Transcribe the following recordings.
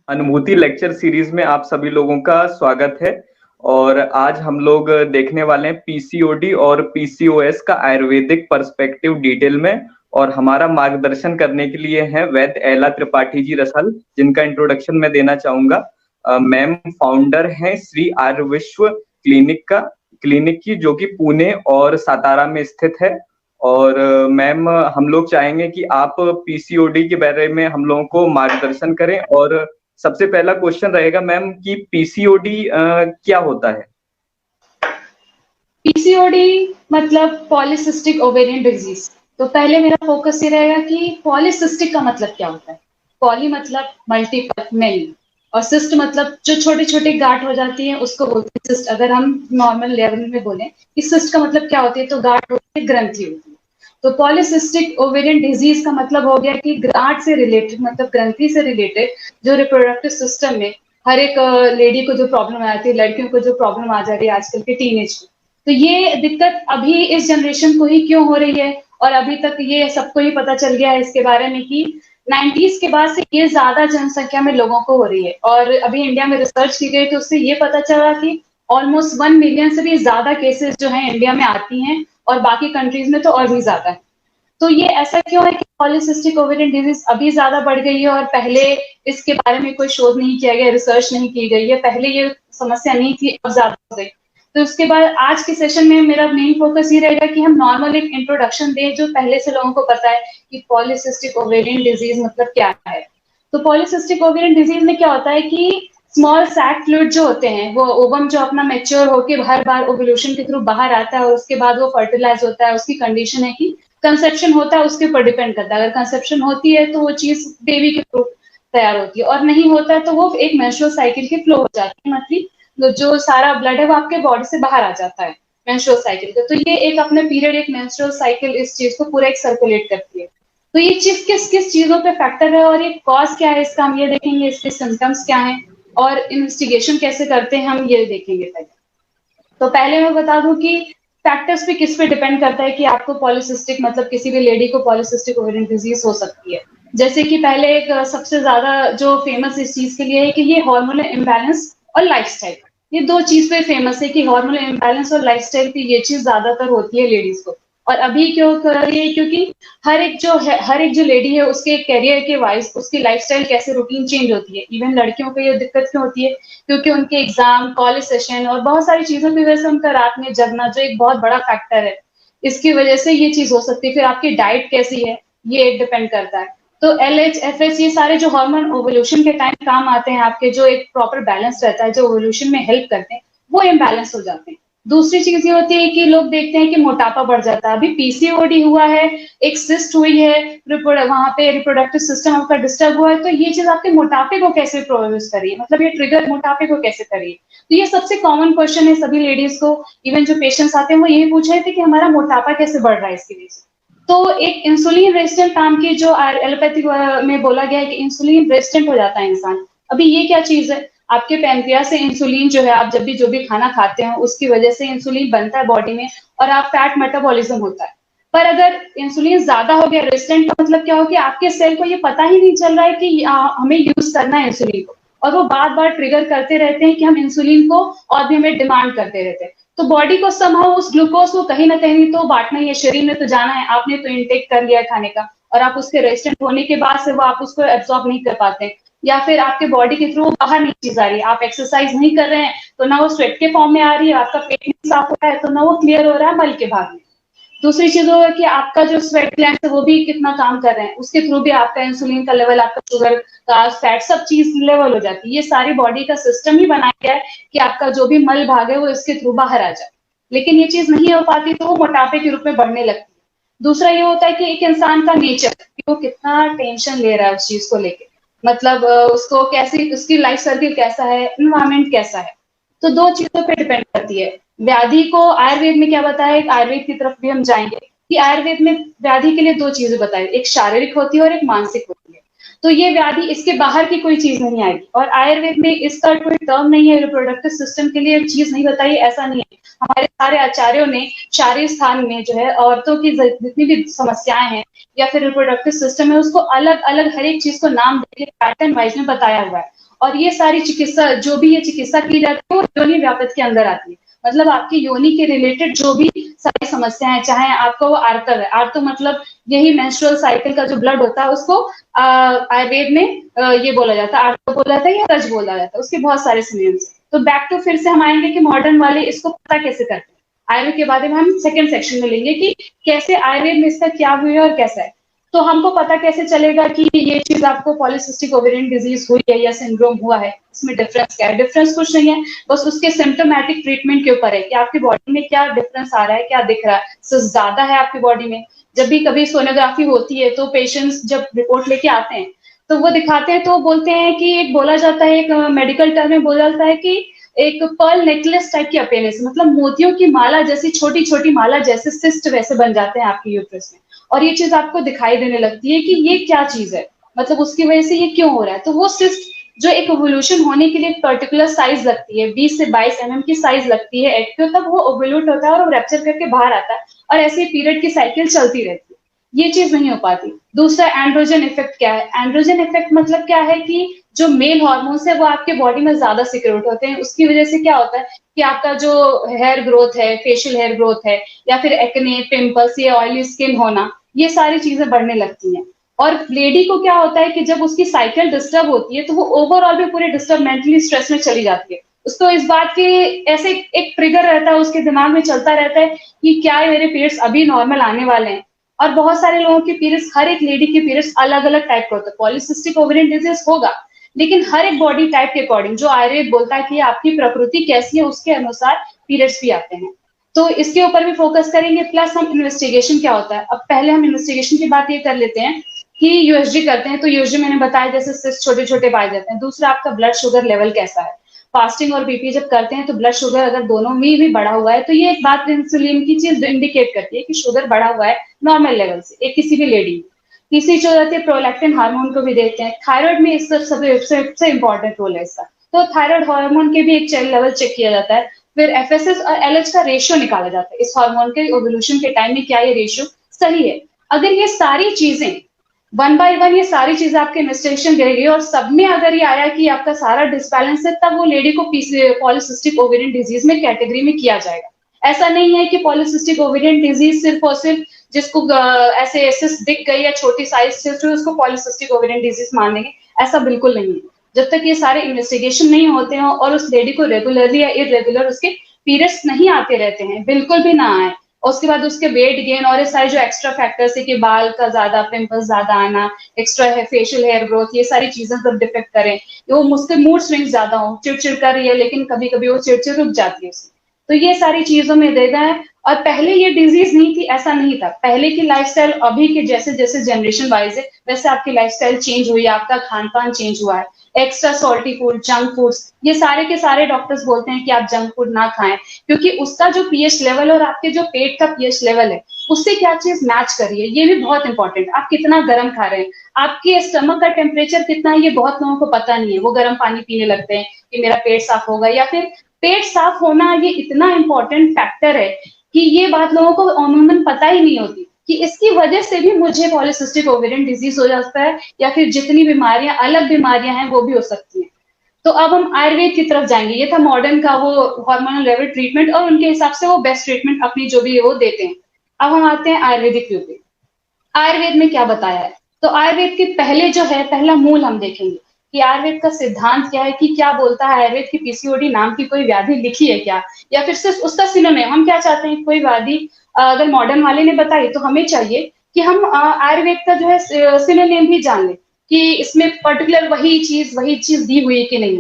अनुभूति lecture series में आप सभी लोगों का स्वागत है। और आज हम लोग देखने वाले हैं पीसीओडी और पीसीओएस का आयुर्वेदिक पर्सपेक्टिव डिटेल में। और हमारा मार्गदर्शन करने के लिए है वैद्य एला त्रिपाठी जी रसल, जिनका इंट्रोडक्शन मैं देना चाहूंगा। मैम फाउंडर हैं श्री आर्य विश्व क्लिनिक की, जो कि पुणे और सातारा में स्थित है। और मैम, हम लोग चाहेंगे कि आप पीसीओडी के बारे में हम लोगों को मार्गदर्शन करें। और सबसे पहला क्वेश्चन रहेगा मैम कि पीसीओडी क्या होता है? पीसीओडी मतलब पॉलीसिस्टिक ओवेरियन डिजीज। तो पहले मेरा फोकस ये रहेगा कि पॉलीसिस्टिक का मतलब क्या होता है। पॉली मतलब मल्टीपल, मेनी, और सिस्ट मतलब जो छोटे छोटे गांठ हो जाती है उसको बोलते हैं सिस्ट। अगर हम नॉर्मल लेवल में बोले कि सिस्ट का मतलब क्या होती है, तो गांठ होती है, ग्रंथि होती है। तो पॉलीसिस्टिक ओवेरियन डिजीज का मतलब हो गया कि गांठ से रिलेटेड, मतलब ग्रंथि से रिलेटेड जो रिप्रोडक्टिव सिस्टम में हर एक लेडी को जो प्रॉब्लम आ जाती है, लड़कियों को जो प्रॉब्लम आ जा रही है आजकल के टीनेज में, तो ये दिक्कत अभी इस जनरेशन को ही क्यों हो रही है। और अभी तक ये सबको ही पता चल गया है इसके बारे में कि 90s के बाद से ये ज्यादा जनसंख्या में लोगों को हो रही है। और अभी इंडिया में रिसर्च की गई तो उससे ये पता चला कि ऑलमोस्ट 1 मिलियन से भी ज्यादा केसेस जो है इंडिया में आती हैं, और बाकी कंट्रीज में तो और भी ज्यादा है। तो ये ऐसा क्यों है कि पॉलीसिस्टिक ओवेरियन डिजीज अभी ज्यादा बढ़ गई है, और पहले इसके बारे में कोई शोध नहीं किया गया, रिसर्च नहीं की गई है। पहले ये समस्या नहीं थी, अब ज्यादा हो गई। तो उसके बाद आज के सेशन में मेरा मेन फोकस ये रहेगा कि हम नॉर्मल एक इंट्रोडक्शन दें, जो पहले से लोगों को पता है कि पॉलीसिस्टिक ओवेरियन डिजीज मतलब क्या है। तो पॉलीसिस्टिक ओवेरियन डिजीज में क्या होता है कि स्मॉल सैक फ्लूइड जो होते हैं, वो ओवम जो अपना मैच्योर होकर हर बार ओवुलेशन के थ्रू बाहर आता है, और उसके बाद वो फर्टिलाइज होता है। उसकी कंडीशन है कि कंसेप्शन होता है, उसके ऊपर डिपेंड करता है। अगर कंसेप्शन होती है तो वो चीज बेबी के थ्रू तैयार होती है, और नहीं होता है तो वो एक मेंस्ट्रुअल साइकिल के फ्लो हो जाती है। मतलब जो सारा ब्लड है वो आपके बॉडी से बाहर आ जाता है मेंस्ट्रुअल साइकिल का। तो ये एक अपने पीरियड, एक मेंस्ट्रुअल साइकिल इस चीज को पूरा एक सर्कुलेट करती है। तो ये चीज किस किस चीजों पे फैक्टर है, और ये कॉज क्या है इसका, हम ये देखेंगे। इसके सिम्टम्स क्या है और इन्वेस्टिगेशन कैसे करते हैं, हम ये देखेंगे पहले। तो पहले मैं बता दूं कि फैक्टर्स पे किस पे डिपेंड करता है कि आपको पॉलीसिस्टिक, मतलब किसी भी लेडी को पॉलीसिस्टिक ओवेरियन डिजीज हो सकती है। जैसे कि पहले एक सबसे ज्यादा जो फेमस इस चीज के लिए है कि ये हार्मोनल इम्बैलेंस और लाइफस्टाइल। ये दो चीज पे फेमस है कि हार्मोनल इम्बैलेंस और लाइफस्टाइल की ये चीज ज्यादातर होती है लेडीज को। और अभी क्यों कर रही है, क्योंकि हर एक जो लेडी है उसके करियर के वाइज उसकी लाइफस्टाइल कैसे रूटीन चेंज होती है। इवन लड़कियों को ये दिक्कत क्यों होती है, क्योंकि उनके एग्जाम, कॉलेज सेशन और बहुत सारी चीजों की वजह से उनका रात में जगना जो एक बहुत बड़ा फैक्टर है, इसकी वजह से ये चीज हो सकती है। फिर आपकी डाइट कैसी है ये डिपेंड करता है। तो LH, FS ये सारे जो हार्मोन ओवुलेशन के टाइम काम आते हैं आपके, जो एक प्रॉपर बैलेंस रहता है, जो ओवुलेशन में हेल्प करते हैं, वो इम्बैलेंस हो जाते हैं। दूसरी चीज ये होती है कि लोग देखते हैं कि मोटापा बढ़ जाता है। अभी पीसीओडी हुआ है, एक सिस्ट हुई है, वहां पे रिप्रोडक्टिव सिस्टम आपका डिस्टर्ब हुआ है, तो ये चीज आपके मोटापे को कैसे प्रोड्यूस करिए, मतलब ये ट्रिगर मोटापे को कैसे करिए। तो ये सबसे कॉमन क्वेश्चन है सभी लेडीज को। इवन जो पेशेंट्स आते हैं वो यही पूछ रहे थे कि हमारा मोटापा कैसे बढ़ रहा है इसकी वजह से। तो एक इंसुलिन रेजिस्टेंट काम की, जो एलोपैथिक में बोला गया है कि इंसुलिन रेजिस्टेंट हो जाता है इंसान। अभी ये क्या चीज है, आपके पैनक्रियास से इंसुलिन जो है, आप जब भी जो भी खाना खाते हो उसकी वजह से इंसुलिन बनता है बॉडी में, और आप फैट मेटाबॉलिज्म होता है। पर अगर इंसुलिन ज्यादा हो गया, रेजिस्टेंट का मतलब क्या हो कि आपके सेल को ये पता ही नहीं चल रहा है कि हमें यूज करना है इंसुलिन को, और वो बार बार ट्रिगर करते रहते हैं कि हम इंसुलिन को, और भी हमें डिमांड करते रहते हैं। तो बॉडी को समहाउ उस ग्लूकोज को कहीं ना कहीं तो बांटना ही है, शरीर में तो जाना है, आपने तो इनटेक कर लिया खाने का, और आप उसके रेजिस्टेंट होने के बाद से वो आप उसको एब्जॉर्ब नहीं कर पाते, या फिर आपके बॉडी के थ्रू बाहर नहीं चीज आ रही है। आप एक्सरसाइज नहीं कर रहे हैं तो ना वो स्वेट के फॉर्म में आ रही है, आपका पेट नहीं साफ हो रहा है तो ना वो क्लियर हो रहा है मल के भाग में। दूसरी चीज वो है कि आपका जो स्वेट ग्लैंड है वो भी कितना काम कर रहे हैं, उसके थ्रू भी आपका इंसुलिन का लेवल, आपका शुगर का फैट, सब चीज लेवल हो जाती है। ये सारी बॉडी का सिस्टम ही बनाया गया है कि आपका जो भी मल भाग है वो इसके थ्रू बाहर आ जाए। लेकिन ये चीज नहीं हो पाती तो वो मोटापे के रूप में बढ़ने लगती है। दूसरा ये होता है कि एक इंसान का नेचर, वो कितना टेंशन ले रहा है उस चीज को लेके, मतलब उसको कैसी, उसकी लाइफ सर्किल कैसा है, इन्वायरमेंट कैसा है। तो दो चीजों पे डिपेंड करती है। व्याधि को आयुर्वेद में क्या बताया है, आयुर्वेद की तरफ भी हम जाएंगे कि आयुर्वेद में व्याधि के लिए दो चीजें बताई, एक शारीरिक होती है और एक मानसिक होती है। तो ये व्याधि, इसके बाहर की कोई चीज नहीं आएगी। और आयुर्वेद में इसका कोई टर्म नहीं है, रिप्रोडक्टिव सिस्टम के लिए एक चीज नहीं बताई, ऐसा नहीं है। हमारे सारे आचार्यों ने शारीरिक स्थान में जो है औरतों की जितनी भी समस्याएं हैं या फिर रिप्रोडक्टिव सिस्टम है, उसको अलग अलग हर एक चीज को नाम देके पैटर्न वाइज में बताया हुआ है। और ये सारी चिकित्सा जो भी ये चिकित्सा की जाती है वो योनि व्यापक के अंदर आती है। मतलब आपकी योनि के रिलेटेड जो भी सारी समस्याएं, चाहे आपका वो आर्तव है, आर्तव मतलब यही मेंस्ट्रुअल साइकिल का जो ब्लड होता है उसको आयुर्वेद में ये बोला जाता है, आर्तव बोला जाता है या रज बोला जाता है, उसके बहुत सारे सिनोनिम्स। तो बैक टू फिर से हम आएंगे कि मॉडर्न वाले इसको पता कैसे करते हैं। आयुर्वेद के बारे में हम सेकंड सेक्शन में लेंगे कि कैसे आयुर्वेद में इसका क्या हुआ है और कैसा है। तो हमको पता कैसे चलेगा कि ये चीज आपको पॉलिसिस्टिक ओवेरियन डिजीज हुई है या सिंड्रोम हुआ है, इसमें डिफरेंस क्या है? डिफरेंस कुछ नहीं है, बस उसके सिम्टोमेटिक ट्रीटमेंट के ऊपर है कि आपकी बॉडी में क्या डिफरेंस आ रहा है, क्या दिख रहा है। सिस्ट ज्यादा है आपकी बॉडी में, जब भी कभी सोनोग्राफी होती है तो पेशेंट्स जब रिपोर्ट लेके आते हैं तो वो दिखाते हैं तो बोलते हैं कि एक बोला जाता है, एक मेडिकल टर्म में बोला जाता है कि एक पर्ल नेकलेस टाइप की अपीयरेंस, मतलब मोतियों की माला जैसी, छोटी छोटी माला जैसे सिस्ट वैसे बन जाते हैं आपके यूट्रस में। और ये चीज आपको दिखाई देने लगती है कि ये क्या चीज है, मतलब उसकी वजह से ये क्यों हो रहा है। तो वो सिस्ट जो एक ओवल्यूशन होने के लिए एक पर्टिकुलर साइज लगती है, 20 से 22 mm की साइज लगती है एग पे, तब वो ओवल्यूट होता है और वो रैप्चर करके बाहर आता है और ऐसे पीरियड की साइकिल चलती रहती है। ये चीज नहीं हो पाती। दूसरा एंड्रोजन इफेक्ट क्या है? एंड्रोजन इफेक्ट मतलब क्या है कि जो मेल हार्मोन्स है वो आपके बॉडी में ज्यादा सिक्रेट होते हैं, उसकी वजह से क्या होता है कि आपका जो हेयर ग्रोथ है, फेशियल हेयर ग्रोथ है, या फिर एक्ने, पिंपल्स, ये ऑयली स्किन होना, ये सारी चीजें बढ़ने लगती हैं। और लेडी को क्या होता है कि जब उसकी साइकिल डिस्टर्ब होती है तो वो ओवरऑल में पूरे डिस्टर्ब, मेंटली स्ट्रेस में चली जाती है। उसको इस बात के ऐसे एक ट्रिगर रहता है, उसके दिमाग में चलता रहता है कि क्या मेरे पीरियड्स अभी नॉर्मल आने वाले हैं। और बहुत सारे लोगों के पीरियड्स, हर एक लेडी के पीरियड्स अलग अलग टाइप का होता है। पॉलिसिस्टिक ओवेरियन डिजीज होगा, लेकिन हर एक बॉडी टाइप के अकॉर्डिंग, जो आयुर्वेद बोलता है कि आपकी प्रकृति कैसी है उसके अनुसार पीरियड्स भी आते हैं। तो इसके ऊपर भी फोकस करेंगे। प्लस हम इन्वेस्टिगेशन क्या होता है, अब पहले हम इन्वेस्टिगेशन की बात ये कर लेते हैं कि यूएसजी करते हैं। तो यूएसजी मैंने बताया जैसे सिस्ट छोटे छोटे पाए जाते हैं। दूसरा आपका ब्लड शुगर लेवल कैसा है। फास्टिंग और बीपी जब करते हैं तो ब्लड शुगर अगर दोनों में भी बढ़ा हुआ है तो ये एक बात इंसुलिन की चीज इंडिकेट करती है कि शुगर बढ़ा हुआ है नॉर्मल लेवल से, एक किसी भी लेडी में। तीसरी चीज होती है प्रोलैक्टिन हार्मोन को भी देखते हैं। थायराइड में इसका सबसे इंपॉर्टेंट रोल है इसका। तो थायराइड हार्मोन के भी एक लेवल चेक किया जाता है। फिर एफएसएस और एलएच का रेशियो निकाला जाता है, इस हार्मोन के ओव्यूलेशन के टाइम में क्या ये रेशियो सही है। अगर ये सारी चीजें वन बाय वन, ये सारी चीजें आपके इन्वेस्टिगेशन रहेगी और सब में अगर ये आया कि आपका सारा डिसबैलेंस है, तब वो लेडी को पॉलिसिस्टिक ओवेरियन डिजीज में कैटेगरी में किया जाएगा। ऐसा नहीं है कि पॉलिसिस्टिक ओवेरियन डिजीज सिर्फ और सिर्फ जिसको ऐसे सिस्ट दिख गई या छोटी साइज सिस्ट हुई उसको पॉलिसिस्टिक ओवेरियन डिजीज मान लेंगे, ऐसा बिल्कुल नहीं है। जब तक ये सारे इन्वेस्टिगेशन नहीं होते हैं और उस लेडी को रेगुलरली या इरेगुलर उसके पीरियड्स नहीं आते रहते हैं, बिल्कुल भी ना आए, उसके बाद उसके वेट गेन और ये सारे जो एक्स्ट्रा फैक्टर्स है कि बाल का ज्यादा, पिंपल्स ज्यादा आना, एक्स्ट्रा है फेशियल हेयर ग्रोथ, ये सारी चीजें जब डिफेक्ट करें, वो मुझसे मूड स्विंग्स ज्यादा हो, चिड़चिड़ कर रही है लेकिन कभी कभी वो चिड़चिड़ रुक जाती है उसकी, तो ये सारी चीजों में देगा है। और पहले ये डिजीज नहीं थी, ऐसा नहीं था। पहले की लाइफस्टाइल अभी के जैसे जैसे जनरेशन वाइज है वैसे आपकी लाइफस्टाइल चेंज हुई है, आपका खान पान चेंज हुआ है। Extra salty food, junk foods, ये सारे के सारे डॉक्टर्स बोलते हैं कि आप जंक फूड ना खाएं, क्योंकि उसका जो पीएच लेवल और आपके जो पेट का पीएच लेवल है उससे क्या चीज मैच कर रही है, ये भी बहुत इंपॉर्टेंट। आप कितना गर्म खा रहे हैं, आपके स्टमक का टेम्परेचर कितना है, ये बहुत लोगों को पता नहीं है। वो गर्म पानी पीने लगते हैं कि मेरा पेट साफ होगा, या फिर पेट साफ होना ये इतना इंपॉर्टेंट फैक्टर है कि ये बात लोगों को अमूमन पता ही नहीं होती कि इसकी वजह से भी मुझे पॉलिसिस्टिक ओवेरियन डिजीज हो जाता है, या फिर जितनी बीमारियां, अलग बीमारियां हैं वो भी हो सकती हैं। तो अब हम आयुर्वेद की तरफ जाएंगे। ये था मॉडर्न का वो हार्मोनल लेवल ट्रीटमेंट और उनके हिसाब से वो बेस्ट ट्रीटमेंट अपनी जो भी है वो देते हैं। अब हम आते हैं आयुर्वेदिक व्यू पे। आयुर्वेद में क्या बताया है, तो आयुर्वेद के पहले जो है, पहला मूल हम देखेंगे कि आयुर्वेद का सिद्धांत क्या है, कि क्या बोलता है आयुर्वेद की पीसीओडी नाम की कोई व्याधि लिखी है क्या, या फिर सिर्फ उसका सिनोनिम। हम क्या चाहते हैं, कोई व्याधि अगर मॉडर्न वाले ने बताई तो हमें चाहिए कि हम आयुर्वेद का जो है सिनोनिम भी जान लें कि इसमें पर्टिकुलर वही चीज दी हुई है कि नहीं।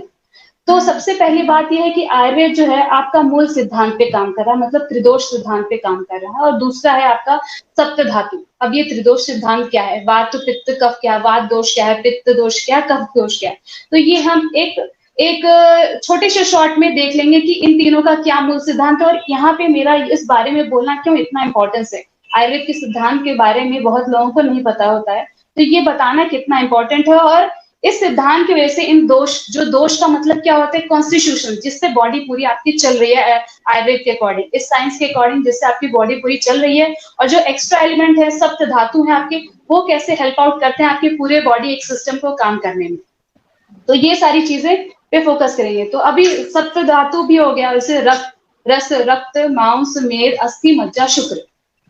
तो सबसे पहली बात यह है कि आयुर्वेद जो है आपका मूल सिद्धांत पे काम कर रहा है, मतलब त्रिदोष सिद्धांत पे काम कर रहा है। और दूसरा है आपका सप्त धातु। अब ये त्रिदोष सिद्धांत क्या है, वात पित्त कफ क्या है, वात दोष क्या है, पित्त दोष क्या है, कफ दोष क्या है, तो ये हम एक छोटे से शॉर्ट में देख लेंगे कि इन तीनों का क्या मूल सिद्धांत है। और यहाँ पे मेरा इस बारे में बोलना क्यों इतना इंपॉर्टेंस है, आयुर्वेद के सिद्धांत के बारे में बहुत लोगों को नहीं पता होता है, तो ये बताना कितना इंपॉर्टेंट है। और इस सिद्धांत की वजह से इन दोष, जो दोष का मतलब क्या होता है, कॉन्स्टिट्यूशन, जिससे बॉडी पूरी आपकी चल रही है आयुर्वेद के अकॉर्डिंग, इस साइंस के अकॉर्डिंग, जिससे आपकी बॉडी पूरी चल रही है। और जो एक्स्ट्रा एलिमेंट है, सप्त धातु है आपके, वो कैसे हेल्प आउट करते हैं आपकी पूरे बॉडी एक सिस्टम को काम करने में। तो ये सारी चीजें पे फोकस करेंगे। तो अभी सप्त धातु भी हो गया, जैसे रक्त, रस, रक्त, मांस, मेद, अस्थि, मज्जा, शुक्र।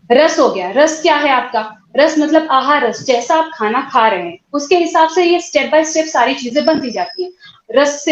रस हो गया, रस क्या है आपका? रस मतलब आहार रस, जैसा आप खाना खा रहे हैं उसके हिसाब से ये स्टेप बाय स्टेप सारी चीजें बनती जाती हैं। रस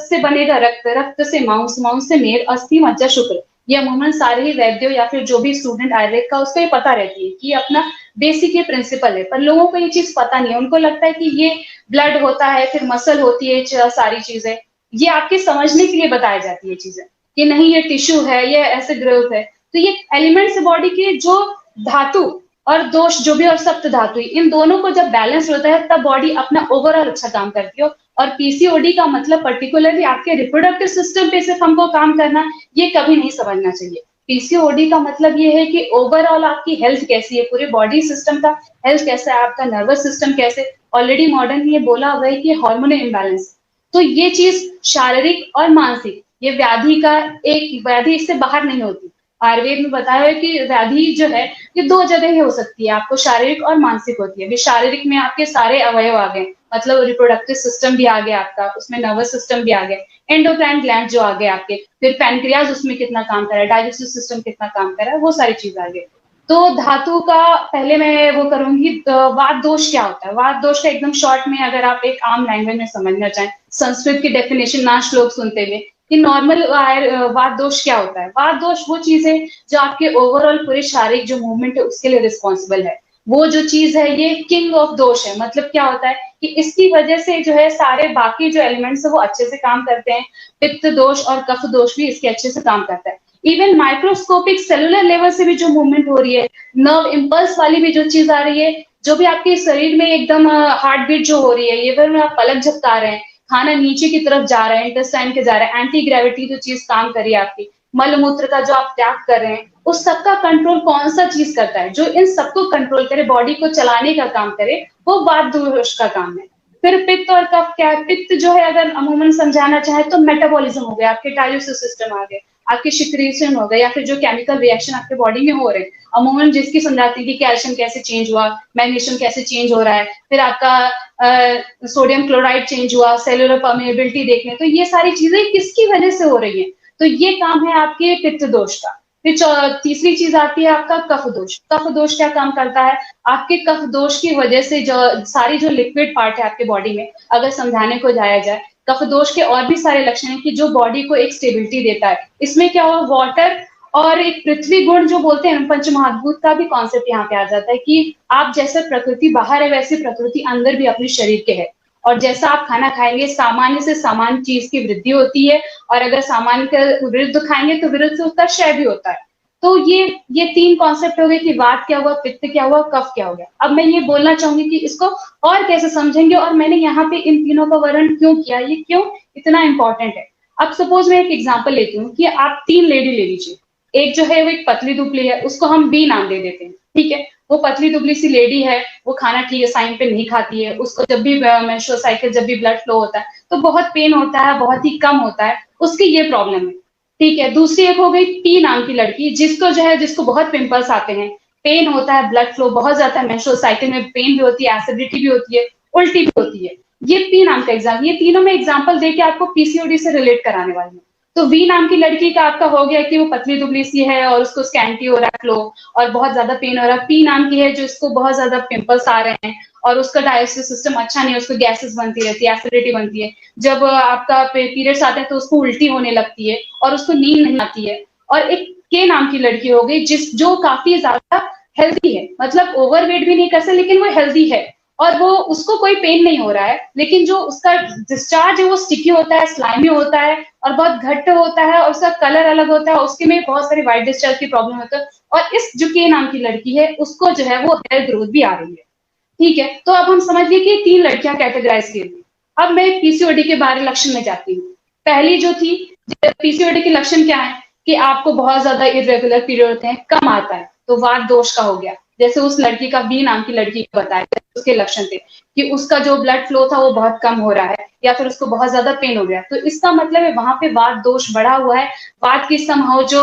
से बनेगा रक्त, रक्त से मांस, मांस से मेद, अस्थि, मज्जा, शुक्र। ये अमूमन सारे ही वैद्यों या फिर जो भी स्टूडेंट आयुर्वेद का उसको ये पता रहती है कि अपना बेसिक ये प्रिंसिपल है, पर लोगों को ये चीज पता नहीं है। उनको लगता है कि ये ब्लड होता है, फिर मसल होती है, सारी चीजें ये आपके समझने के लिए बताई जाती है चीजें, कि नहीं ये टिश्यू है, ये ऐसे ग्रोथ है। तो ये एलिमेंट्स बॉडी के जो धातु और दोष जो भी और सप्त धातु, इन दोनों को जब बैलेंस होता है तब बॉडी अपना ओवरऑल अच्छा काम करती है। और पीसीओडी का मतलब पर्टिकुलरली आपके रिप्रोडक्टिव सिस्टम पे सिर्फ हमको काम करना, ये कभी नहीं समझना चाहिए। पीसीओडी का मतलब ये है कि ओवरऑल आपकी हेल्थ कैसी है, पूरे बॉडी सिस्टम का हेल्थ कैसा है, आपका नर्वस सिस्टम कैसे। ऑलरेडी मॉडर्न ये बोला हुआ है कि हार्मोनल इम्बैलेंस। तो ये चीज शारीरिक और मानसिक, ये व्याधि का एक व्याधि इससे बाहर नहीं होती। आयुर्वेद में बताया है कि व्याधि जो है ये दो जगह ही हो सकती है, आपको शारीरिक और मानसिक होती है। शारीरिक में आपके सारे अवयव आ गए, मतलब रिप्रोडक्टिव सिस्टम भी आ गया आपका, उसमें नर्वस सिस्टम भी आ गया, एंडोक्राइन ग्लैंड जो आ गए आपके, फिर पैनक्रियाज उसमें कितना काम कर रहा है, डाइजेस्टिव सिस्टम कितना काम कर रहा है, वो सारी चीज आ गई। तो धातु का पहले मैं वो करूंगी, वात दोष क्या होता है। वात दोष का एकदम शॉर्ट में अगर आप एक आम लैंग्वेज में समझना चाहें, संस्कृत की डेफिनेशन ना श्लोक सुनते हुए, कि नॉर्मल वात दोष क्या होता है। वात दोष वो चीज है जो आपके ओवरऑल पूरे शारीरिक जो मूवमेंट है उसके लिए रिस्पॉन्सिबल है। वो जो चीज है ये किंग ऑफ दोष है। मतलब क्या होता है कि इसकी वजह से जो है सारे बाकी जो एलिमेंट्स है वो अच्छे से काम करते हैं। पित्त दोष और कफ दोष भी इसके अच्छे से काम करता है। इवन माइक्रोस्कोपिक सेलुलर लेवल से भी जो मूवमेंट हो रही है, नर्व इम्पल्स वाली भी जो चीज आ रही है, जो भी आपके शरीर में एकदम हार्ट बीट जो हो रही है, ये फिर आप पलक झपका रहे हैं, खाना नीचे की तरफ जा रहा है, इंटेस्टाइन के जा रहा है, एंटी ग्रेविटी जो चीज काम कर रही है आपकी, मल मूत्र का जो आप त्याग कर रहे हैं, उस सबका कंट्रोल कौन सा चीज करता है? जो इन सबको कंट्रोल करे, बॉडी को चलाने का काम करे, वो वात दोष का काम है। फिर पित्त और कफ क्या है? पित्त जो है अगर अमूमन समझाना चाहे तो मेटाबॉलिज्म हो गया, आपके डाइजेस्टिव सिस्टम आ गए, आपके सिक्रीशन हो गए, या फिर जो केमिकल रिएक्शन आपके बॉडी में हो रहे हैं, अमूमन जिसकी समझाती है कि कैल्शियम कैसे चेंज हुआ, मैग्नीशियम कैसे चेंज हो रहा है, फिर आपका सोडियम क्लोराइड चेंज हुआ, सेलुलर परमेबिलिटी देख लें, तो ये सारी चीजें किसकी वजह से हो रही है? तो ये काम है आपके पित्त दोष का। फिर तीसरी चीज आती है आपका कफ दोष। कफ दोष क्या काम करता है? आपके कफ दोष की वजह से जो सारी जो लिक्विड पार्ट है आपके बॉडी में, अगर समझाने को जाया जाए, कफ दोष के और भी सारे लक्षण हैं कि जो बॉडी को एक स्टेबिलिटी देता है। इसमें क्या हुआ, वाटर और एक पृथ्वी गुण जो बोलते हैं, पंचमहाभूत का भी कॉन्सेप्ट यहाँ पे आ जाता है कि आप जैसे प्रकृति बाहर है वैसे प्रकृति अंदर भी अपने शरीर के है। और जैसा आप खाना खाएंगे, सामान्य से सामान्य चीज की वृद्धि होती है, और अगर सामान्य का विरुद्ध खाएंगे तो विरुद्ध से उसका क्षय भी होता है। तो ये तीन कॉन्सेप्ट हो गए कि वात क्या हुआ, पित्त क्या हुआ, कफ क्या हो गया। अब मैं ये बोलना चाहूंगी कि इसको और कैसे समझेंगे, और मैंने यहाँ पे इन तीनों का वर्णन क्यों किया, ये क्यों इतना इंपॉर्टेंट है। अब सपोज मैं एक एग्जांपल लेती हूँ कि आप तीन लेडी ले लीजिए। एक जो है वो एक पतली दुबली है, उसको हम बी नाम दे देते हैं, ठीक है। वो पतली दुबली सी लेडी है, वो खाना ठीक है टाइम पे नहीं खाती है, उसको जब भी मेंस्ट्रुअल साइकिल, जब भी ब्लड फ्लो होता है तो बहुत पेन होता है, बहुत ही कम होता है, उसकी ये प्रॉब्लम है, ठीक है। दूसरी एक हो गई पी नाम की लड़की, जिसको जो है, जिसको बहुत पिंपल्स आते हैं, पेन होता है, ब्लड फ्लो बहुत ज्यादा है, मेंस्ट्रुअल साइकिल में पेन भी होती है, एसिडिटी भी होती है, उल्टी भी होती है। ये पी नाम का एग्जाम, ये तीनों में एग्जाम्पल देके आपको पीसीओडी से रिलेट कराने वाली हूँ। तो वी नाम की लड़की का आपका हो गया कि वो पतली दुबली सी है और उसको स्कैंटी हो रहा है फ्लो और बहुत ज्यादा पेन हो रहा है। पी नाम की है जो इसको बहुत ज्यादा पिंपल्स आ रहे हैं और उसका डाइजेस्टिव सिस्टम अच्छा नहीं है, उसको गैसेस बनती रहती है, एसिडिटी बनती है, जब आपका पीरियड्स आते हैं तो उसको उल्टी होने लगती है और उसको नींद नहीं आती है। और एक के नाम की लड़की हो गई जो काफी ज्यादा हेल्दी है, मतलब ओवरवेट भी नहीं कर सकती लेकिन वो हेल्दी है और वो उसको कोई पेन नहीं हो रहा है, लेकिन जो उसका डिस्चार्ज है वो स्टिकी होता है, स्लाइमी होता है और बहुत घट्ट होता है और उसका कलर अलग होता है, उसके में बहुत सारी व्हाइट डिस्चार्ज की प्रॉब्लम होता है। और इस जो के नाम की लड़की है उसको जो है वो हेयर ग्रोथ भी आ रही है, ठीक है। तो अब हम समझ लिए कि तीन लड़कियां कैटेगराइज की हुई। अब मैं पीसीओडी के बारे लक्षण में जाती हूँ। पहली जो थी, पीसीओडी के लक्षण क्या है कि आपको बहुत ज्यादा इरेगुलर पीरियड होते हैं, कम आता है, तो वात दोष का हो गया। जैसे उस लड़की का बी नाम की लड़की को बताया, उसके लक्षण थे कि उसका जो ब्लड फ्लो था वो बहुत कम हो रहा है या फिर उसको बहुत ज्यादा पेन हो गया, तो इसका मतलब है वहां पे वात दोष बढ़ा हुआ है। वात की समहाउ जो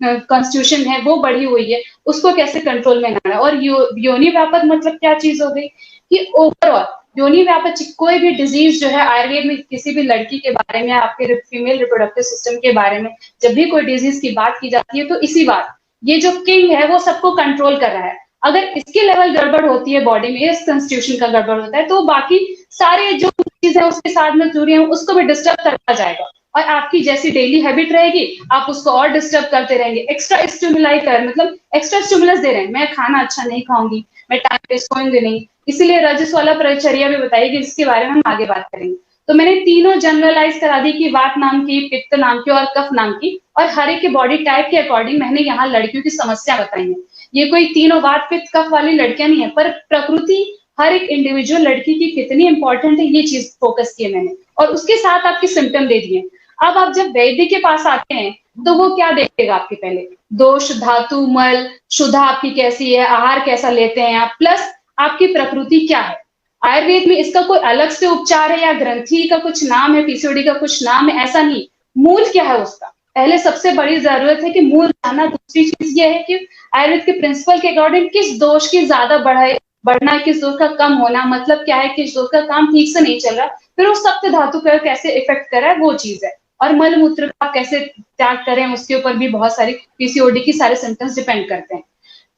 कॉन्स्टिट्यूशन है वो बढ़ी हुई है, उसको कैसे कंट्रोल में लाना है। और योनि व्यापक मतलब क्या चीज हो गई कि ओवरऑल योनि व्यापक कोई भी डिजीज जो है आयुर्वेद में किसी भी लड़की के बारे में, आपके फीमेल रिप्रोडक्टिव सिस्टम के बारे में जब भी कोई डिजीज की बात की जाती है तो इसी बात, ये जो किंग है वो सबको कंट्रोल कर रहा है। अगर इसकी लेवल गड़बड़ होती है बॉडी में, इस कंस्टिट्यूशन का गड़बड़ होता है, तो बाकी सारे जो चीज है उसके साथ में जुड़ी है उसको भी डिस्टर्ब करता जाएगा, और आपकी जैसी डेली हैबिट रहेगी आप उसको और डिस्टर्ब करते रहेंगे। एक्स्ट्रा स्टिमुलाई कर मतलब एक्स्ट्रा स्टिमुलस दे रहे हैं, मैं खाना अच्छा नहीं खाऊंगी, मैं टाइम पे सोऊंगी नहीं, इसीलिए रजस वाला परिचर्या भी बताइए, जिसके बारे में हम आगे बात करेंगे। तो मैंने तीनों जनरलाइज करा दी कि वात नाम की, पित्त नाम की और कफ नाम की, और हर एक के बॉडी टाइप के अकॉर्डिंग मैंने यहाँ लड़कियों की समस्या बताई है। ये कोई तीनों वात पित्त कफ वाली लड़कियां नहीं है, पर प्रकृति हर एक इंडिविजुअल लड़की की कितनी इंपॉर्टेंट है ये चीज फोकस की है मैंने, और उसके साथ आपके सिम्टम दे दिए। अब आप जब वैद्य के पास आते हैं तो वो क्या देखेगा आपके, पहले दोष, धातु, मल, शुद्धा आपकी कैसी है, आहार कैसा लेते हैं आप, प्लस आपकी प्रकृति क्या है। आयुर्वेद में इसका कोई अलग से उपचार है या ग्रंथि का कुछ नाम है, पीसीओडी का कुछ नाम है, ऐसा नहीं। मूल क्या है उसका, पहले सबसे बड़ी जरूरत है कि मूल जानना। दूसरी चीज ये है कि आयुर्वेद के प्रिंसिपल के अकॉर्डिंग किस दोष की ज्यादा बढ़ना है, किस दोष का कम होना, मतलब क्या है, किस दोष का काम ठीक से नहीं चल रहा, फिर वो सप्त धातु पर कैसे इफेक्ट कर रहा है वो चीज है। और मल मूत्र का कैसे त्याग करें उसके ऊपर भी बहुत सारी पीसीओडी की सारे सिम्टम्स डिपेंड करते हैं।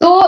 तो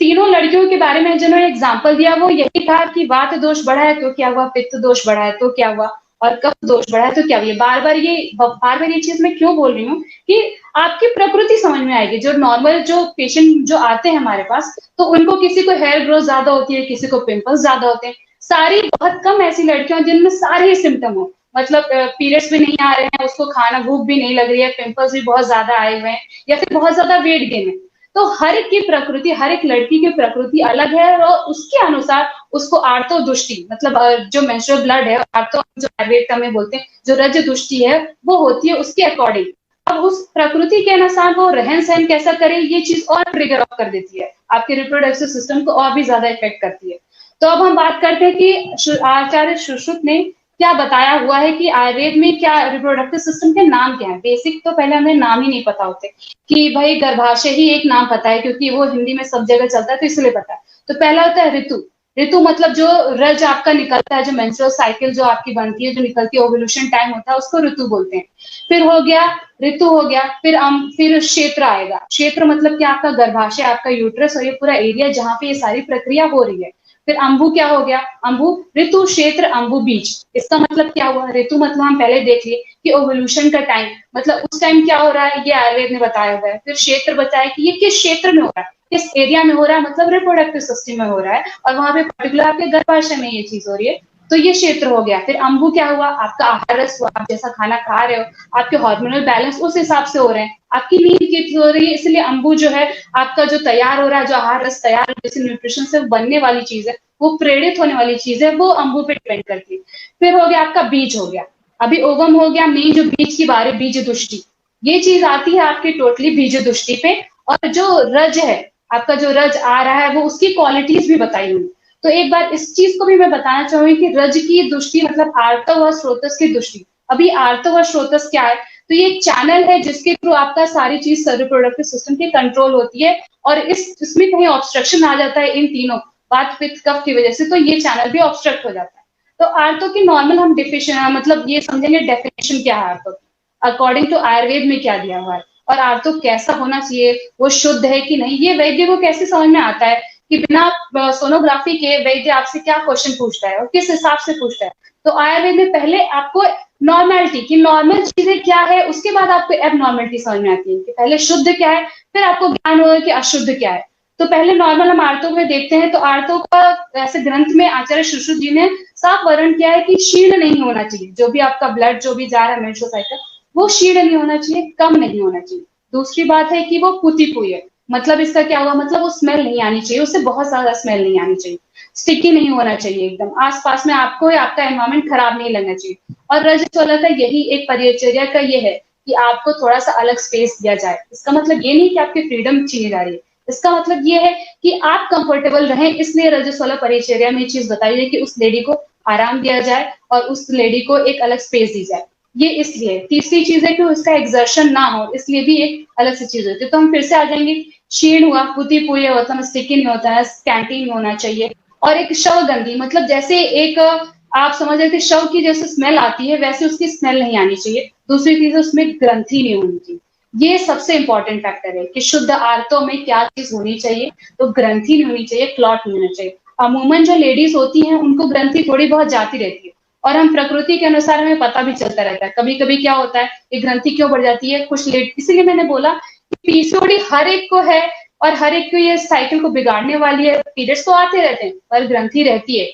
तीनों लड़कियों के बारे में जिन्होंने एग्जाम्पल दिया वो यही था कि वात दोष बढ़ा है तो क्या हुआ, पित्त दोष बढ़ा है तो क्या हुआ, और कफ दोष बढ़ा है तो क्या हुआ। बार बार ये चीज मैं क्यों बोल रही हूँ कि आपकी प्रकृति समझ में आएगी। जो नॉर्मल जो पेशेंट जो आते हैं हमारे पास, तो उनको किसी को हेयर ग्रोथ ज्यादा होती है, किसी को पिंपल्स ज्यादा होते हैं, सारी बहुत कम ऐसी लड़कियां जिनमें सारे ही सिम्टम हो, मतलब पीरियड्स भी नहीं आ रहे हैं, उसको खाना भूख भी नहीं लग रही है, पिंपल्स भी बहुत ज्यादा आए हुए हैं, या फिर बहुत ज्यादा वेट गेन है। तो हर एक की प्रकृति, हर एक लड़की की प्रकृति अलग है, और उसके अनुसार उसको आर्तो दुष्टि मतलब जो मेंस्ट्रुअल ब्लड है, आर्तो जो आयुर्वेद में बोलते हैं, जो रज दुष्टि है वो होती है उसके अकॉर्डिंग। अब उस प्रकृति के अनुसार वो रहन सहन कैसा करे, ये चीज और ट्रिगर ऑफ कर देती है, आपके रिप्रोडक्टिव सिस्टम को और भी ज्यादा इफेक्ट करती है। तो अब हम बात करते हैं कि आचार्य सुश्रुत ने क्या बताया हुआ है कि आयुर्वेद में क्या रिप्रोडक्टिव सिस्टम के नाम क्या है। बेसिक तो पहले हमें नाम ही नहीं पता होते, कि भाई गर्भाशय ही एक नाम पता है क्योंकि वो हिंदी में सब जगह चलता है तो इसलिए पता है। तो पहला होता है ऋतु। ऋतु मतलब जो रज आपका निकलता है, जो मेंस्ट्रुअल साइकिल जो आपकी बनती है, जो निकलती है, ओव्यूलेशन टाइम होता है, उसको ऋतु बोलते हैं। फिर हो गया ऋतु, हो गया फिर क्षेत्र आएगा। क्षेत्र मतलब क्या, आपका गर्भाशय, आपका यूट्रस और ये पूरा एरिया जहाँ पे ये सारी प्रक्रिया हो रही है। फिर अंबु क्या हो गया, अंबु ऋतु, क्षेत्र, अंबु, बीज। इसका मतलब क्या हुआ, ऋतु मतलब हम पहले देख लिए कि ओव्यूलेशन का टाइम, मतलब उस टाइम क्या हो रहा है ये आयुर्वेद ने बताया हुआ है। फिर क्षेत्र बताया कि ये किस क्षेत्र में हो रहा है, किस एरिया में हो रहा है, मतलब रिप्रोडक्टिव सिस्टम में हो रहा है, और वहां पे पर्टिकुलर आपके गर्भाशय में ये चीज हो रही है, तो ये क्षेत्र हो गया। फिर अंबु क्या हुआ, आपका आहार रस हुआ, आप जैसा खाना खा रहे हो, आपके हार्मोनल बैलेंस उस हिसाब से हो रहे हैं, आपकी नींद कितनी हो रही है, इसलिए अंबु जो है आपका जो तैयार हो रहा है, जो आहार रस तैयार जैसे न्यूट्रिशन से बनने वाली चीज है, वो प्रेरित होने वाली चीज है, वो अंबु पे डिपेंड करती है। फिर हो गया आपका बीज, हो गया अभी ओवम हो गया, मेन जो बीज की बात है, बीज दुष्टि, ये चीज आती है आपकी टोटली बीज दुष्टि पे। और जो रज है, आपका जो रज आ रहा है, वो उसकी क्वालिटीज भी बताई हुई। तो एक बार इस चीज को भी मैं बताना चाहूंगी कि रज की दृष्टि मतलब आर्तव व स्रोतस की दृष्टि। अभी आर्तव व स्रोतस क्या है, तो ये एक चैनल है जिसके थ्रू आपका सारी चीज रिप्रोडक्टिव सिस्टम की कंट्रोल होती है, और इसमें कहीं ऑब्स्ट्रक्शन आ जाता है इन तीनों वात पित्त कफ की वजह से, तो ये चैनल भी ऑब्स्ट्रक्ट हो जाता है। तो आर्तो की नॉर्मल हम डिफिनेशन मतलब ये समझेंगे डेफिनेशन क्या है आर्तो की, अकॉर्डिंग टू आयुर्वेद में क्या दिया हुआ है, और आर्तो कैसा होना चाहिए, वो शुद्ध है कि नहीं, ये वैद्य को कैसे समझ में आता है कि बिना सोनोग्राफी के वैद्य आपसे क्या क्वेश्चन पूछता है और किस हिसाब से पूछता है। तो आयुर्वेद में पहले आपको नॉर्मेलिटी की नॉर्मल चीजें क्या है, उसके बाद आपको एबनॉर्मेलिटी समझ में आती है कि पहले शुद्ध क्या है, फिर आपको ज्ञान होगा कि अशुद्ध क्या है। तो पहले नॉर्मल हम आर्तो में देखते हैं, तो आर्तो का ऐसे ग्रंथ में आचार्य सुश्रुत जी ने साफ वर्णन किया है कि क्षीण नहीं होना चाहिए, जो भी आपका ब्लड जो भी जा रहा है मेंस्ट्रुअल साइकिल, वो क्षीण नहीं होना चाहिए, कम नहीं होना चाहिए। दूसरी बात है कि वो पुती है, मतलब इसका क्या हुआ, मतलब वो स्मेल नहीं आनी चाहिए, उससे बहुत ज्यादा स्मेल नहीं आनी चाहिए, स्टिकी नहीं होना चाहिए, एकदम आसपास में आपको या आपका एनवायरमेंट खराब नहीं लगना चाहिए। और रजस्वला का यही एक परिचर्या का ये है कि आपको थोड़ा सा अलग स्पेस दिया जाए। इसका मतलब ये नहीं कि आपकी फ्रीडम छीनी जा रही है, इसका मतलब ये है कि आप कंफर्टेबल रहें, इसलिए रजस्वला परिचर्या में ये चीज बताई है कि उस लेडी को आराम दिया जाए और उस लेडी को एक अलग स्पेस दी जाए। ये इसलिए। तीसरी चीज है कि उसका एक्सर्शन ना हो, इसलिए भी एक अलग सी चीज होती है। तो हम फिर से आ जाएंगे, क्षीण हुआ, पुती पुए होता है, स्टिकी नहीं होता है, स्कैंटी नहीं होना चाहिए, और एक शवगंधी, मतलब जैसे एक आप समझ रहे थे शव की जैसे स्मेल आती है वैसे उसकी स्मेल नहीं आनी चाहिए। दूसरी चीज उसमें ग्रंथि नहीं होनी चाहिए। ये सबसे इंपॉर्टेंट फैक्टर है कि शुद्ध आर्तों में क्या चीज होनी चाहिए, तो ग्रंथि नहीं होनी चाहिए, क्लॉट नहीं होना चाहिए। अमूमन जो लेडीज होती हैं उनको ग्रंथि थोड़ी बहुत जाती रहती है, और हम प्रकृति के अनुसार हमें पता भी चलता रहता है। कभी कभी क्या होता है ये ग्रंथि क्यों बढ़ जाती है कुछ लेट, इसीलिए मैंने बोला कि पीसीओडी हर एक को है और हर एक को ये साइकिल को बिगाड़ने वाली है। पीरियड्स तो आते रहते हैं पर ग्रंथि रहती है।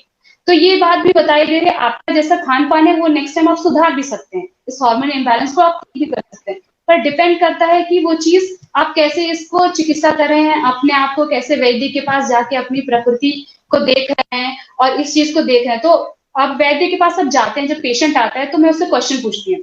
तो ये बात भी बताई गई है, आपका जैसा खान पान है वो नेक्स्ट टाइम आप सुधार भी सकते हैं, इस हार्मोन इम्बैलेंस को आप ठीक भी कर सकते हैं। पर डिपेंड करता है कि वो चीज आप कैसे इसको चिकित्सा कर रहे हैं, अपने आप को कैसे वैद्य के पास जाके अपनी प्रकृति को देख रहे हैं और इस चीज को देख रहे हैं। तो आप वैद्य के पास अब जाते हैं, जब पेशेंट आता है तो मैं उससे क्वेश्चन पूछती हूँ।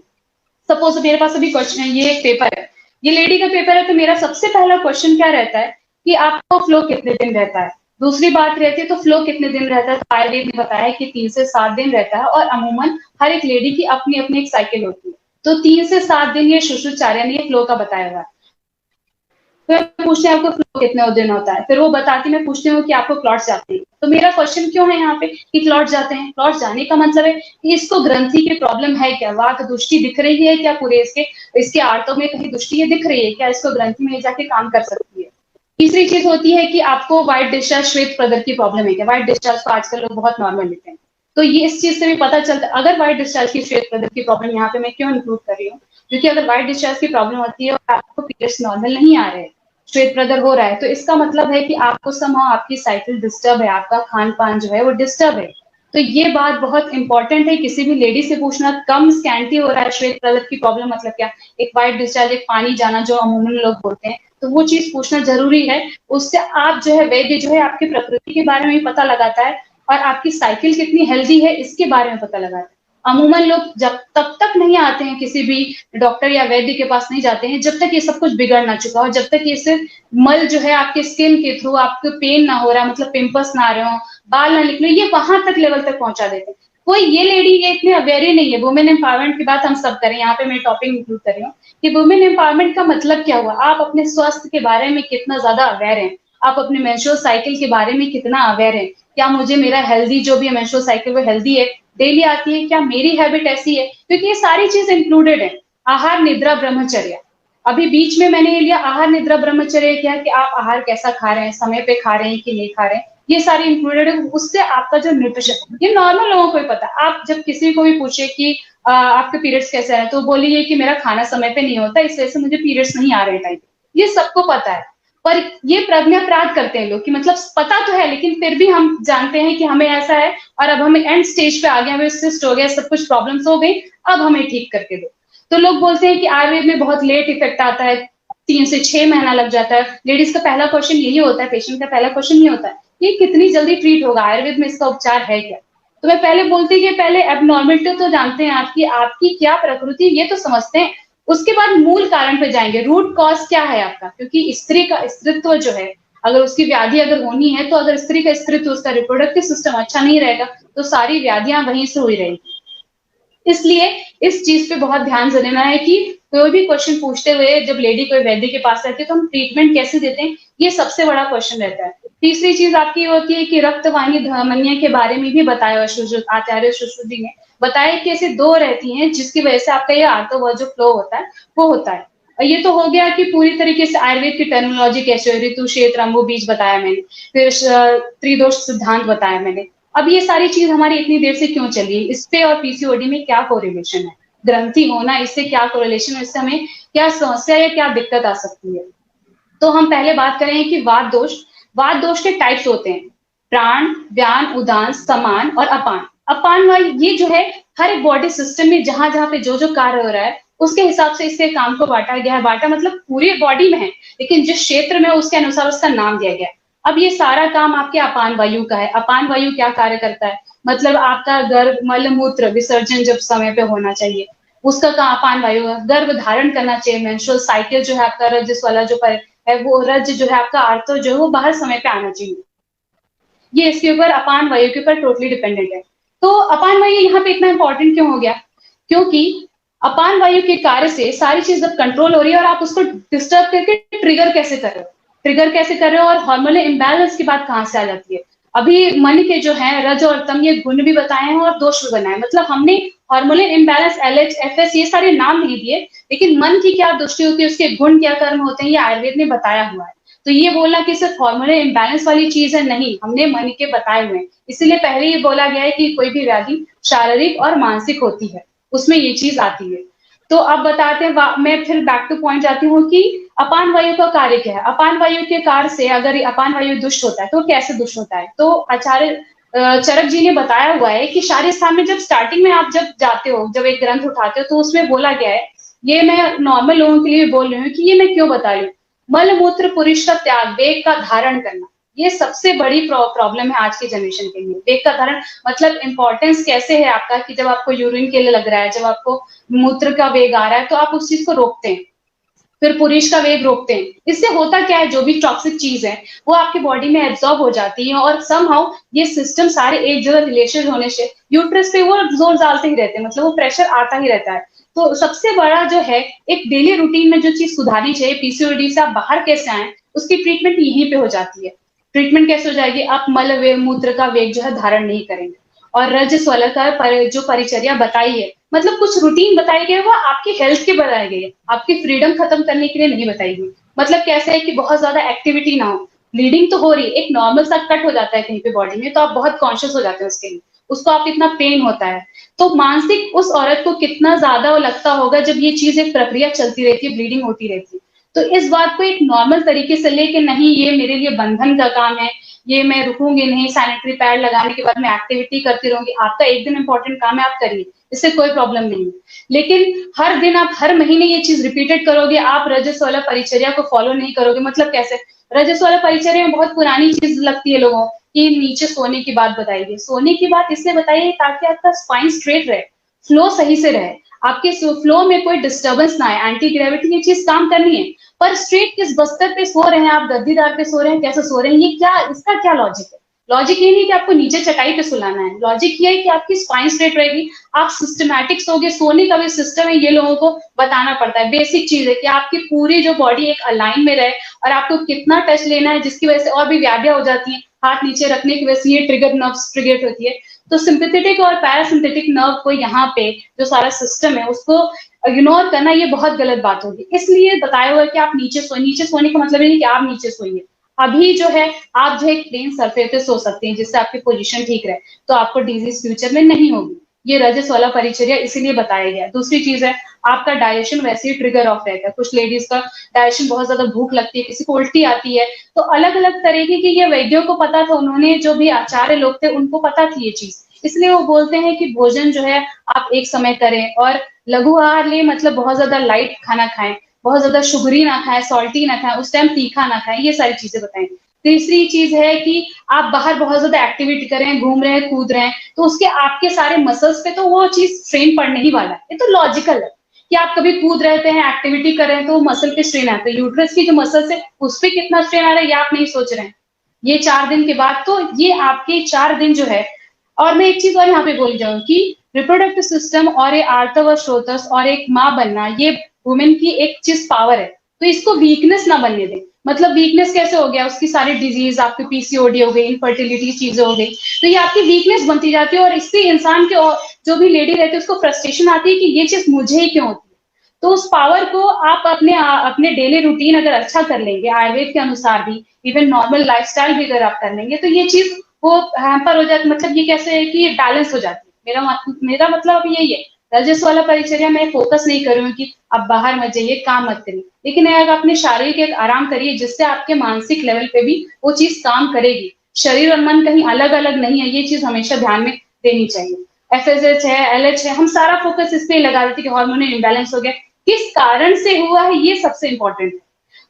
सपोज मेरे पास अभी क्वेश्चन है, ये एक पेपर है, ये लेडी का पेपर है, तो मेरा सबसे पहला क्वेश्चन क्या रहता है कि आपको फ्लो कितने दिन रहता है। दूसरी बात रहती है तो फ्लो कितने दिन रहता है, तो आयुर्वेद ने बताया कि 3 से 7 दिन रहता है, और अमूमन हर एक लेडी की अपनी अपनी एक साइकिल होती है। तो 3 से 7 दिन ये शुश्रुचार्य ने फ्लो का बताया हुआ है। फिर पूछते हैं आपको फ्लो कितने दिन होता है, फिर वो बताती, मैं पूछती हूँ कि आपको क्लॉट्स जाते हैं। तो मेरा क्वेश्चन क्यों है यहाँ पे कि क्लॉट जाते हैं, क्लॉट जाने का मतलब है कि इसको ग्रंथि की प्रॉब्लम है क्या, वात दुष्टि दिख रही है क्या, पूरे इसके इसके आर्तों में कहीं दुष्टि ये दिख रही है क्या, इसको ग्रंथि में जाके काम कर सकती है। तीसरी चीज होती है कि आपको व्हाइट डिस्चार्ज श्वेत प्रदर की प्रॉब्लम है क्या, व्हाइट डिस्चार्ज को आजकल लोग बहुत नॉर्मल लेते हैं। तो ये इस चीज से भी पता चलता है। अगर व्हाइट डिस्चार्ज की श्वेत प्रदर की प्रॉब्लम यहाँ पे मैं क्यों इंक्लूड कर रही हूँ, क्योंकि अगर व्हाइट डिस्चार्ज की प्रॉब्लम होती है और आपको पीरियड्स नॉर्मल नहीं आ रहे हैं, श्वेत प्रदर हो रहा है, तो इसका मतलब है कि आपको समहाउ आपकी साइकिल डिस्टर्ब है, आपका खान पान जो है वो डिस्टर्ब है। तो ये बात बहुत इंपॉर्टेंट है, किसी भी लेडी से पूछना, कम स्कैंटी हो रहा है श्वेत प्रदर की प्रॉब्लम मतलब क्या, एक व्हाइट डिस्चार्ज, एक पानी जाना जो अमूमन लोग बोलते हैं, तो वो चीज पूछना जरूरी है। उससे आप जो है वैद्य जो है आपकी प्रकृति के बारे में भी पता लगाता है और आपकी साइकिल कितनी हेल्दी है इसके बारे में पता लगाता है। अमूमन लोग जब तब तक नहीं आते हैं किसी भी डॉक्टर या वैद्य के पास नहीं जाते हैं जब तक ये सब कुछ बिगड़ ना चुका हो, जब तक ये सिर्फ मल जो है आपके स्किन के थ्रू आपको पेन ना हो रहा, मतलब पिंपल्स ना आ रहे हो, बाल ना निकले, ये वहां तक लेवल तक पहुंचा देते हैं। कोई ये लेडी ये इतने अवेयर ही नहीं है। वुमेन एम्पावरमेंट की बात हम सब करें, यहाँ पे मैं टॉपिक इंक्लूड कर रही हूँ कि वुमेन एम्पावरमेंट का मतलब क्या हुआ, आप अपने स्वास्थ्य के बारे में कितना ज्यादा अवेयर है, आप अपने मेंस्ट्रुअल साइकिल के बारे में कितना अवेयर है, क्या मुझे मेरा हेल्दी जो भी मेंस्ट्रुअल साइकिल वो हेल्दी है, डेली आती है, क्या मेरी हैबिट ऐसी है, क्योंकि ये सारी चीज इंक्लूडेड है। आहार निद्रा ब्रह्मचर्य, अभी बीच में मैंने ये लिया आहार निद्रा ब्रह्मचर्य, क्या कि आप आहार कैसा खा रहे हैं, समय पे खा रहे हैं कि नहीं खा रहे हैं, ये सारी इंक्लूडेड है। उससे आपका जो न्यूट्रिशन, ये नॉर्मल लोगों को ही पता है। आप जब किसी को भी पूछे कि आपके पीरियड्स कैसे हैं, तो बोलिए कि मेरा खाना समय पे नहीं होता, इस वजह से मुझे पीरियड्स नहीं आ रहे टाइम पे, ये सबको पता है। पर ये प्रज्ञापराध करते हैं लोग कि मतलब पता तो है लेकिन फिर भी हम जानते हैं कि हमें ऐसा है और अब हमें एंड स्टेज पे आ गए, हमें सिस्ट हो गया, सब कुछ प्रॉब्लम्स हो गई, अब हमें ठीक करके दो। तो लोग बोलते हैं कि आयुर्वेद में बहुत लेट इफेक्ट आता है, 3 से 6 महीना लग जाता है। लेडीज का पहला क्वेश्चन यही होता है, पेशेंट का पहला क्वेश्चन ये होता है कि कितनी जल्दी ट्रीट होगा, आयुर्वेद में इसका उपचार है क्या। तो मैं पहले बोलती कि पहले एबनॉर्मलिटी तो जानते हैं आपकी आपकी क्या प्रकृति, ये तो समझते हैं। उसके बाद मूल कारण पे जाएंगे, रूट कॉज क्या है आपका, क्योंकि स्त्री का स्त्रीत्व जो है, अगर उसकी व्याधि अगर होनी है, तो अगर स्त्री का स्त्रीत्व, उसका रिप्रोडक्टिव सिस्टम अच्छा नहीं रहेगा तो सारी व्याधियां वहीं से हुई रहेगी। इसलिए इस चीज पे बहुत ध्यान देना है कि कोई भी क्वेश्चन पूछते हुए जब लेडी कोई वैद्य के पास रहती है तो हम ट्रीटमेंट कैसे देते हैं, ये सबसे बड़ा क्वेश्चन रहता है। तीसरी चीज आपकी होती है कि रक्तवाहिनी धमनिया के बारे में भी बताया आचार्य सुश्रुत जी ने बताया कि ऐसे 2 रहती हैं जिसकी वजह से आपका ये आर्तव जो फ्लो होता है वो होता है। और ये तो हो गया कि पूरी तरीके से आयुर्वेद की टर्मिनोलॉजी कैसे, ऋतु क्षेत्र अंगो बीज बताया मैंने, फिर त्रिदोष सिद्धांत बताया मैंने। अब ये सारी चीज हमारी इतनी देर से क्यों चली, इस पे और पीसीओडी में क्या कोरिलेशन है, ग्रंथि होना इससे क्या कोरिलेशन है, इससे हमें क्या समस्या या क्या दिक्कत आ सकती है। तो हम पहले बात करें कि वात दोष के टाइप्स होते हैं, प्राण, व्यान, उदान, समान और अपान। अपान वायु ये जो है हर एक बॉडी सिस्टम में जहां जहां पे जो जो कार्य हो रहा है उसके हिसाब से इसके काम को बांटा गया है। बांटा मतलब पूरी बॉडी में है लेकिन जिस क्षेत्र में उसके अनुसार उसका नाम दिया गया है। अब ये सारा काम आपके अपान वायु का है। अपान वायु क्या कार्य करता है, मतलब आपका गर्भ मल मूत्र विसर्जन जब समय पे होना चाहिए उसका काम अपान वायु है। गर्भ धारण करना चाहिए, मेंस्ट्रुअल साइकिल जो है आपका रजस वाला जो है वो रज जो है आपका आर्तव जो है वो बाहर समय पे आना चाहिए, ये इसके ऊपर अपान वायु के ऊपर टोटली डिपेंडेंट है। तो अपान वायु यहाँ पे इतना इंपॉर्टेंट क्यों हो गया, क्योंकि अपान वायु के कार्य से सारी चीज जब कंट्रोल हो रही है और आप उसको डिस्टर्ब करके ट्रिगर कैसे कर रहे हो, ट्रिगर कैसे कर रहे हो, और हार्मोनल इम्बैलेंस की बात कहां से आ जाती है। अभी मन के जो है रज और तम ये गुण भी बताए हैं और दोष भी बनाए, मतलब हमने हार्मोनल इम्बैलेंस, एलएच, एफएस ये सारे नाम नहीं दिए, लेकिन मन की क्या दृष्टि होती है, उसके गुण क्या कर्म होते हैं, ये आयुर्वेद ने बताया हुआ है। तो ये बोलना कि सिर्फ हार्मोनल इम्बैलेंस वाली चीज है, नहीं, हमने मन के बताए हुए हैं। इसीलिए पहले ये बोला गया है कि कोई भी व्याधि शारीरिक और मानसिक होती है, उसमें ये चीज आती है। तो अब बताते हैं, मैं फिर बैक टू पॉइंट जाती हूँ कि अपान वायु का कार्य क्या है। अपान वायु के कार्य से अगर अपान वायु दुष्ट होता है तो कैसे दुष्ट होता है, तो आचार्य चरक जी ने बताया हुआ है कि शारीर स्थान में जब स्टार्टिंग में आप जब जाते हो, जब एक ग्रंथ उठाते हो, तो उसमें बोला गया है, ये मैं नॉर्मल लोगों के लिए बोल रही हूँ कि ये मैं क्यों बता रही हूँ, मल मूत्र पुरुष का त्याग, वेग का धारण करना, ये सबसे बड़ी प्रॉब्लम है आज की जनरेशन के लिए। वेग का धारण मतलब इंपॉर्टेंस कैसे है आपका, कि जब आपको यूरिन के लिए लग रहा है, जब आपको मूत्र का वेग आ रहा है, तो आप उस चीज को रोकते हैं, फिर पुरुष का वेग रोकते हैं। इससे होता क्या है, जो भी टॉक्सिक चीज है वो आपकी बॉडी में एब्जॉर्ब हो जाती है, और समहाउ ये सिस्टम सारे एक जगह रिलेशन होने से यूट्रस पे वो जोर डालते ही रहते हैं, मतलब वो प्रेशर आता ही रहता है। तो सबसे बड़ा जो है, एक डेली रूटीन में जो चीज सुधारनी चाहिए, पीसीओडी से आप बाहर कैसे आए, उसकी ट्रीटमेंट यहीं पे हो जाती है। ट्रीटमेंट कैसे हो जाएगी, आप मल वे मूत्र का वेग जो है धारण नहीं करेंगे, और रज स्वल का जो परिचर्या बताई है, मतलब कुछ रूटीन बताई गई है, वो आपकी हेल्थ के बताई गई है, आपकी फ्रीडम खत्म करने के लिए नहीं बताई गई। मतलब कैसे है कि बहुत ज्यादा एक्टिविटी ना हो, ब्लीडिंग तो हो रही है, एक नॉर्मल सा कट हो जाता है कहीं पे बॉडी में, तो आप बहुत कॉन्शियस हो जाते हैं उसके लिए, उसको आप इतना पेन होता है, तो मानसिक उस औरत को कितना ज्यादा वो लगता होगा जब ये चीज एक प्रक्रिया चलती रहती है, ब्लीडिंग होती रहती है। तो इस बात को एक नॉर्मल तरीके से लेके, नहीं ये मेरे लिए बंधन का काम है, ये मैं रुकूंगी नहीं, सैनिटरी पैड लगाने के बाद मैं एक्टिविटी करती रहूंगी, आपका एक दिन इंपॉर्टेंट काम है, आप करिए, इससे कोई प्रॉब्लम नहीं है। लेकिन हर दिन आप हर महीने ये चीज रिपीटेड करोगे, आप रजस वाला परिचर्या को फॉलो नहीं करोगे, मतलब कैसे, रजस वाला परिचर्या में बहुत पुरानी चीज लगती है लोगों की, नीचे सोने की बात बताइए, सोने की बात इसलिए बताइए ताकि आपका स्पाइन स्ट्रेट रहे, फ्लो सही से रहे, आपके फ्लो में कोई डिस्टर्बेंस ना आए, एंटी ग्रेविटी ये चीज काम करनी है। पर स्ट्रेट किस बस्तर पे सो रहे हैं आप, गद्दीदार पे सो रहे हैं, कैसे सो रहे हैं, ये क्या, इसका क्या लॉजिक है। लॉजिक ये नहीं कि आपको नीचे चटाई पे सुलाना है, लॉजिक ये है कि आपकी स्पाइन स्ट्रेट रहेगी, आप सिस्टमैटिक सोगे, सोने का भी सिस्टम है, ये लोगों को बताना पड़ता है। बेसिक चीज है कि आपकी पूरी जो बॉडी एक अलाइन में रहे, और आपको कितना टच लेना है, जिसकी वजह से और भी व्याधियां हो जाती हैं, हाथ नीचे रखने की वजह से ये ट्रिगर नर्व्स ट्रिगेट होती है। तो सिंपैथेटिक और पैरासिम्पैथेटिक नर्व को यहाँ पे जो सारा सिस्टम है उसको इग्नोर करना, ये बहुत गलत बात होगी। इसलिए बताया हुआ है कि आप नीचे सोने का मतलब ये नहीं कि आप नीचे सोइए, अभी जो है आप जो है प्लेन सरफेस पे सो सकते हैं, जिससे आपकी पोजीशन ठीक रहे, तो आपको डिजीज फ्यूचर में नहीं होगी। ये रजस वाला परिचर्या इसीलिए बताया गया। दूसरी चीज है, आपका डाइजेशन वैसे ही ट्रिगर ऑफ रहता है, कुछ लेडीज का डाइजेशन बहुत ज्यादा भूख लगती है, किसी को उल्टी आती है, तो अलग अलग तरीके की, ये वैद्यों को पता था, उन्होंने जो भी आचार्य लोग थे उनको पता थी ये चीज, इसलिए वो बोलते हैं कि भोजन जो है आप एक समय करें, और लघु आहार ले, मतलब बहुत ज्यादा लाइट खाना खाएं, बहुत ज्यादा शुगरी ना खाएं, सॉल्टी ना खाएं, उस टाइम तीखा ना खाएं, ये सारी चीजें बताएं। तीसरी चीज है कि आप बाहर बहुत ज्यादा एक्टिविटी करें, घूम रहे हैं, कूद रहे हैं, तो उसके आपके सारे मसल्स पे तो वो चीज स्ट्रेन पड़ने ही वाला है, ये तो लॉजिकल है कि आप कभी कूद रहते हैं, एक्टिविटी कर रहे हैं, तो मसल पे स्ट्रेन आता है, यूट्रस की जो मसल्स है उस पर कितना स्ट्रेन आ रहा है ये आप नहीं सोच रहे हैं। ये 4 दिन के बाद, तो ये आपके 4 दिन जो है, और मैं एक चीज और यहाँ पे बोल जाऊं कि रिप्रोडक्टिव सिस्टम और ये आर्तव और श्रोतस और एक माँ बनना, ये वुमेन की एक चीज पावर है, तो इसको वीकनेस ना बनने दें। मतलब वीकनेस कैसे हो गया, उसकी सारी डिजीज, आपकी पीसीओडी हो गई, इनफर्टिलिटी चीजें हो गई, तो ये आपकी वीकनेस बनती जाती है, और इससे इंसान के और जो भी लेडी रहती है उसको फ्रस्ट्रेशन आती है कि ये चीज मुझे ही क्यों होती है। तो उस पावर को आप अपने डेली रूटीन अगर अच्छा कर लेंगे, आयुर्वेद के अनुसार भी, इवन नॉर्मल लाइफस्टाइल भी अगर आप कर लेंगे, तो ये चीज वो हैम्पर हो जाती, मतलब ये कैसे है कि बैलेंस हो जाती है। मेरा मतलब अभी यही है, रजस वाला परिचर्या में फोकस नहीं करूंगी कि आप बाहर मत जाइए, काम मत करिए, लेकिन अगर अपने शारीरिक एक आराम करिए, जिससे आपके मानसिक लेवल पे भी वो चीज काम करेगी। शरीर और मन कहीं अलग अलग नहीं है, ये चीज हमेशा ध्यान में देनी चाहिए। एफएसएच है, एलएच है, हम सारा फोकस इस पे लगा देते कि हार्मोनल इम्बैलेंस हो गया, किस कारण से हुआ है, ये सबसे इंपॉर्टेंट है।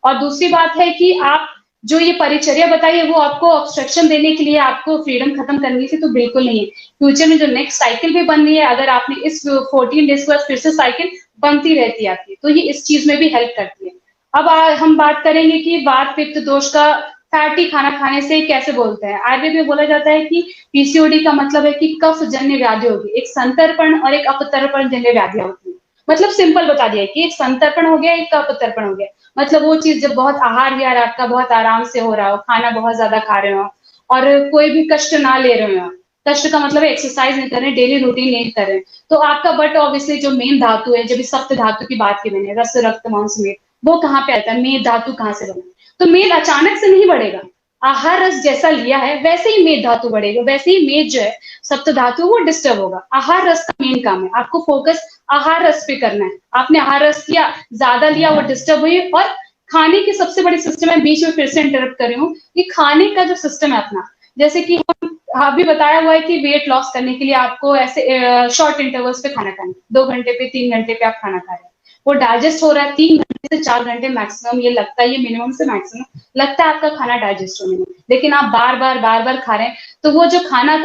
और दूसरी बात है कि आप जो ये परिचर्या बताइए वो आपको ऑब्स्ट्रक्शन देने के लिए, आपको फ्रीडम खत्म करनी थी, तो बिल्कुल नहीं है। फ्यूचर में जो नेक्स्ट साइकिल भी बन रही है, अगर आपने इस 14 डेज के बाद फिर से साइकिल बनती रहती है आपकी, तो ये इस चीज में भी हेल्प करती है। अब हम बात करेंगे कि वात पित्त दोष का फैटी खाना खाने से कैसे बोलते हैं। आयुर्वेद में बोला जाता है कि पीसीओडी का मतलब है कि कफ जन्य व्याधि होगी, एक संतर्पण और एक अपतर्पण जन्य व्याधि होती है। मतलब सिंपल बता दिया कि एक संतर्पण हो गया, एक अपतर्पण हो गया, मतलब वो चीज जब बहुत आहार विहार आपका बहुत आराम से हो रहा हो, खाना बहुत ज्यादा खा रहे हो, और कोई भी कष्ट ना ले रहे हो आप, कष्ट का मतलब एक्सरसाइज नहीं कर रहे हैं, डेली रूटीन नहीं कर रहे हैं, तो आपका बट ऑब्वियसली जो मेन धातु है, जब इस सप्त धातु की बात की मैंने, रस रक्त मांस मेद, वो कहाँ पे आता है, मेद धातु कहाँ से बना, तो मेद अचानक से नहीं बढ़ेगा, आहार रस जैसा लिया है वैसे ही मेद धातु बढ़ेगा, वैसे ही मेद जो है सप्त धातु वो डिस्टर्ब होगा। आहार रस का मेन काम है, आपको फोकस आहार रस पे करना है, आपने आहार रस किया, ज्यादा लिया, वो डिस्टर्ब हुई, और खाने की सबसे बड़ी सिस्टम है, बीच में फिर से इंटरप्ट कर रही हूँ, कि खाने का जो सिस्टम है अपना, जैसे कि हम अभी बताया हुआ है कि वेट लॉस करने के लिए आपको ऐसे शॉर्ट इंटरवल्स पे खाना खाना, 2 घंटे पे 3 घंटे पे आप खाना खा रहे हैं, वो डाइजेस्ट हो रहा है 3 घंटे से 4 घंटे मैक्सिमम, ये लगता है, ये मिनिमम से मैक्सिमम लगता है आपका खाना डाइजेस्ट होने में, लेकिन आप बार बार खा रहे हैं, तो वो जो खाने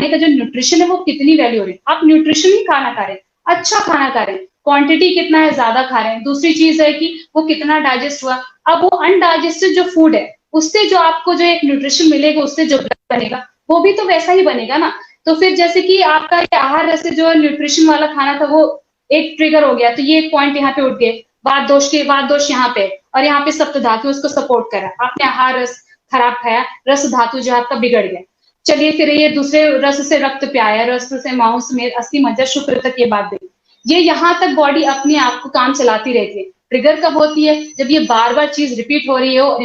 का जो न्यूट्रिशन है वो कितनी वैल्यू हो रही है, आप न्यूट्रिशन ही खाना खा रहे हैं, अच्छा खाना खा रहे हैं, क्वांटिटी कितना है, ज्यादा खा रहे हैं, दूसरी चीज है कि वो कितना डाइजेस्ट हुआ, अब वो अनडाइजेस्टेड जो फूड है उससे जो आपको जो एक न्यूट्रिशन मिलेगा, उससे जो बनेगा वो भी तो वैसा ही बनेगा ना, तो फिर जैसे कि आपका ये आहार से जो न्यूट्रिशन वाला खाना था वो एक ट्रिगर हो गया, तो ये एक पॉइंट यहाँ पे उठ गए, वात दोष यहाँ पे, और यहाँ पे सप्त धातु उसको सपोर्ट करा, आपने आहार रस खराब खाया, रस धातु जो आपका बिगड़ गया, चलिए फिर ये दूसरे रस से रक्त पे आया, रस से मांस में अस्थि मज्जा शुक्र तक ये बात गई, ये यहाँ तक बॉडी अपने आप को काम चलाती रहती है, ट्रिगर कब होती है, जब ये बार बार चीज रिपीट हो रही हो,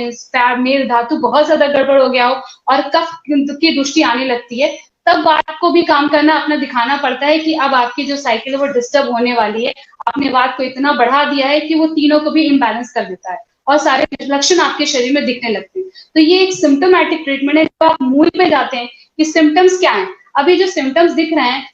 मेल धातु बहुत ज्यादा गड़बड़ हो गया हो और कफ की दृष्टि आने लगती है, तब आपको भी काम करना अपना दिखाना पड़ता है कि अब आपकी जो साइकिल है वो डिस्टर्ब होने वाली है, आपने वात को इतना बढ़ा दिया है कि वो तीनों को भी इम्बैलेंस कर देता है और सारे लक्षण आपके शरीर में दिखने लगते हैं, तो ये एक सिम्टोमेटिक ट्रीटमेंट है, जब आप मूल पे जाते हैं कि सिम्टम्स क्या है, अभी जो सिम्टम्स दिख रहे हैं,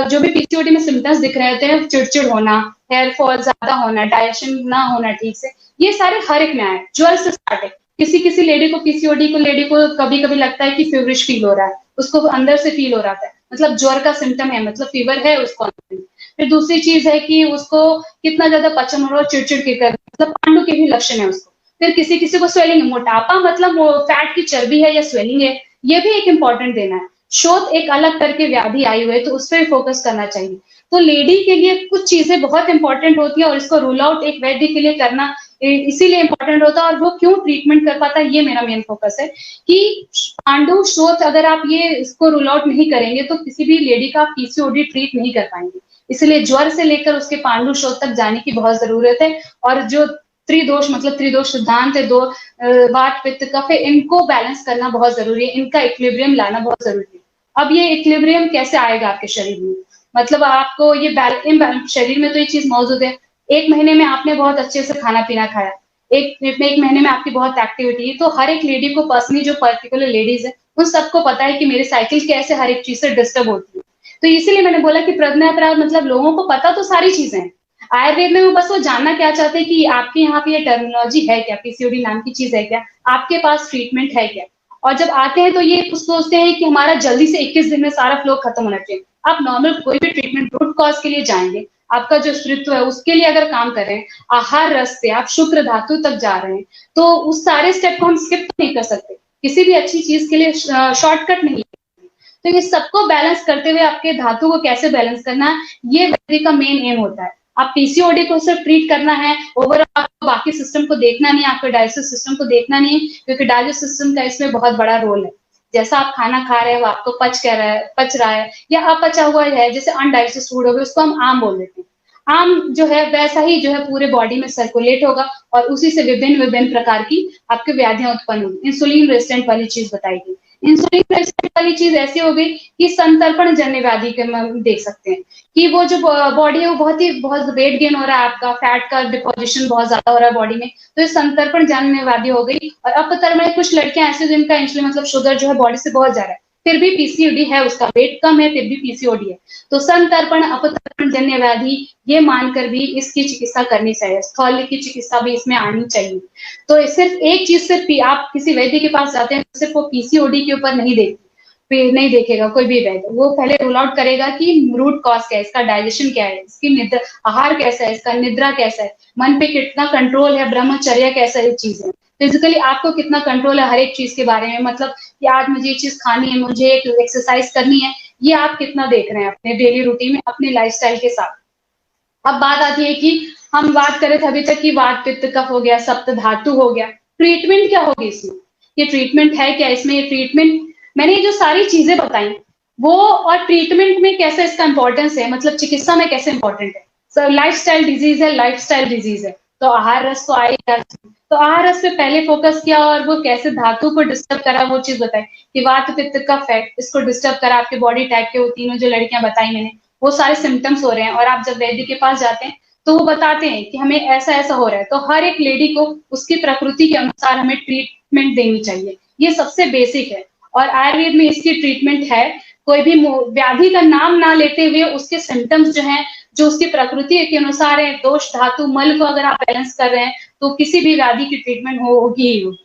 जो भी पीसीओडी में सिम्टम्स दिख रहे होते हैं, चिड़चिड़ होना, हेयर फॉल ज्यादा होना, डाइजेशन ना होना ठीक से, ये सारे हर एक में आए, ज्वर से स्टार्ट है, किसी किसी लेडी को पीसीओडी को लेडी को कभी कभी लगता है कि फीवरिश फील हो रहा है, उसको अंदर से फील हो रहा है, मतलब ज्वर का सिम्टम है, मतलब फीवर है उसको अंदर। फिर दूसरी चीज है कि उसको कितना ज्यादा पचन हो रहा है, चिड़चिड़ की कर, मतलब पांडु के भी लक्षण है उसको। फिर किसी किसी को स्वेलिंग है, मोटापा मतलब फैट की चर्बी है या स्वेलिंग है, ये भी एक इंपॉर्टेंट देना है। शोथ एक अलग करके व्याधि आई हुई है, तो उस पर फोकस करना चाहिए। तो लेडी के लिए कुछ चीजें बहुत इंपॉर्टेंट होती है और इसको रूल आउट एक वैद्य के लिए करना इसीलिए इंपॉर्टेंट होता है, और वो क्यों ट्रीटमेंट कर पाता है, ये मेरा मेन फोकस है कि पांडु शोथ अगर आप ये इसको रूल आउट नहीं करेंगे तो किसी भी लेडी का पीसीओडी ट्रीट नहीं कर पाएंगे, इसलिए ज्वर से लेकर उसके पांडु शोथ तक जाने की बहुत जरूरत है। और जो त्रिदोष मतलब त्रिदोष सिद्धांत है, दो वात पित्त कफ है, इनको बैलेंस करना बहुत जरूरी है, इनका इक्विलिब्रियम लाना बहुत जरूरी है। अब ये इक्विलिब्रियम कैसे आएगा आपके शरीर में, मतलब आपको ये शरीर में तो ये चीज मौजूद है, एक महीने में आपने बहुत अच्छे से खाना पीना खाया, एक महीने में आपकी बहुत एक्टिविटी है, तो हर एक लेडी को पर्सनली जो पर्टिकुलर लेडीज है उन सबको पता है कि मेरी साइकिल कैसे हर एक चीज से डिस्टर्ब होती है। तो इसीलिए मैंने बोला कि प्रज्ञापराध मतलब लोगों को पता तो सारी चीजें हैं, आयुर्वेद में वो बस वो जानना क्या चाहते हैं कि आपके यहाँ पे ये टर्मिनोलॉजी है क्या, पीसीओडी नाम की चीज है क्या, आपके पास ट्रीटमेंट है क्या। और जब आते हैं तो ये सोचते हैं कि हमारा जल्दी से 21 दिन में सारा फ्लो खत्म होना चाहिए। आप नॉर्मल कोई भी ट्रीटमेंट रूट कॉज के लिए जाएंगे, आपका जो स्त्रीत्व है उसके लिए अगर काम कर रहे हैं, आहार रस से आप शुक्र धातु तक जा रहे हैं, तो उस सारे स्टेप को हम स्किप नहीं कर सकते, किसी भी अच्छी चीज के लिए शॉर्टकट नहीं। तो ये सबको बैलेंस करते हुए आपके धातु को कैसे बैलेंस करना है, ये वैद्य का मेन एम होता है। आप पीसीओडी को सिर्फ ट्रीट करना है, ओवरऑल आपको बाकी सिस्टम को देखना नहीं है, आपके डाइजेस्टिव सिस्टम को देखना नहीं है, क्योंकि डाइजेस्टिव सिस्टम का इसमें बहुत बड़ा रोल है। जैसा आप खाना खा रहे हैं वो आपको पच रहा है या अपचा हुआ है, जैसे अनडाइजेस्टेड फूड हो गया उसको हम आम बोल देते हैं, आम जो है वैसा ही जो है पूरे बॉडी में सर्कुलेट होगा और उसी से विभिन्न विभिन्न प्रकार की आपके व्याधियां उत्पन्न होगी। इंसुलिन रेजिस्टेंट वाली चीज बताई गई, इंसुलिन रेजिस्टेंट वाली चीज ऐसी हो गई कि संतर्पण जन्य व्याधि के हम देख सकते हैं कि वो जो बॉडी है वो बहुत वेट गेन हो रहा है, आपका फैट का डिपोजिशन बहुत ज्यादा हो रहा है बॉडी में, तो ये संतर्पण जन्य व्याधि हो गई। और अपतर्पण कुछ लड़कियां ऐसे जिनका इंसुलिन मतलब शुगर जो है बॉडी से बहुत जा रहा है, फिर भी पीसीओडी है, उसका वेट कम है फिर भी पीसीओडी है, तो संतर्पण अपतर्पण जन्य व्याधि ये मानकर भी इसकी चिकित्सा करनी चाहिए, स्थौल्य की चिकित्सा भी इसमें आनी चाहिए। तो सिर्फ एक चीज सिर्फ आप किसी वैद्य के पास जाते हैं सिर्फ वो पीसीओडी के ऊपर नहीं देखेगा कोई भी वैद्य, वो पहले रूल आउट करेगा कि रूट कॉज क्या है, इसका डाइजेशन क्या है, इसकी निद्रा आहार कैसा है, इसका निद्रा कैसा है, मन पे कितना कंट्रोल है, ब्रह्मचर्य कैसा है, चीज है फिजिकली आपको कितना कंट्रोल है हर एक चीज के बारे में, मतलब कि आज मुझे ये चीज खानी है, मुझे एक एक्सरसाइज करनी है, ये आप कितना देख रहे हैं अपने डेली रूटीन में अपने लाइफस्टाइल के साथ। अब बात आती है कि हम बात करें थे अभी तक कि वात पित्त कफ हो गया, सप्त धातु हो गया, ट्रीटमेंट क्या होगी इसमें, ये ट्रीटमेंट है क्या, इसमें ये ट्रीटमेंट, मैंने ये जो सारी चीजें बताई वो, और ट्रीटमेंट में कैसे इसका इंपॉर्टेंस है, मतलब चिकित्सा में कैसे इंपॉर्टेंट है। सर लाइफस्टाइल डिजीज है, लाइफस्टाइल डिजीज है, तो आहार रस तो आएगा। तो आहार रस पे पहले फोकस किया और वो कैसे धातु को डिस्टर्ब करा वो चीज बताई कि वात पित्त कफ है, इसको डिस्टर्ब करा, आपके बॉडी टाइप के वो तीनों जो लड़कियां बताई मैंने, वो सारे सिम्टम्स हो रहे हैं। और आप जब वैद्य के पास जाते हैं तो वो बताते हैं कि हमें ऐसा ऐसा हो रहा है, तो हर एक लेडी को उसकी प्रकृति के अनुसार हमें ट्रीटमेंट देनी चाहिए, ये सबसे बेसिक है। और आयुर्वेद में इसकी ट्रीटमेंट है, कोई भी व्याधि का नाम ना लेते हुए उसके सिम्टम्स जो हैं, जो उसकी प्रकृति के अनुसार है, दोष धातु मल को अगर आप बैलेंस कर रहे हैं तो किसी भी व्याधि की ट्रीटमेंट होगी ही होगी।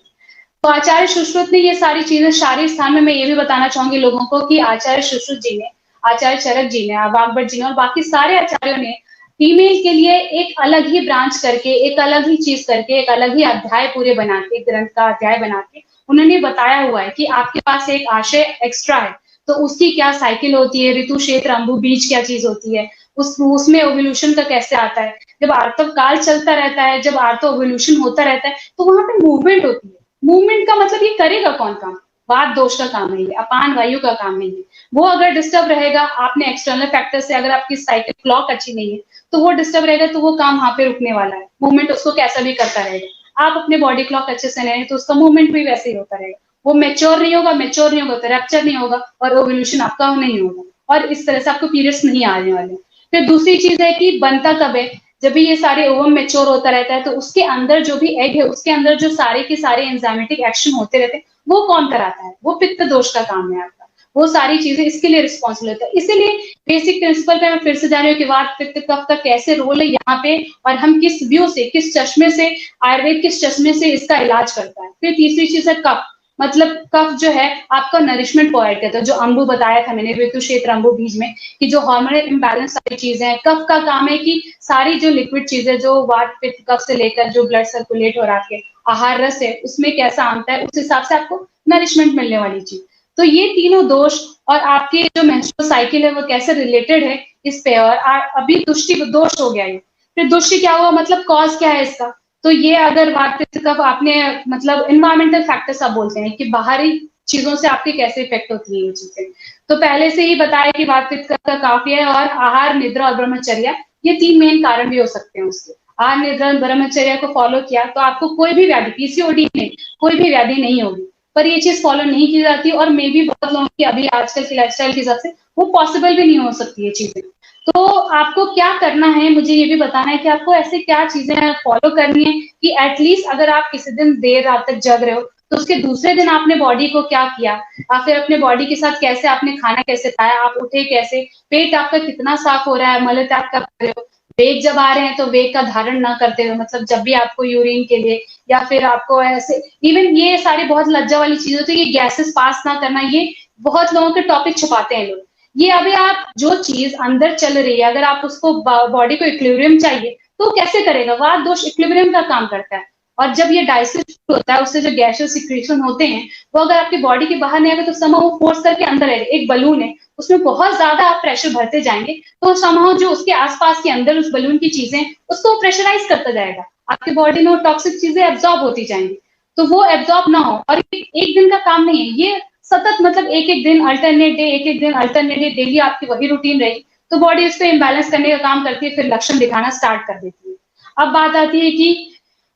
तो आचार्य सुश्रुत ने ये सारी चीजें, शारीरिक स्थान में मैं ये भी बताना चाहूंगी लोगों को कि आचार्य सुश्रुत जी ने, आचार्य चरक जी ने, वाग्भट जी ने और बाकी सारे आचार्यों ने फीमेल के लिए एक अलग ही ब्रांच करके, एक अलग ही चीज करके, एक अलग ही अध्याय पूरे बना के, ग्रंथ का अध्याय बना के उन्होंने बताया हुआ है कि आपके पास एक आशय एक्स्ट्रा है तो उसकी क्या साइकिल होती है, ऋतु क्षेत्र अंबु बीज क्या चीज होती है, उसमें ओव्यूलेशन का कैसे आता है, जब आर्तव काल चलता रहता है, जब आर्तव ओव्यूलेशन होता रहता है तो वहां पे मूवमेंट होती है। मूवमेंट का मतलब ये करेगा कौन काम, वात दोष का काम है, ये अपान वायु का काम है। ये वो अगर डिस्टर्ब रहेगा, आपने एक्सटर्नल फैक्टर से, अगर आपकी साइकिल क्लॉक अच्छी नहीं है तो वो डिस्टर्ब रहेगा, तो वो काम वहां पे रुकने वाला है, मूवमेंट उसको कैसा भी करता रहेगा। आप अपने बॉडी क्लॉक अच्छे से नहीं तो उसका मूवमेंट भी वैसे ही होता रहेगा, वो मेच्योर नहीं होगा, मेच्योर नहीं होगा तो रैप्चर नहीं होगा और ओव्यूलेशन आपका नहीं होगा, और इस तरह से आपको पीरियड्स नहीं आने वाले। फिर दूसरी चीज है कि बनता कब है, जब भी ये सारे ओवम मेच्योर होता रहता है तो उसके अंदर जो भी एग है उसके अंदर जो सारे के सारे एंजाइमेटिक एक्शन होते रहते हैं वो कौन कराता है, वो पित्त दोष का काम है आपका, वो सारी चीजें इसके लिए रिस्पॉन्सिबल होता है। इसीलिए बेसिक प्रिंसिपल पे मैं फिर से जा रही हूँ कि वात पित्त कफ का कैसे रोल है यहाँ पे, और हम किस व्यू से, किस चश्मे से, आयुर्वेद किस चश्मे से इसका इलाज करता है। फिर तीसरी चीज है कफ, मतलब कफ जो है आपका नरिशमेंट प्रोवाइड करता है, जो अंबु बताया था मैंने ऋतु क्षेत्र अंबु बीज में कि जो हार्मोनल इम्बैलेंस सारी चीजें हैं, कफ का काम है कि सारी जो लिक्विड चीजें जो वात पित्त कफ से लेकर जो ब्लड सर्कुलेट हो रहा है, आहार रस है उसमें कैसा आता है, उस हिसाब से आपको नरिशमेंट मिलने वाली चीज। तो ये तीनों दोष और आपकी जो मेंस्ट्रुअल साइकिल है वो कैसे रिलेटेड है इस पे। और अभी दुष्टि दोष हो गया ये, फिर दुष्टि क्या हुआ, मतलब कॉज क्या है इसका, तो ये अगर वात पित्त कफ आपने, मतलब एनवायरमेंटल फैक्टर्स आप बोलते हैं कि बाहरी चीजों से आपके कैसे इफेक्ट होती है ये चीजें, तो पहले से ही बताया कि वात पित्त कफ का काफी है। और आहार निद्रा और ब्रह्मचर्या ये तीन मेन कारण भी हो सकते हैं उसके। आहार निद्रा ब्रह्मचर्या को फॉलो किया तो आपको कोई भी व्याधि, पीसीओडी में कोई भी व्याधि नहीं होगी, पर ये चीज फॉलो नहीं की जाती और मे भी बहुत लोगों की अभी आजकल की लाइफस्टाइल के हिसाब से वो पॉसिबल भी नहीं हो सकती ये चीजें। तो आपको क्या करना है, मुझे ये भी बताना है कि आपको ऐसे क्या चीजें फॉलो करनी है कि एटलीस्ट अगर आप किसी दिन देर रात तक जग रहे हो तो उसके दूसरे दिन आपने बॉडी को क्या किया, या फिर अपने बॉडी के साथ कैसे आपने खाना कैसे खाया, आप उठे कैसे, पेट आपका कितना साफ हो रहा है, मल त्याग कब कर रहे हो, वेग जब आ रहे हैं तो वेग का धारण ना करते हुए, मतलब जब भी आपको यूरिन के लिए या फिर आपको ऐसे, इवन ये सारी बहुत लज्जा वाली चीज होती है, ये गैसेस पास ना करना, ये बहुत लोगों के टॉपिक छुपाते हैं लोग। ये अभी आप जो चीज अंदर चल रही है अगर आप उसको बॉडी को इक्विलिब्रियम चाहिए तो कैसे करेगा, वात दोष इक्विलिब्रियम का काम करता है। और जब ये डाइजेस्ट होता है उससे जो गैसेस सिक्रीशन होते हैं वो अगर आपकी बॉडी के बाहर नहीं आएगा तो समहाउ वो फोर्स करके अंदर आएगा, एक बलून है उसमें बहुत ज्यादा आप प्रेशर भरते जाएंगे तो समहाउ जो उसके आसपास के अंदर उस बलून की चीजें उसको प्रेशराइज करता जाएगा, आपकी बॉडी में वो टॉक्सिक चीजें एब्जॉर्ब होती जाएंगी, तो वो एब्जॉर्ब ना हो। और एक दिन का काम नहीं है ये, सतत, मतलब एक एक दिन अल्टरनेट डे, एक एक दिन अल्टरनेट डे, डेली आपकी वही रूटीन रहेगी तो बॉडी उसको इम्बैलेंस करने का काम करती है, फिर लक्षण दिखाना स्टार्ट कर देती है। अब बात आती है कि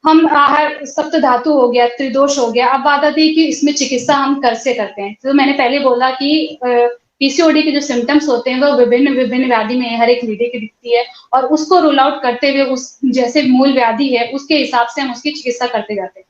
हम आहार सप्त धातु हो गया, त्रिदोष हो गया, अब बात आती है कि इसमें चिकित्सा हम कैसे करते हैं। तो मैंने पहले बोला कि पीसीओडी के जो सिम्टम्स होते हैं वो विभिन्न विभिन्न व्याधि में हर एक लेडी की दिखती है और उसको रूल आउट करते हुए उस जैसे मूल व्याधि है उसके हिसाब से हम उसकी चिकित्सा करते जाते हैं।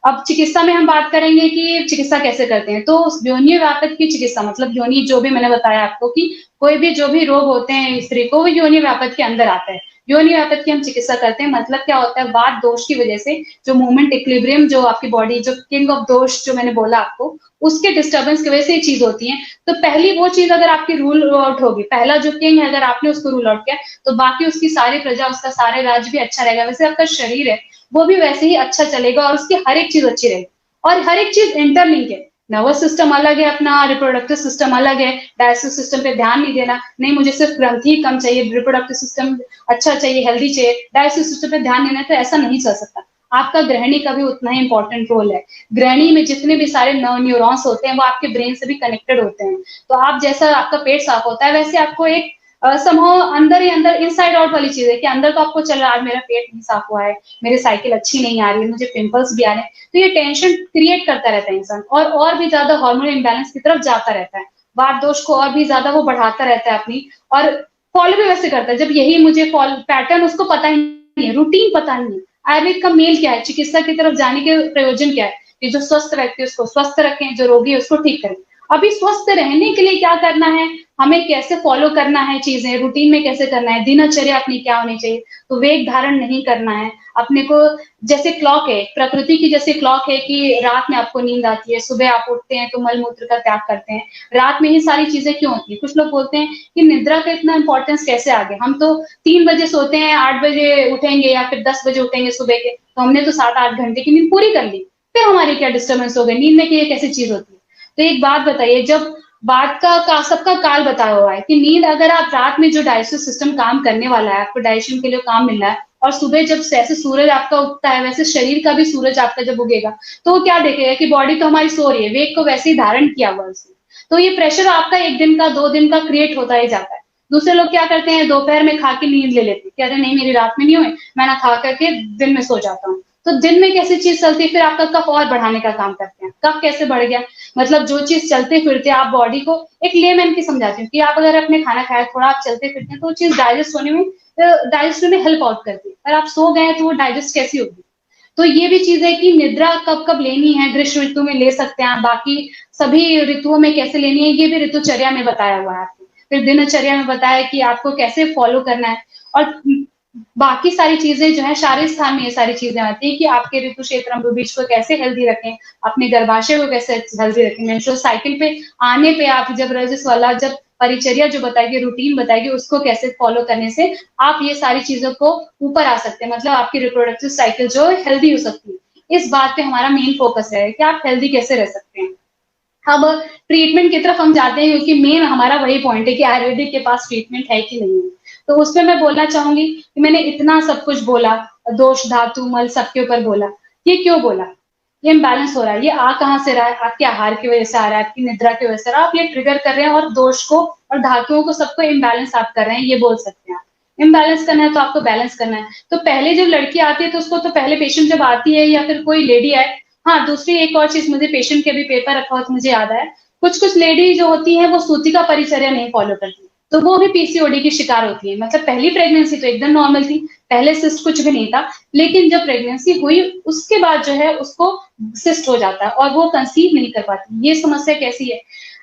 अब चिकित्सा में हम बात करेंगे कि चिकित्सा कैसे करते हैं, तो योनि व्यापक की चिकित्सा, मतलब योनि जो भी मैंने बताया आपको कि कोई भी जो भी रोग होते हैं स्त्री को वो योनि व्यापक के अंदर आता है, योनि व्यापक की हम चिकित्सा करते हैं। मतलब क्या होता है, वात दोष की वजह से जो मूवमेंट इक्विलिब्रियम जो आपकी बॉडी, जो किंग ऑफ दोष जो मैंने बोला आपको, उसके डिस्टर्बेंस की वजह से ये चीज होती है। तो पहली वो चीज अगर आपकी रूल आउट होगी, पहला जो किंग है अगर आपने उसको रूल आउट किया तो बाकी उसकी सारी प्रजा, उसका सारे राज्य भी अच्छा रहेगा, वैसे आपका शरीर है वो भी वैसे ही अच्छा चलेगा और उसकी हर एक चीज अच्छी रहेगी। और हर एक चीज इंटरलिंक है, नर्वस सिस्टम अलग है अपना, रिप्रोडक्टिव सिस्टम अलग है, डाइजेस्टिव सिस्टम पे ध्यान नहीं देना, नहीं मुझे सिर्फ ग्रंथि कम चाहिए, रिप्रोडक्टिव सिस्टम अच्छा चाहिए, हेल्दी चाहिए, डाइजेस्टिव सिस्टम पे ध्यान देना, तो ऐसा नहीं चल सकता। आपका ग्रहणी का भी उतना ही इंपॉर्टेंट रोल है। ग्रहणी में जितने भी सारे न्यूरॉन्स होते हैं वो आपके ब्रेन से भी कनेक्टेड होते हैं। तो आप जैसा आपका पेट साफ होता है वैसे आपको एक समहाउ अंदर ही अंदर इनसाइड आउट वाली चीज है कि अंदर तो आपको चल रहा है आज मेरा पेट नहीं साफ हुआ है, मेरी साइकिल अच्छी नहीं आ रही है, मुझे पिंपल्स भी आ रहे हैं। तो ये टेंशन क्रिएट करता रहता है इंसान और भी ज्यादा हार्मोनल इम्बैलेंस की तरफ जाता रहता है। वात दोष को और भी ज्यादा वो बढ़ाता रहता है अपनी, और फॉलो भी वैसे करता है। जब यही मुझे पैटर्न उसको पता ही नहीं है, रूटीन पता नहीं है। आयुर्वेद का मेल क्या है, चिकित्सा की तरफ जाने के प्रयोजन क्या है कि जो स्वस्थ व्यक्ति है उसको स्वस्थ रखें, जो रोगी है उसको ठीक करें। अभी स्वस्थ रहने के लिए क्या करना है, हमें कैसे फॉलो करना है चीजें, रूटीन में कैसे करना है, दिनचर्या अपनी क्या होनी चाहिए। तो वेग धारण नहीं करना है अपने को। जैसे क्लॉक है, प्रकृति की जैसे क्लॉक है कि रात में आपको नींद आती है, सुबह आप उठते हैं तो मल मूत्र का त्याग करते हैं। रात में ही सारी चीजें क्यों होती है? कुछ लोग बोलते हैं कि निद्रा का इतना इंपॉर्टेंस कैसे आ गया, हम तो 3 बजे सोते हैं, 8 बजे उठेंगे या फिर 10 बजे उठेंगे सुबह के, तो हमने तो 7-8 घंटे की नींद पूरी कर ली, फिर हमारी क्या डिस्टर्बेंस हो गई नींद में, कि ये कैसी चीज होती है? तो एक बात बताइए, जब बात का सबका काल बताया हुआ है कि नींद, अगर आप रात में जो डाइजेस्टिव सिस्टम काम करने वाला है, आपको डाइजेशन के लिए काम मिल रहा है, और सुबह जब जैसे सूरज आपका उगता है वैसे शरीर का भी सूरज आपका जब उगेगा, तो वो क्या देखेगा कि बॉडी तो हमारी सो रही है, वेग को वैसे ही धारण किया हुआ है उसने। तो ये प्रेशर आपका 1 दिन का 2 दिन का क्रिएट होता ही जाता है। दूसरे लोग क्या करते हैं, दोपहर में खा के नींद ले लेते हैं, कह रहे नहीं मेरी रात में नहीं हुई, मैं ना खा करके दिन में सो जाता हूँ। तो दिन में कैसी चीज चलती है, फिर आपका कफ और बढ़ाने का काम करते हैं। कफ कैसे बढ़ गया, मतलब जो चीज चलते फिरते आप बॉडी को, एक लेमैन की समझाती हूँ कि आप अगर अपने खाना खाया थोड़ा आप चलते फिरते हैं तो वो चीज डाइजेस्ट होने में हेल्प आउट करती है। अगर आप सो गए तो वो डाइजेस्ट कैसी होगी? तो ये भी चीज है कि निद्रा कब कब लेनी है, ग्रीष्म ऋतु में ले सकते हैं आप, बाकी सभी ऋतुओं में कैसे लेनी है ये भी ऋतुचर्या में बताया हुआ है आपको। फिर दिनचर्या में बताया कि आपको कैसे फॉलो करना है। और बाकी सारी चीजें जो है शारीरिक स्थान में ये सारी चीजें आती है कि आपके ऋतु क्षेत्र बीज को कैसे हेल्दी रखें, अपने गर्भाशय को कैसे हेल्दी रखें, मेंस्ट्रुअल साइकिल पे आने पे आप जब रजस वाला जब परिचर्या जो बताएगी, रूटीन बताएगी, उसको कैसे फॉलो करने से आप ये सारी चीजों को ऊपर आ सकते हैं, मतलब आपकी रिप्रोडक्टिव साइकिल जो हेल्दी हो सकती है। इस बात पे हमारा मेन फोकस है कि आप हेल्दी कैसे रह सकते हैं। अब ट्रीटमेंट की तरफ हम जाते हैं क्योंकि मेन हमारा वही पॉइंट है कि आयुर्वेदिक के पास ट्रीटमेंट है कि नहीं है। तो उसमें मैं बोलना चाहूंगी कि मैंने इतना सब कुछ बोला, दोष धातु मल सबके ऊपर बोला, ये क्यों बोला? ये इम्बैलेंस हो रहा है, ये आ कहाँ से रहा है? आपके आहार की वजह से आ रहा है, आपकी निद्रा की वजह से आ रहा है, आप ये ट्रिगर कर रहे हैं और दोष को और धातुओं को सबको इम्बैलेंस आप कर रहे हैं, ये बोल सकते हैं आप। इम्बैलेंस करना है तो आपको बैलेंस करना है। तो पहले जब लड़की आती है तो उसको तो पहले पेशेंट जब आती है या फिर कोई लेडी आए, हाँ दूसरी एक और चीज, मुझे पेशेंट के भी पेपर रखा हुआ तो मुझे याद आया, कुछ कुछ लेडी जो होती है वो सूतिका परिचर्या नहीं फॉलो करती, तो वो भी पीसीओडी की शिकार होती है। मतलब पहली प्रेगनेंसी तो एकदम नॉर्मल थी, पहले सिस्ट कुछ भी नहीं था, लेकिन जब प्रेगनेंसी हुई उसके बाद जो है उसको सिस्ट हो जाता है और वो कंसीव नहीं कर पाती। ये समस्या कैसी है?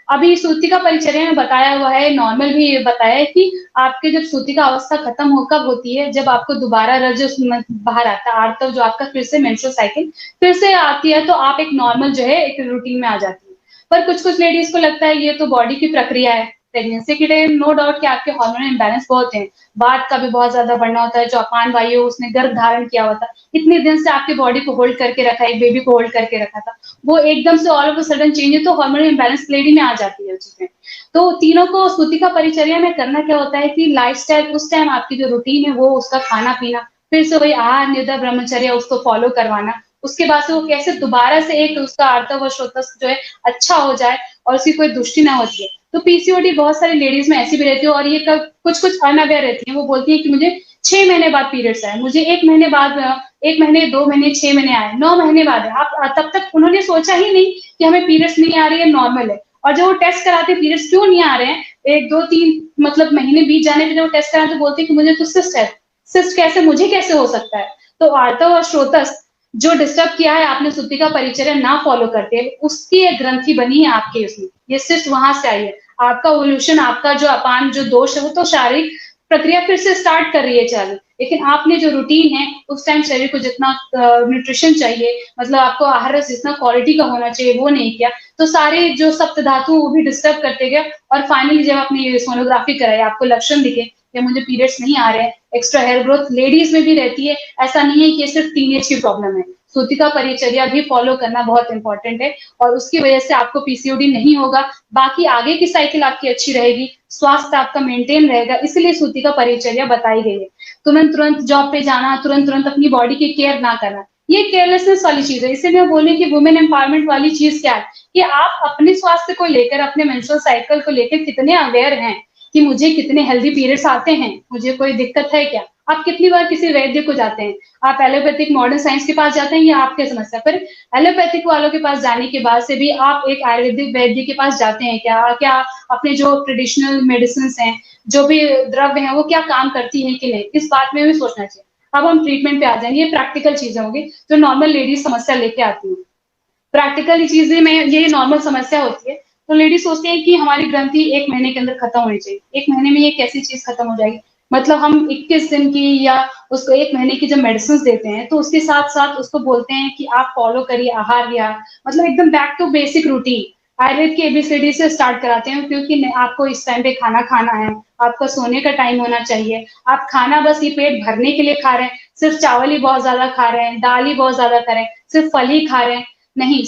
अभी सूतिका परिचर्या में बताया हुआ है, नॉर्मल भी बताया है कि आपके जब सूतिका अवस्था खत्म हो कब होती है, जब आपको दोबारा रज बाहर आता है, आर्तव जो आपका फिर से मेंस्ट्रुअल साइकिल फिर से आती है, तो आप एक नॉर्मल जो है एक रूटीन में आ जाती है। पर कुछ कुछ लेडीज को लगता है ये तो बॉडी की प्रक्रिया है। प्रेगनेंसी के टाइम नो डाउट कि आपके हार्मोनल इम्बैलेंस बहुत है, बात का भी बहुत ज्यादा बढ़ना होता है, जो अपान वायु उसने गर्भ धारण किया हुआ था, इतने दिन से आपकी बॉडी को होल्ड करके रखा है, एक बेबी को होल्ड करके रखा था, वो एकदम से all of a sudden change है, तो हार्मोनल इम्बैलेंस लेडी में आ जाती है चीजें। तो तीनों को सूतिका परिचर्या में करना क्या होता है कि लाइफस्टाइल उस टाइम आपकी जो रूटीन है वो उसका खाना पीना, फिर से वही आहार निद्रा ब्रह्मचर्य उसको फॉलो करवाना, उसके बाद से वो कैसे दोबारा से एक उसका आर्तव व श्रोतस जो है अच्छा हो जाए और उसकी कोई दुष्टि ना होती है। तो पीसीओडी बहुत सारी लेडीज में ऐसी भी रहती है, और ये कब कुछ कुछ अनअवेयर रहती है, वो बोलती है कि मुझे 6 महीने बाद पीरियड्स आए, मुझे 1 महीने बाद, 1 महीने 2 महीने 6 महीने आए, 9 महीने बाद है। आप तब तक उन्होंने सोचा ही नहीं कि हमें पीरियड्स नहीं आ रही है, नॉर्मल है। और जब वो टेस्ट कराते हैं पीरियड्स क्यों नहीं आ रहे हैं, 1 2 3 मतलब महीने बीत जाने पे जब वो टेस्ट कराते तो बोलते हैं कि मुझे तो सिस्ट है। सिस्ट कैसे, मुझे कैसे हो सकता है? तो आर्तव और श्रोतस जो डिस्टर्ब किया है आपने सूतिका परिचर्या ना फॉलो करते, उसकी एक ग्रंथि बनी है आपके उसमें, ये सिर्फ वहां से आई है। आपका ओल्यूशन, आपका जो अपान जो दोष है वो तो शारीरिक प्रक्रिया फिर से स्टार्ट कर रही है चालू, लेकिन आपने जो रूटीन है उस टाइम शरीर को जितना न्यूट्रिशन चाहिए, मतलब आपको आहार जितना क्वालिटी का होना चाहिए वो नहीं किया, तो सारे जो सप्त धातु वो भी डिस्टर्ब करते गए। और फाइनली जब आपने सोनोग्राफी कराई, आपको लक्षण दिखे कि मुझे पीरियड्स नहीं आ रहे हैं, एक्स्ट्रा हेयर ग्रोथ लेडीज में भी रहती है, ऐसा नहीं है कि ये सिर्फ टीनेज की प्रॉब्लम है। सूतिका परिचर्या भी फॉलो करना बहुत इंपॉर्टेंट है, और उसकी वजह से आपको पीसीओडी नहीं होगा, बाकी आगे की साइकिल आपकी अच्छी रहेगी, स्वास्थ्य आपका मेंटेन रहेगा, इसलिए सूतिका परिचर्या बताई गई है। तुरंत तुरंत जॉब पे जाना, तुरंत तुरंत अपनी बॉडी की केयर ना करना, ये केयरलेसनेस वाली चीज है। इसीलिए मैं बोल रही कि वुमेन एम्पावरमेंट वाली चीज क्या है कि आप अपने स्वास्थ्य को लेकर, अपने मेंस्ट्रुअल साइकिल को लेकर कितने अवेयर हैं कि मुझे कितने हेल्दी पीरियड्स आते हैं, मुझे कोई दिक्कत है क्या। आप कितनी बार किसी वैद्य को जाते हैं, आप एलोपैथिक मॉडर्न साइंस के पास जाते हैं या आपके समस्या पर एलोपैथिक वालों के पास जाने के बाद से भी आप एक आयुर्वेदिक वैद्य के पास जाते हैं क्या? क्या अपने जो ट्रेडिशनल मेडिसिन हैं, जो भी द्रव्य हैं, वो क्या काम करती हैं कि नहीं, इस बात में भी सोचना चाहिए। अब हम ट्रीटमेंट पे आ जाएंगे, ये प्रैक्टिकल चीजें होंगी जो नॉर्मल लेडीज समस्या लेके आती है। प्रैक्टिकल चीजें में ये नॉर्मल समस्या होती है, तो लेडीज सोचती है कि हमारी ग्रंथि 1 महीने के अंदर खत्म होनी चाहिए। 1 महीने में ये कैसी चीज खत्म हो जाएगी? मतलब हम 21 दिन की या उसको 1 महीने की जब मेडिसिन देते हैं तो उसके साथ साथ उसको बोलते हैं कि आप फॉलो करिए आहार विहार, मतलब एकदम back to basic routine. Ayurveda की एबीसीडी से स्टार्ट कराते हैं, क्योंकि आपको इस टाइम पे खाना खाना है, आपका सोने का टाइम होना चाहिए, आप खाना बस ये पेट भरने के लिए खा रहे हैं, सिर्फ चावल ही बहुत ज्यादा खा रहे हैं, दाल ही बहुत ज्यादा खा रहे हैं, सिर्फ फल ही खा रहे हैं, नहीं।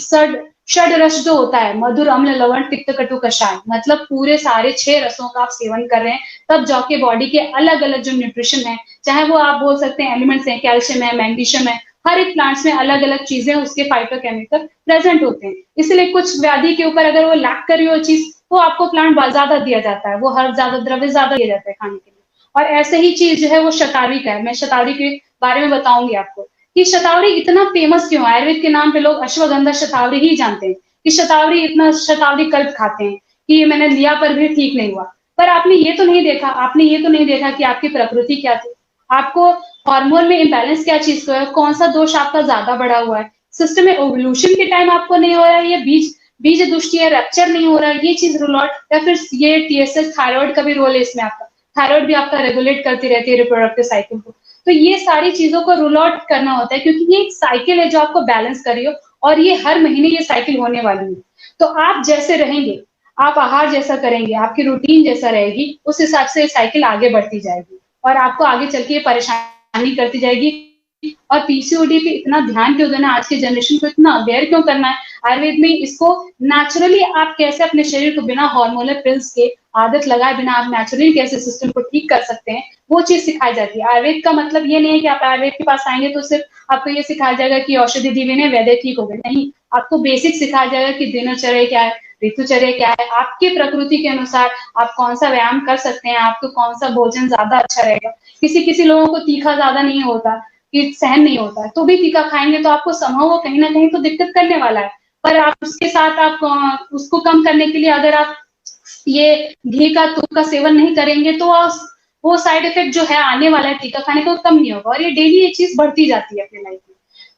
षड रस जो होता है, मधुर अम्ल लवण तिक्त कटु कषाय, मतलब पूरे सारे 6 रसों का आप सेवन कर रहे हैं, तब जाके बॉडी के अलग अलग जो न्यूट्रिशन है, चाहे वो आप बोल सकते हैं एलिमेंट्स हैं, कैल्शियम है, मैग्नीशियम है, हर एक प्लांट्स में अलग अलग चीजें उसके फाइटोकेमिकल प्रेजेंट होते हैं। इसलिए कुछ व्याधि के ऊपर अगर वो लैक कर रही हो चीज, तो आपको प्लांट ज्यादा दिया जाता है, वो हर ज्यादा द्रव्य ज्यादा दिया जाता है खाने के लिए। और ऐसे ही चीज जो है वो शतावरी का है। मैं शतावरी के बारे में बताऊंगी आपको कि शतावरी इतना फेमस क्यों है। आयुर्वेद के नाम पे लोग अश्वगंधा शतावरी ही जानते हैं कि शतावरी, इतना शतावरी कल्प खाते हैं कि ये मैंने लिया पर भी ठीक नहीं हुआ। पर आपने ये तो नहीं देखा, आपने ये तो नहीं देखा कि आपकी प्रकृति क्या थी, आपको हार्मोन में इम्बैलेंस क्या चीज को है, कौन सा दोष आपका ज्यादा बढ़ा हुआ है, सिस्टम में ओवल्यूशन के टाइम आपको नहीं हो रहा है, या बीज बीज दुष्टि है, रप्चर नहीं हो रहा है, ये चीज रूल आउट, या फिर ये टीएसएच थायराइड का भी रोल है इसमें। आपका थायराइड भी आपका रेगुलेट करती रहती है रिप्रोडक्टिव साइकिल को। तो ये सारी चीजों को रूल आउट करना होता है, क्योंकि ये एक साइकिल है जो आपको बैलेंस कर रही हो, और ये हर महीने ये साइकिल होने वाली है। तो आप जैसे रहेंगे, आप आहार जैसा करेंगे, आपकी रूटीन जैसा रहेगी, उस हिसाब से साइकिल आगे बढ़ती जाएगी और आपको आगे चल के ये परेशानी करती जाएगी। और पीसीओडी पे इतना ध्यान क्यों देना, आज की जनरेशन को इतना अवेयर क्यों करना है। आयुर्वेद में इसको नेचुरली आप कैसे अपने शरीर को बिना हार्मोनल पिल्स के आदत लगाए बिना आप नेचुरली कैसे सिस्टम को ठीक कर सकते हैं, वो चीज सिखाई जाती है। आयुर्वेद का मतलब ये नहीं है कि आप आयुर्वेद के पास आएंगे तो सिर्फ आपको ये सिखाया जाएगा कि औषधि दी ने वैद्य ठीक हो गए, नहीं। आपको बेसिक सिखाया जाएगा कि दिनचर्या क्या है, ऋतुचर्या क्या है, आपके प्रकृति के अनुसार आप कौन सा व्यायाम कर सकते हैं, आपको कौन सा भोजन ज्यादा अच्छा रहेगा। किसी किसी लोगों को तीखा ज्यादा नहीं होता, कि सहन नहीं होता है, तो भी तीखा खाएंगे तो आपको संभव वो कहीं ना कहीं तो दिक्कत करने वाला है। पर आप उसके साथ आप उसको कम करने के लिए अगर आप ये घी का दूध का सेवन नहीं करेंगे तो वो साइड इफेक्ट जो है आने वाला है टीका खाने का, वो कम नहीं होगा, और ये डेली ये चीज बढ़ती जाती है अपनी लाइफ में।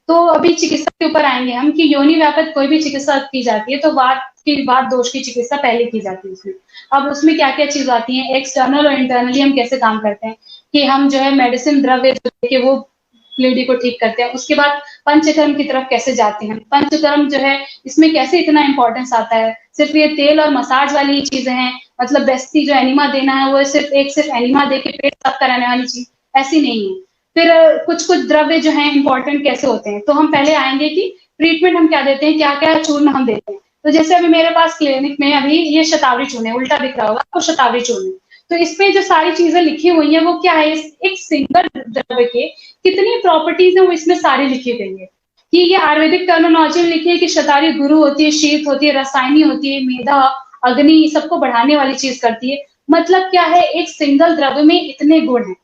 तो अभी चिकित्सा के ऊपर आएंगे हम कि योनि व्यापक कोई भी चिकित्सा की जाती है तो वात दोष की चिकित्सा पहले की जाती है उसमें। अब उसमें क्या क्या चीज आती है, एक्सटर्नल और इंटरनली हम कैसे काम करते हैं कि हम जो है मेडिसिन द्रव्य जो है वो लेडी को ठीक करते हैं। उसके बाद पंचकर्म की तरफ कैसे जाते हैं, पंचकर्म जो है इसमें कैसे इतना इंपॉर्टेंस आता है। सिर्फ ये तेल और मसाज वाली चीजें हैं, मतलब बेस्ती जो एनिमा देना है वो सिर्फ एनिमा दे के पेट साफ कराने वाली चीज ऐसी नहीं है। फिर कुछ कुछ द्रव्य जो है इंपॉर्टेंट कैसे होते हैं, तो हम पहले आएंगे कि ट्रीटमेंट हम क्या देते हैं, क्या क्या चूर्ण हम देते हैं। तो जैसे अभी मेरे पास क्लिनिक में अभी ये शतावरी चूर्ण है, उल्टा दिख रहा होगा आपको, शतावरी चूर्ण। तो इसमें जो सारी चीजें लिखी हुई है वो क्या है, एक सिंगल द्रव्य के कितनी प्रॉपर्टीज है वो इसमें सारी लिखी गई है। कि ये आयुर्वेदिक टर्मिनोलॉजी में लिखी है कि शतावरी गुरु होती है, शीत होती है, रसायनी होती है, मेधा अग्नि सबको बढ़ाने वाली चीज करती है। मतलब क्या है, एक सिंगल द्रव्य में इतने गुण है।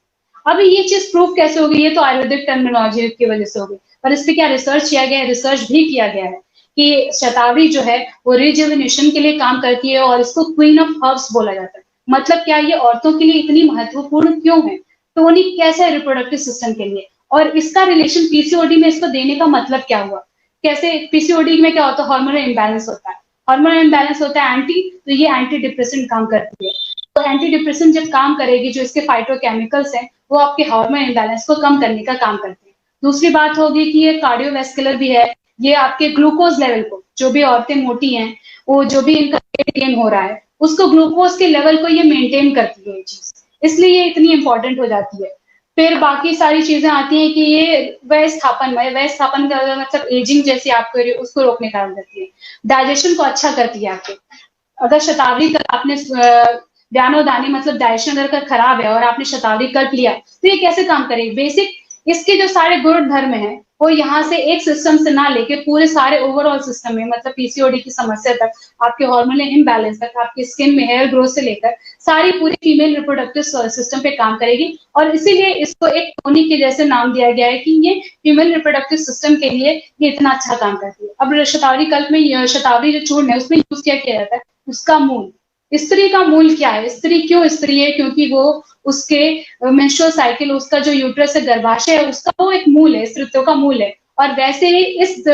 अभी ये चीज प्रूफ कैसे होगी, ये तो आयुर्वेदिक टर्मिनोलॉजी की वजह से होगी, पर इस पे क्या रिसर्च किया गया है, रिसर्च भी किया गया है कि शतावरी जो है वो रिजुविनेशन के लिए काम करती है और इसको क्वीन ऑफ हर्ब्स बोला जाता है। मतलब क्या, ये औरतों के लिए इतनी महत्वपूर्ण क्यों है, टोनिक कैसे है रिप्रोडक्टिव सिस्टम के लिए, और इसका रिलेशन पीसीओडी में इसको देने का मतलब क्या हुआ। कैसे पीसीओडी में क्या होता है, हार्मोनल इम्बैलेंस होता है, हार्मोनल इम्बैलेंस होता है एंटी, तो ये एंटी डिप्रेसेंट काम करती है। तो एंटी डिप्रेसेंट जब काम करेगी, जो इसके फाइटोकेमिकल्स हैं वो आपके हार्मोन इम्बैलेंस को कम करने का काम करते हैं। दूसरी बात होगी कि ये कार्डियोवैस्कुलर भी है, ये आपके ग्लूकोज लेवल को, जो भी औरतें मोटी हैं, वो जो भी इनका वेट गेन हो रहा है उसको ग्लूकोज के लेवल को ये मेंटेन करती है ये चीज, इसलिए ये इतनी इंपॉर्टेंट हो जाती है। फिर बाकी सारी चीजें आती हैं कि ये वय स्थापन का मतलब एजिंग जैसी आपको उसको रोकने का काम करती है, डाइजेशन को अच्छा करती है आपके। अगर शतावरी का आपने व्यानोदानी मतलब डाइजेशन अगर खराब है और आपने शतावरी कल्प लिया तो ये कैसे काम करेगी। बेसिक इसके जो सारे गुण धर्म है वो यहाँ से एक सिस्टम से ना लेके पूरे सारे ओवरऑल सिस्टम में, मतलब पीसीओडी की समस्या तक, आपके हार्मोनल इम्बैलेंस तक, आपकी स्किन में हेयर ग्रोथ से लेकर सारी पूरी फीमेल रिप्रोडक्टिव सिस्टम पे काम करेगी। और इसीलिए इसको एक टॉनिक के जैसे नाम दिया गया है कि ये फीमेल रिप्रोडक्टिव सिस्टम के लिए ये इतना अच्छा काम करती है। अब शतावरी कल्प में शतावरी जो चूर्ण है उसमें यूज क्या किया जाता है, उसका मूल, स्त्री का मूल क्या है, स्त्री क्यों स्त्री है, क्योंकि वो उसके मेंस्ट्रुअल साइकिल, उसका जो यूट्रस है, गर्भाशय है, उसका वो एक मूल है, स्त्रीत्व का मूल है। और वैसे ही इस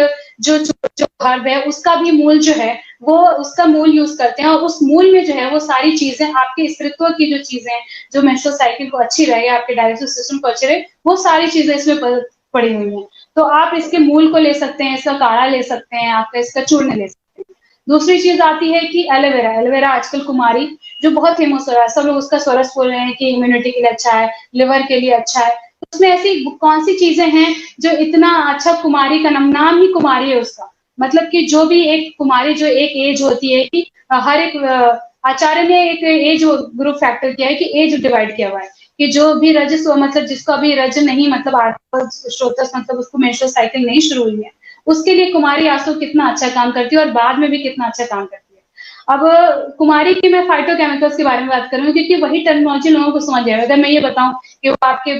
जो जो गर्भ है उसका भी मूल जो है वो उसका मूल यूज करते हैं, और उस मूल में जो है वो सारी चीजें आपके स्त्रीत्व की जो चीजें हैं, जो मेंस्ट्रुअल साइकिल को अच्छी रहे, आपके डाइजेस्टिव सिस्टम को अच्छे रहे, वो सारी चीजें इसमें पड़ी हुई हैं। तो आप इसके मूल को ले सकते हैं, इसका काढ़ा ले सकते हैं, आपका इसका चूर्ण ले सकते हैं। दूसरी चीज आती है कि एलोवेरा। एलोवेरा आजकल कुमारी जो बहुत फेमस हो रहा है, सब लोग उसका सरस बोल रहे हैं कि इम्यूनिटी के लिए अच्छा है, लिवर के लिए अच्छा है। उसमें ऐसी कौन सी चीजें हैं जो इतना अच्छा, कुमारी का नाम ही कुमारी है उसका, मतलब कि जो भी एक कुमारी, जो एक एज होती है कि हर एक आचार्य ने एक एज ग्रुप फैक्टर किया है कि एज डिवाइड किया हुआ है कि जो भी रजस्व, मतलब जिसको अभी रज नहीं, मतलब श्रोतस, मतलब उसको मेंस्ट्रुअल साइकिल नहीं शुरू हुई है, उसके लिए कुमारी आंसू कितना अच्छा काम करती है और बाद में भी कितना अच्छा काम करती है। अब कुमारी की मैं फाइटोकेमिकल्स के बारे में बात करूंगी क्योंकि वही टर्मिनोलॉजी लोगों को समझ आएगा। अगर मैं ये बताऊं कि वो आपके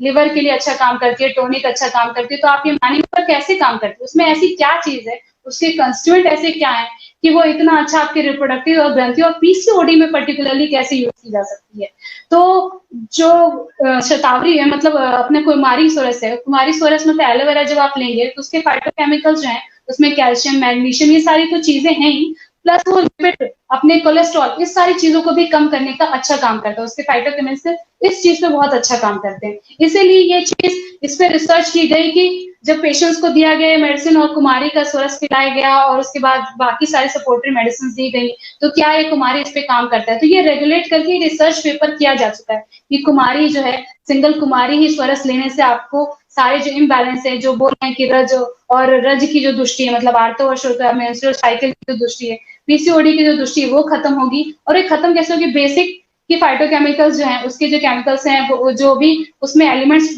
लिवर के लिए अच्छा काम करती है, टोनिक अच्छा काम करती है, तो आप ये मानेंगे पर कैसे काम करती है, उसमें ऐसी क्या चीज है, उसके कंस्टिट्यूएंट ऐसे क्या है कि वो इतना अच्छा आपके रिप्रोडक्टिव और ग्रंथि और पीसीओडी में पर्टिकुलरली कैसे यूज की जा सकती है। तो जो शतावरी है, मतलब अपने कुमारी सोरस है, कुमारी सोरस मतलब एलोवेरा जब आप लेंगे तो उसके फाइटोकेमिकल्स जो है उसमें कैल्शियम, मैग्नीशियम, ये सारी तो चीजें हैं ही, प्लस वो लिपिड, अपने कोलेस्ट्रॉल, इस सारी चीजों को भी कम करने का अच्छा काम करता है। उसके फाइटोकेमिकल्स इस चीज पे बहुत अच्छा काम करते हैं। इसीलिए ये चीज, इस पे रिसर्च की गई कि जब पेशेंट्स को दिया गया मेडिसिन और कुमारी का सोरस पिलाया गया और उसके बाद बाकी सारी सपोर्टिव मेडिसिन दी गई, तो क्या ये कुमारी इस पे काम करता है, तो ये रेगुलेट करके रिसर्च पेपर किया जा चुका है कि कुमारी जो है, सिंगल कुमारी ही सोरस लेने से आपको सारे जो इम्बैलेंस है, जो बोल रहे हैं कि रज और रज की जो दृष्टि है, मतलब आर्तवर्ष मेंस्ट्रुअल साइकिल की जो दृष्टि है, पीसीओडी की जो दृष्टि है, वो खत्म होगी। और ये खत्म कैसे होगी, बेसिक की फाइटोकेमिकल्स जो है, उसके जो केमिकल्स हैं, वो जो भी उसमें एलिमेंट्स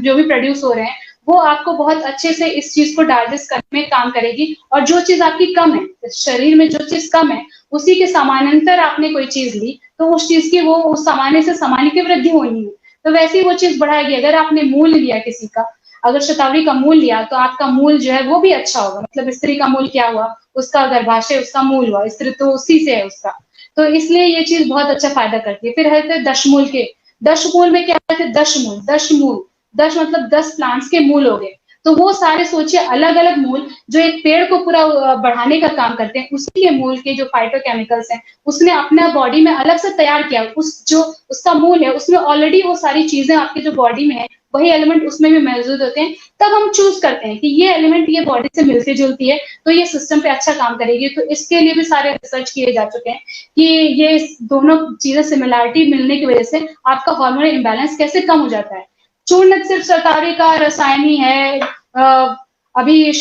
जो भी प्रोड्यूस हो रहे हैं, वो आपको बहुत अच्छे से इस चीज को डाइजेस्ट करने में काम करेगी। और जो चीज आपकी कम है शरीर में, जो चीज कम है उसी के समानांतर आपने कोई चीज ली तो उस चीज की, वो उस सामान्य से सामान्य की वृद्धि होनी है, तो वैसे ही वो चीज बढ़ाएगी। अगर आपने मूल लिया किसी का, अगर शतावरी का मूल लिया तो आपका मूल जो है वो भी अच्छा होगा। मतलब स्त्री का मूल क्या हुआ, उसका गर्भाशय उसका मूल हुआ, स्त्री तो उसी से है उसका, तो इसलिए ये चीज बहुत अच्छा फायदा करती है। फिर है दशमूल के, दशमूल में क्या है, दशमूल, दशमूल, दश मतलब 10 प्लांट्स के मूल हो गए। तो वो सारे सोचिए अलग अलग मूल जो एक पेड़ को पूरा बढ़ाने का काम करते हैं, उसी के मूल के जो फाइटोकेमिकल्स हैं उसने अपना बॉडी में अलग से तैयार किया। उस जो उसका मूल है उसमें ऑलरेडी वो सारी चीजें आपकी जो बॉडी में है, वही एलिमेंट उसमें भी मौजूद होते हैं। तब हम चूज करते हैं कि ये एलिमेंट ये बॉडी से मिलती जुलती है तो ये सिस्टम पे अच्छा काम करेगी। तो इसके लिए भी सारे रिसर्च किए जा चुके हैं कि ये दोनों चीजें सिमिलैरिटी मिलने की वजह से आपका हार्मोनल इंबैलेंस कैसे कम हो जाता है। चूर्ण सिर्फ शतावरी का रसायन ही है, अभी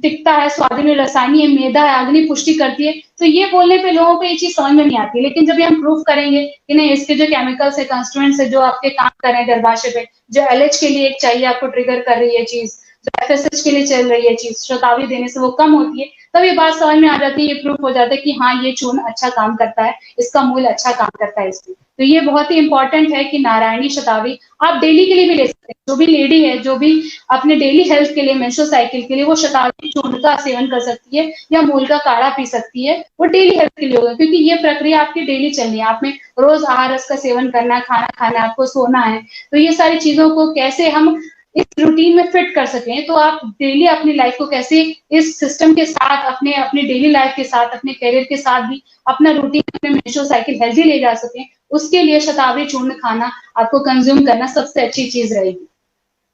तिक्ता है, स्वादिनी रसायनी है, मेदा है, अग्नि पुष्टि करती है, तो ये बोलने पे लोगों को ये चीज समझ में नहीं आती। लेकिन जब हम प्रूफ करेंगे कि नहीं, इसके जो केमिकल्स है, कंस्टिट्यूएंट्स है, जो आपके काम कर रहे हैं गर्भाशय पे, जो एलएच के लिए एक चाहिए आपको ट्रिगर कर रही है चीज, जो एफएसएच के लिए चल रही है चीज, शतावरी देने से वो कम होती है, तब ये बात समझ में आ जाती है, ये प्रूफ हो जाता है कि हाँ ये चूर्ण अच्छा काम करता है, इसका मूल अच्छा काम करता है इसमें। तो ये बहुत ही इंपॉर्टेंट है कि नारायणी शतावरी आप डेली के लिए भी ले सकते हैं। जो भी लेडी है, जो भी अपने डेली हेल्थ के लिए, मेंस्ट्रुअल साइकिल के लिए, वो शतावरी चूर्ण का सेवन कर सकती है या मूल का काढ़ा पी सकती है, वो डेली हेल्थ के लिए होगा, क्योंकि ये प्रक्रिया आपकी डेली चलनी है। आप में रोज आहार रस का सेवन करना, खाना खाना, आपको सोना है, तो ये सारी चीजों को कैसे हम इस रूटीन में फिट कर सकें, तो आप डेली अपनी लाइफ को कैसे इस सिस्टम के साथ, अपने अपने डेली लाइफ के साथ, अपने करियर के साथ भी अपना रूटीन, अपने मेंस्ट्रुअल साइकिल हेल्दी ले जा सकें, उसके लिए शतावरी चूर्ण खाना, आपको कंज्यूम करना सबसे अच्छी चीज रहेगी।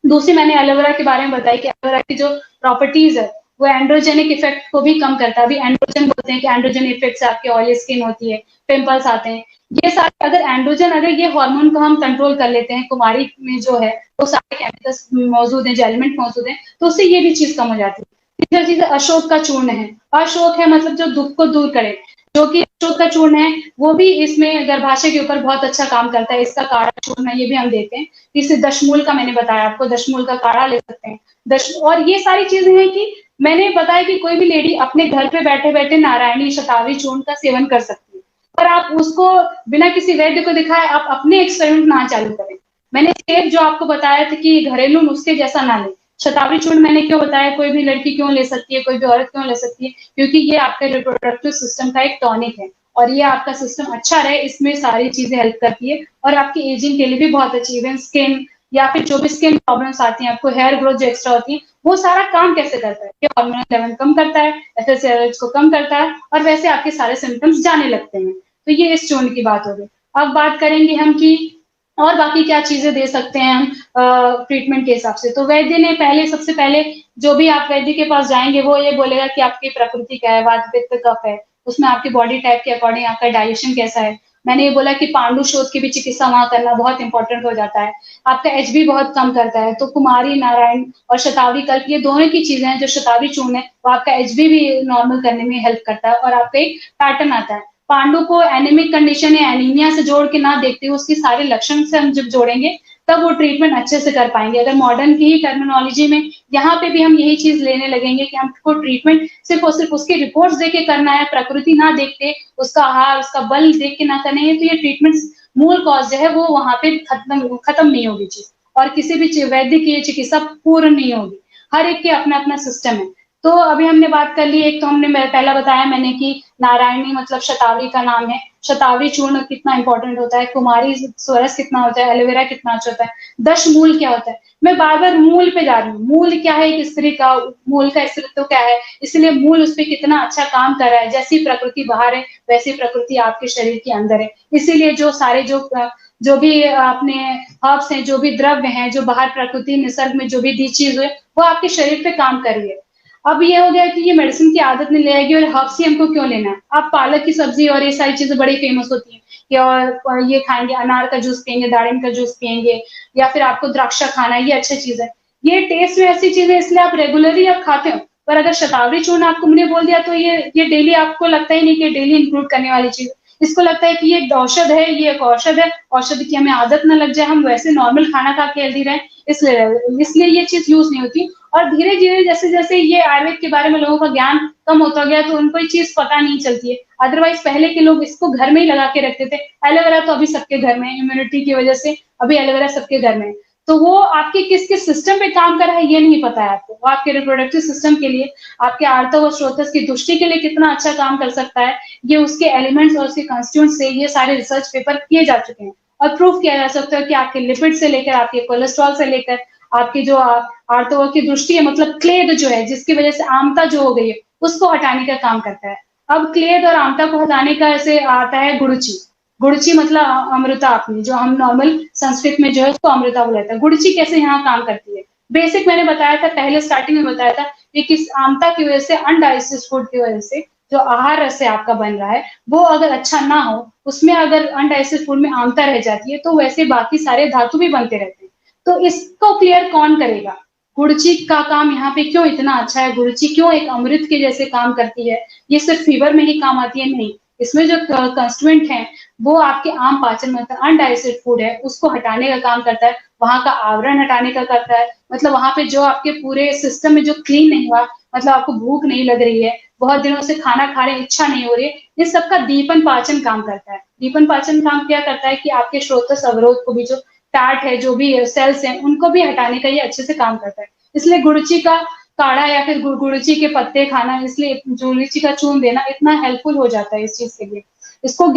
दूसरी मैंने एलोवेरा के बारे में बताई कि एलोवेरा की जो प्रॉपर्टीज है वो एंड्रोजेनिक इफेक्ट को भी कम करता है। अभी एंड्रोजन बोलते हैं कि एंड्रोजन इफेक्ट से आपकी ऑयली स्किन होती है, पिंपल्स आते हैं, ये सारे, अगर एंड्रोजन, अगर ये हार्मोन को हम कंट्रोल कर लेते हैं, कुमारी में जो है वो सारे केमिकल्स मौजूद है, जो एलिमेंट मौजूद है, तो उससे ये भी चीज कम हो जाती है। तीसरी चीज अशोक का चूर्ण है। अशोक है मतलब जो दुख को दूर करे, जो कि अशोक का चूर्ण है, वो भी इसमें गर्भाशय के ऊपर बहुत अच्छा काम करता है। इसका काढ़ा चूर्ण है, ये भी हम देते हैं। इसे दशमूल का मैंने बताया आपको, दशमूल का काढ़ा ले सकते हैं। दश और ये सारी चीजें हैं कि मैंने बताया कि कोई भी लेडी अपने घर पे बैठे-बैठे नारायणी शतावरी चूर्ण का सेवन कर सकती है। पर आप उसको बिना किसी वैद्य को दिखाए आप अपने एक्सपेरिमेंट ना चालू करें। मैंने स्टेप जो आपको बताया था कि घरेलू नुस्खे जैसा ना लें। शतावरी चूर्ण मैंने क्यों बताया, कोई भी लड़की क्यों ले सकती है, कोई भी औरत क्यों ले सकती है, क्योंकि ये आपके रिप्रोडक्टिव सिस्टम का एक टॉनिक है और ये आपका सिस्टम अच्छा रहे, इसमें सारी चीजें हेल्प करती है और आपकी एजिंग के लिए भी बहुत अच्छी, इवन स्किन या फिर जो भी स्किन प्रॉब्लम्स आती हैं, आपको हेयर ग्रोथ जो एक्स्ट्रा होती है, वो सारा काम कैसे करता है, ये हार्मोनल लेवल कम करता है, एफएसएलएच को कम करता है और वैसे आपके सारे सिम्टम्स जाने लगते हैं। तो ये इस चूर्ण की बात होगी। अब बात करेंगे हम कि और बाकी क्या चीजें दे सकते हैं हम ट्रीटमेंट के हिसाब से। तो वैद्य ने पहले सबसे पहले जो भी आप वैद्य के पास जाएंगे वो ये बोलेगा कि आपकी प्रकृति क्या है, वात पित्त कफ है, उसमें आपकी बॉडी टाइप के अकॉर्डिंग आपका डाइजेशन कैसा है। मैंने ये बोला कि पांडु शोध की भी चिकित्सा वहां करना बहुत इंपॉर्टेंट हो जाता है। आपका एचबी बहुत कम करता है, तो कुमारी नारायण और शतावरी कल्प ये दोनों की चीजें हैं। जो शतावरी चूर्ण है वो आपका एचबी भी नॉर्मल करने में हेल्प करता है और आपका एक पैटर्न आता है। पांडु को एनीमिक कंडीशन या एनीमिया से जोड़ के ना देखते हुए उसके सारे लक्षण से हम जब जोड़ेंगे तब वो ट्रीटमेंट अच्छे से कर पाएंगे। अगर मॉडर्न की ही टर्मिनोलॉजी में यहाँ पे भी हम यही चीज लेने लगेंगे कि हमको ट्रीटमेंट सिर्फ और सिर्फ उसकी रिपोर्ट्स देख के करना है, प्रकृति ना देखते, उसका आहार उसका बल देख के ना करना है, तो ये ट्रीटमेंट मूल कॉज जो है वो वहां पे खत्म नहीं होगी चीज और किसी भी वैद्य की चिकित्सा पूर्ण नहीं होगी। हर एक के अपना अपना सिस्टम है। तो अभी हमने बात कर ली, एक तो हमने पहला बताया मैंने कि नारायणी मतलब शतावरी का नाम है, शतावरी चूर्ण कितना इंपॉर्टेंट होता है, कुमारी स्वरस कितना होता है, एलोवेरा कितना अच्छा होता है, दशमूल क्या होता है। मैं बार बार मूल पे जा रही हूँ, मूल क्या है एक स्त्री का, मूल का स्त्रीत्व क्या है, इसलिए मूल उस पर कितना अच्छा काम कर रहा है। जैसी प्रकृति बाहर है वैसी प्रकृति आपके शरीर के अंदर है, इसीलिए जो सारे जो भी अपने हर्ब्स हैं, जो भी द्रव्य हैं, जो बाहर प्रकृति निसर्ग में जो भी दी चीज है वो आपके शरीर पे काम कर रही है। अब ये हो गया कि ये मेडिसिन की आदत नहीं लगेगी और हर्ब्स ही हमको क्यों लेना है। आप पालक की सब्जी और ये सारी चीजें बड़ी फेमस होती हैं कि और ये खाएंगे, अनार का जूस पियेंगे, दारिम का जूस पियेंगे या फिर आपको द्राक्षा खाना है, ये अच्छी चीज है। ये टेस्ट में ऐसी चीज है इसलिए आप रेगुलरली आप खाते हो। पर अगर शतावरी चूर्ण आपको मैंने बोल दिया तो ये डेली आपको लगता ही नहीं कि डेली इंक्लूड करने वाली चीज। इसको लगता है कि ये एक औषध है, ये एक औषध है, औषध की हमें आदत ना लग जाए, हम वैसे नॉर्मल खाना खा के हेल्दी रहे, इसलिए ये चीज यूज नहीं होती। और धीरे धीरे जैसे जैसे ये आयुर्वेद के बारे में लोगों का ज्ञान कम होता गया तो उनको ये चीज पता नहीं चलती है। अदरवाइज पहले के लोग इसको घर में ही लगा के रखते थे। एलोवेरा तो अभी सबके घर में है, इम्यूनिटी की वजह से अभी एलोवेरा सबके घर में है। तो वो आपके किस किस सिस्टम पे काम कर रहा है ये नहीं पता है आपको। वो आपके रिप्रोडक्टिव सिस्टम के लिए, आपके आर्तव और स्रोतस की दृष्टि के लिए कितना अच्छा काम कर सकता है, ये उसके एलिमेंट्स और उसके कॉन्स्टिट्यूएंट से ये सारे रिसर्च पेपर किए जा चुके हैं और प्रूफ किया जा सकता है कि आपके लिपिड से लेकर आपके कोलेस्ट्रॉल से लेकर आपकी जो आर्तव की दृष्टि है, मतलब क्लेद जो है जिसकी वजह से आमता जो हो गई है उसको हटाने का काम करता है। अब क्लेद और आमता को हटाने का ऐसे आता है गुड़ची। गुड़ची मतलब अमृता, आपने जो हम नॉर्मल संस्कृत में जो है उसको अमृता बोला। गुड़ची कैसे यहाँ काम करती है, बेसिक मैंने बताया था, पहले स्टार्टिंग में बताया था कि किस आमता की वजह से, अनडाइजेस्टेड फूड की वजह से जो आहार रस से आपका बन रहा है वो अगर अच्छा ना हो, उसमें अगर अनडाइजेस्टेड फूड में आमता रह जाती है तो वैसे बाकी सारे धातु भी बनते रहते हैं। तो इसको क्लियर कौन करेगा। गुड़ची का काम यहाँ पे क्यों इतना अच्छा है, गुड़ची क्यों एक अमृत के जैसे काम करती है। ये सिर्फ फीवर में ही काम आती है नहीं, इसमें जो कंस्टिट्यूएंट है वो आपके आम पाचन मतलब अनडाइजेस्टेड फूड है उसको हटाने का काम करता है, वहां का आवरण हटाने का करता है। मतलब वहां पे जो आपके पूरे सिस्टम में जो क्लीन नहीं हुआ, मतलब आपको भूख नहीं लग रही है, बहुत दिनों से खाना खाने इच्छा नहीं हो रही है, इस सबका दीपन पाचन काम करता है। दीपन पाचन काम क्या करता है कि आपके स्रोतस अवरोध को भी, जो फैट है, जो भी सेल्स हैं, उनको भी हटाने का ये अच्छे से काम करता है। इसलिए गुड़ची का काढ़ा या फिर गुड़ची के पत्ते खाना, इसलिए गुड़ची का चूर्ण देना इतना हेल्पफुल हो जाता है इस चीज के लिए। इसको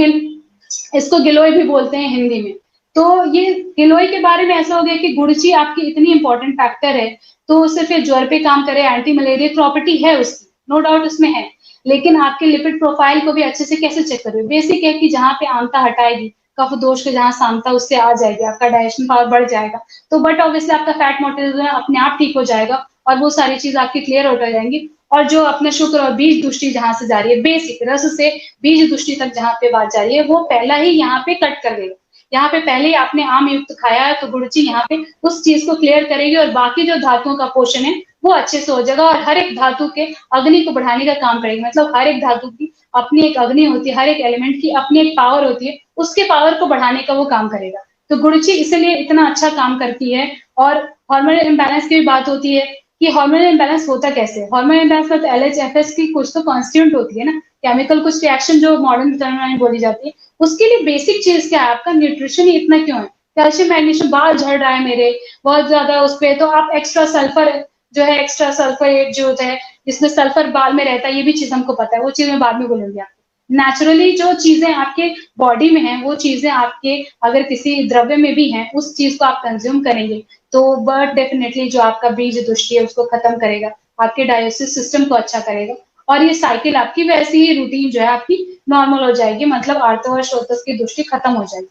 इसको गिलोय भी बोलते हैं हिंदी में। तो ये गिलोय के बारे में ऐसा हो गया कि गुड़ची आपकी इतनी इंपॉर्टेंट फैक्टर है, तो सिर्फ ये ज्वर पे काम करे, एंटी मलेरिया प्रॉपर्टी है उसकी, नो डाउट उसमें है, लेकिन आपके लिपिड प्रोफाइल को भी अच्छे से कैसे चेक करोगे। बेसिक है कि जहाँ पे आमता हटाएगी, कफ दोष के जहाँ सामता उससे आ जाएगी, आपका डाइजेशन पावर बढ़ जाएगा, तो बट ऑब्वियसली आपका फैट मेटाबॉलिज्म अपने आप ठीक हो जाएगा और वो सारी चीज आपकी क्लियर हो जाएंगी। और जो अपने शुक्र और बीज दृष्टि जहां से जा रही है, बेसिक रस से बीज दृष्टि तक जहाँ पे बात जा रही है, वो पहला ही यहाँ पे कट कर देगा। यहाँ पे पहले ही आपने आम युक्त खाया है तो गुड़ची यहाँ पे उस चीज को क्लियर करेगी और बाकी जो धातुओं का पोषण है वो अच्छे से हो जाएगा और हर एक धातु के अग्नि को बढ़ाने का काम करेगी। मतलब हर एक धातु की अपनी एक अग्नि होती है, हर एक एलिमेंट की अपनी एक पावर होती है, उसके पावर को बढ़ाने का वो काम करेगा। तो गुड़ची इसलिए इतना अच्छा काम करती है। और हार्मोनल इम्बैलेंस की भी बात होती है कि हार्मोनल इम्बैलेंस होता कैसे है? हार्मोनल इम्बैलेंस मतलब एलएचएफएस की कुछ तो कांस्टिट्यूएंट होती है ना, केमिकल कुछ रिएक्शन जो मॉडर्न टर्म में बोली जाती है। उसके लिए बेसिक चीज क्या है? आपका न्यूट्रिशन ही इतना क्यों है? कैल्शियम मैग्नीशियम, बाल झड़ रहा है मेरे बहुत ज्यादा उस पे, तो आप एक्स्ट्रा सल्फर जो है, एक्स्ट्रा सल्फर जो होता है जिसमें सल्फर बाल में रहता है, ये भी चीज हमको पता है, वो चीज मैं बाद में बोलूंगी आपको। नेचुरली जो चीजें आपके बॉडी में हैं, वो चीजें आपके अगर किसी द्रव्य में भी हैं, उस चीज को आप कंज्यूम करेंगे तो बर्ड डेफिनेटली जो आपका बीज दृष्टि है उसको खत्म करेगा, आपके डाइजेस्टिव सिस्टम को अच्छा करेगा, और ये साइकिल आपकी वैसी ही रूटीन जो है आपकी नॉर्मल हो जाएगी, मतलब आर्तव और श्रोतस की दृष्टि खत्म हो जाएगी।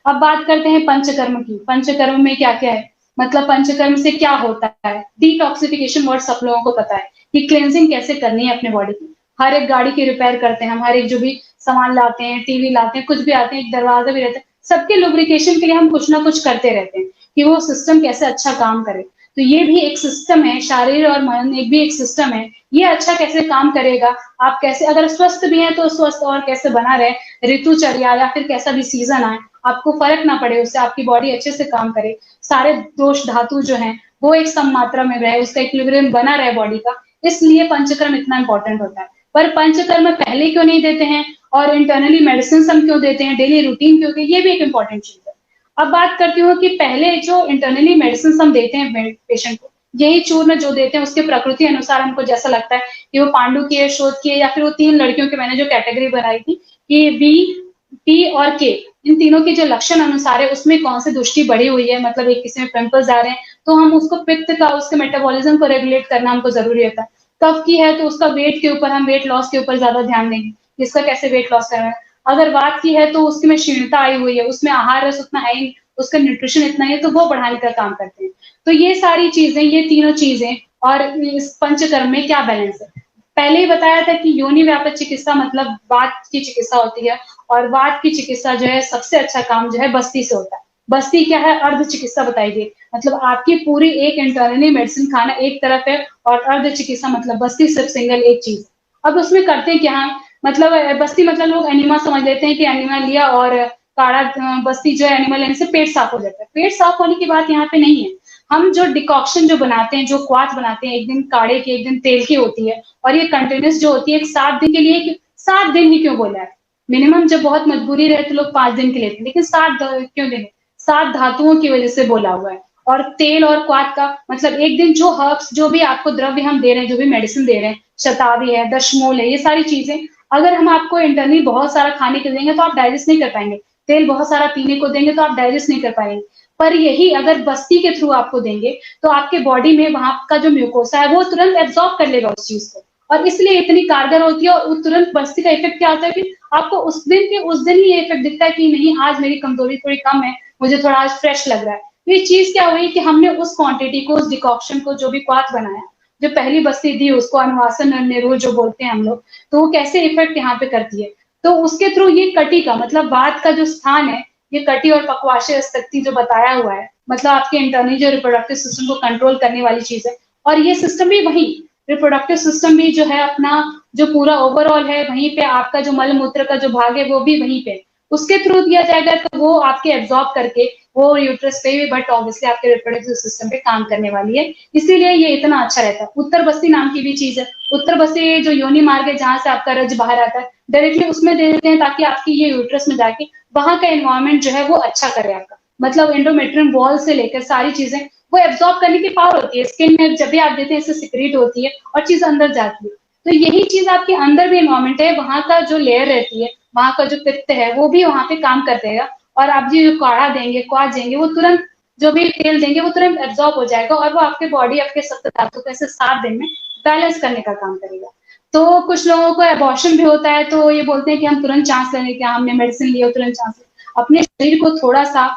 अब बात करते हैं पंचकर्म की। पंचकर्म में क्या क्या है? मतलब पंचकर्म से क्या होता है? डिटॉक्सिफिकेशन वर्ड सब लोगों को पता है कि क्लेंजिंग कैसे करनी है अपने बॉडी की। हर एक गाड़ी की रिपेयर करते हैं हम, हर एक जो भी सामान लाते हैं, टीवी लाते हैं, कुछ भी आते हैं, एक दरवाजा भी रहता है, सबके लुब्रिकेशन के लिए हम कुछ ना कुछ करते रहते हैं कि वो सिस्टम कैसे अच्छा काम करे। तो ये भी एक सिस्टम है, शारीर और मन एक भी एक सिस्टम है। ये अच्छा कैसे काम करेगा, आप कैसे अगर स्वस्थ भी हैं तो स्वस्थ और कैसे बना रहे, ऋतुचर्या या फिर कैसा भी सीजन आए, आपको फर्क ना पड़े, उससे आपकी बॉडी अच्छे से काम करे, सारे दोष धातु जो हैं वो एक सम मात्रा में रहे, उसका इक्विलिब्रियम बना रहे बॉडी का, इसलिए पंचकर्म इतना इंपॉर्टेंट होता है। पर पंचकर्म पहले क्यों नहीं देते हैं, और इंटरनली मेडिसिन हम क्यों देते हैं, डेली रूटीन क्यों, ये भी एक इंपॉर्टेंट चीज है। अब बात करती हूँ कि पहले जो इंटरनली मेडिसिन हम देते हैं पेशेंट को, यही चूर्ण जो देते हैं उसके प्रकृति अनुसार हमको जैसा लगता है कि वो पांडु की है, शोध की है, या फिर वो 3 लड़कियों की मैंने जो कैटेगरी बनाई थी कि बी, पी और के, इन तीनों के जो लक्षण अनुसार है उसमें कौन सी दृष्टि बढ़ी हुई है, मतलब एक किसी में पिंपल्स आ रहे हैं तो हम उसको पित्त का, उसके मेटाबॉलिज्म को रेगुलेट करना हमको जरूरी होता है। कफ की है तो उसका वेट के ऊपर, हम वेट लॉस के ऊपर ज्यादा ध्यान देंगे, इसका कैसे वेट लॉस करना है। अगर वात की है तो उसमें क्षीणता आई हुई है, उसमें आहार रस उतना है नहीं, उसका न्यूट्रिशन इतना है, तो वो बढ़ाने का काम करते हैं। तो ये सारी चीजें, ये तीनों चीजें, और इस पंचकर्म में क्या बैलेंस है? पहले ही बताया था कि योनि व्यापक चिकित्सा मतलब वात की चिकित्सा होती है, और वात की चिकित्सा जो है सबसे अच्छा काम जो है बस्ती से होता है। बस्ती क्या है? अर्ध चिकित्सा बताई गई, मतलब आपकी पूरी एक इंटरनली मेडिसिन खाना एक तरफ है, और अर्ध चिकित्सा मतलब बस्ती सिर्फ सिंगल एक चीज। अब उसमें करते क्या है, मतलब बस्ती मतलब लोग एनिमा समझ लेते हैं कि एनिमा लिया और काढ़ा, बस्ती जो है एनिमा लेने से पेट साफ हो जाता है। पेट साफ होने की बात यहाँ पे नहीं है। हम जो डिकॉक्शन जो बनाते हैं, जो क्वाथ बनाते हैं, एक दिन काढ़े की एक दिन तेल की होती है, और ये कंटिन्यूस जो होती है एक 7 दिन के लिए, 7 दिन ही क्यों बोला है? मिनिमम जब बहुत मजबूरी रहे तो लोग 5 दिन के लेते हैं, लेकिन 7 क्यों देने? 7 धातुओं की वजह से बोला हुआ है। और तेल और क्वाथ का मतलब एक दिन जो हर्ब्स, जो भी आपको द्रव्य हम दे रहे हैं, जो भी मेडिसिन दे रहे हैं, शतावरी है, दशमूल है, ये सारी चीजें अगर हम आपको इंटरनली बहुत सारा खाने को देंगे तो आप डाइजेस्ट नहीं कर पाएंगे। तेल बहुत सारा पीने को देंगे तो आप डाइजेस्ट नहीं कर पाएंगे। पर यही अगर बस्ती के थ्रू आपको देंगे तो आपके बॉडी में वहां का जो म्यूकोसा है वो तुरंत एब्जॉर्ब कर लेगा उस चीज को, और इसलिए इतनी कारगर होती है। और तुरंत बस्ती का इफेक्ट क्या होता है कि आपको उस दिन के उस दिन ही ये इफेक्ट दिखता है कि नहीं, आज मेरी कमजोरी थोड़ी कम है, मुझे थोड़ा आज फ्रेश लग रहा है। तो ये चीज क्या हुई कि हमने उस क्वांटिटी को, उस डिकॉक्शन को, जो भी क्वाथ बनाया, जो पहली बस्ती दी, उसको अनुवासन और निरोध जो बोलते हैं हम लोग, तो वो कैसे इफेक्ट यहाँ पे करती है। तो उसके थ्रू ये कटी का मतलब वात का जो स्थान है, ये कटी और पक्वाशय शक्ति जो बताया हुआ है, मतलब आपके इंटरनल जो रिप्रोडक्टिव सिस्टम को कंट्रोल करने वाली चीज है। और ये सिस्टम भी वही, रिप्रोडक्टिव सिस्टम भी जो है अपना, जो पूरा ओवरऑल है वहीं पे, आपका जो मल मूत्र का जो भाग है वो भी वहीं पे, उसके थ्रू दिया जाएगा, तो वो आपके एब्जॉर्ब करके वो यूट्रस पे भी, बट ऑब्वियसली आपके रिप्रोडक्टिव सिस्टम पे काम करने वाली है, इसीलिए ये इतना अच्छा रहता है। उत्तर बस्ती नाम की भी चीज है, उत्तर बस्ती जो योनि मार्ग है जहां से आपका रज बाहर आता है, डायरेक्टली उसमें दे देते हैं ताकि आपकी ये यूट्रस में जाके वहां का एनवायरमेंट जो है वो अच्छा करे आपका, मतलब एंडोमेट्रियम वॉल से लेकर सारी चीजें वो एब्जॉर्ब करने की पावर होती है। स्किन में जब भी आप देते हैं इससे सिक्रीट होती है और चीज अंदर जाती है। तो यही चीज आपके अंदर भी एनवायरमेंट है, वहां का जो लेयर रहती है, वहां का जो पित्त है वो भी वहां पे काम कर देगा, और आप जो काढ़ा देंगे, क्वाथ देंगे, वो तुरंत, जो भी तेल देंगे वो तुरंत एब्जॉर्ब हो जाएगा, और वो आपके बॉडी, आपके सप्त धातु को ऐसे 7 दिन में बैलेंस करने का काम करेगा। तो कुछ लोगों को एबॉर्शन भी होता है, तो ये बोलते हैं कि हम तुरंत चांस लेने, क्या हमने मेडिसिन लिया तुरंत चांस। अपने शरीर को थोड़ा सा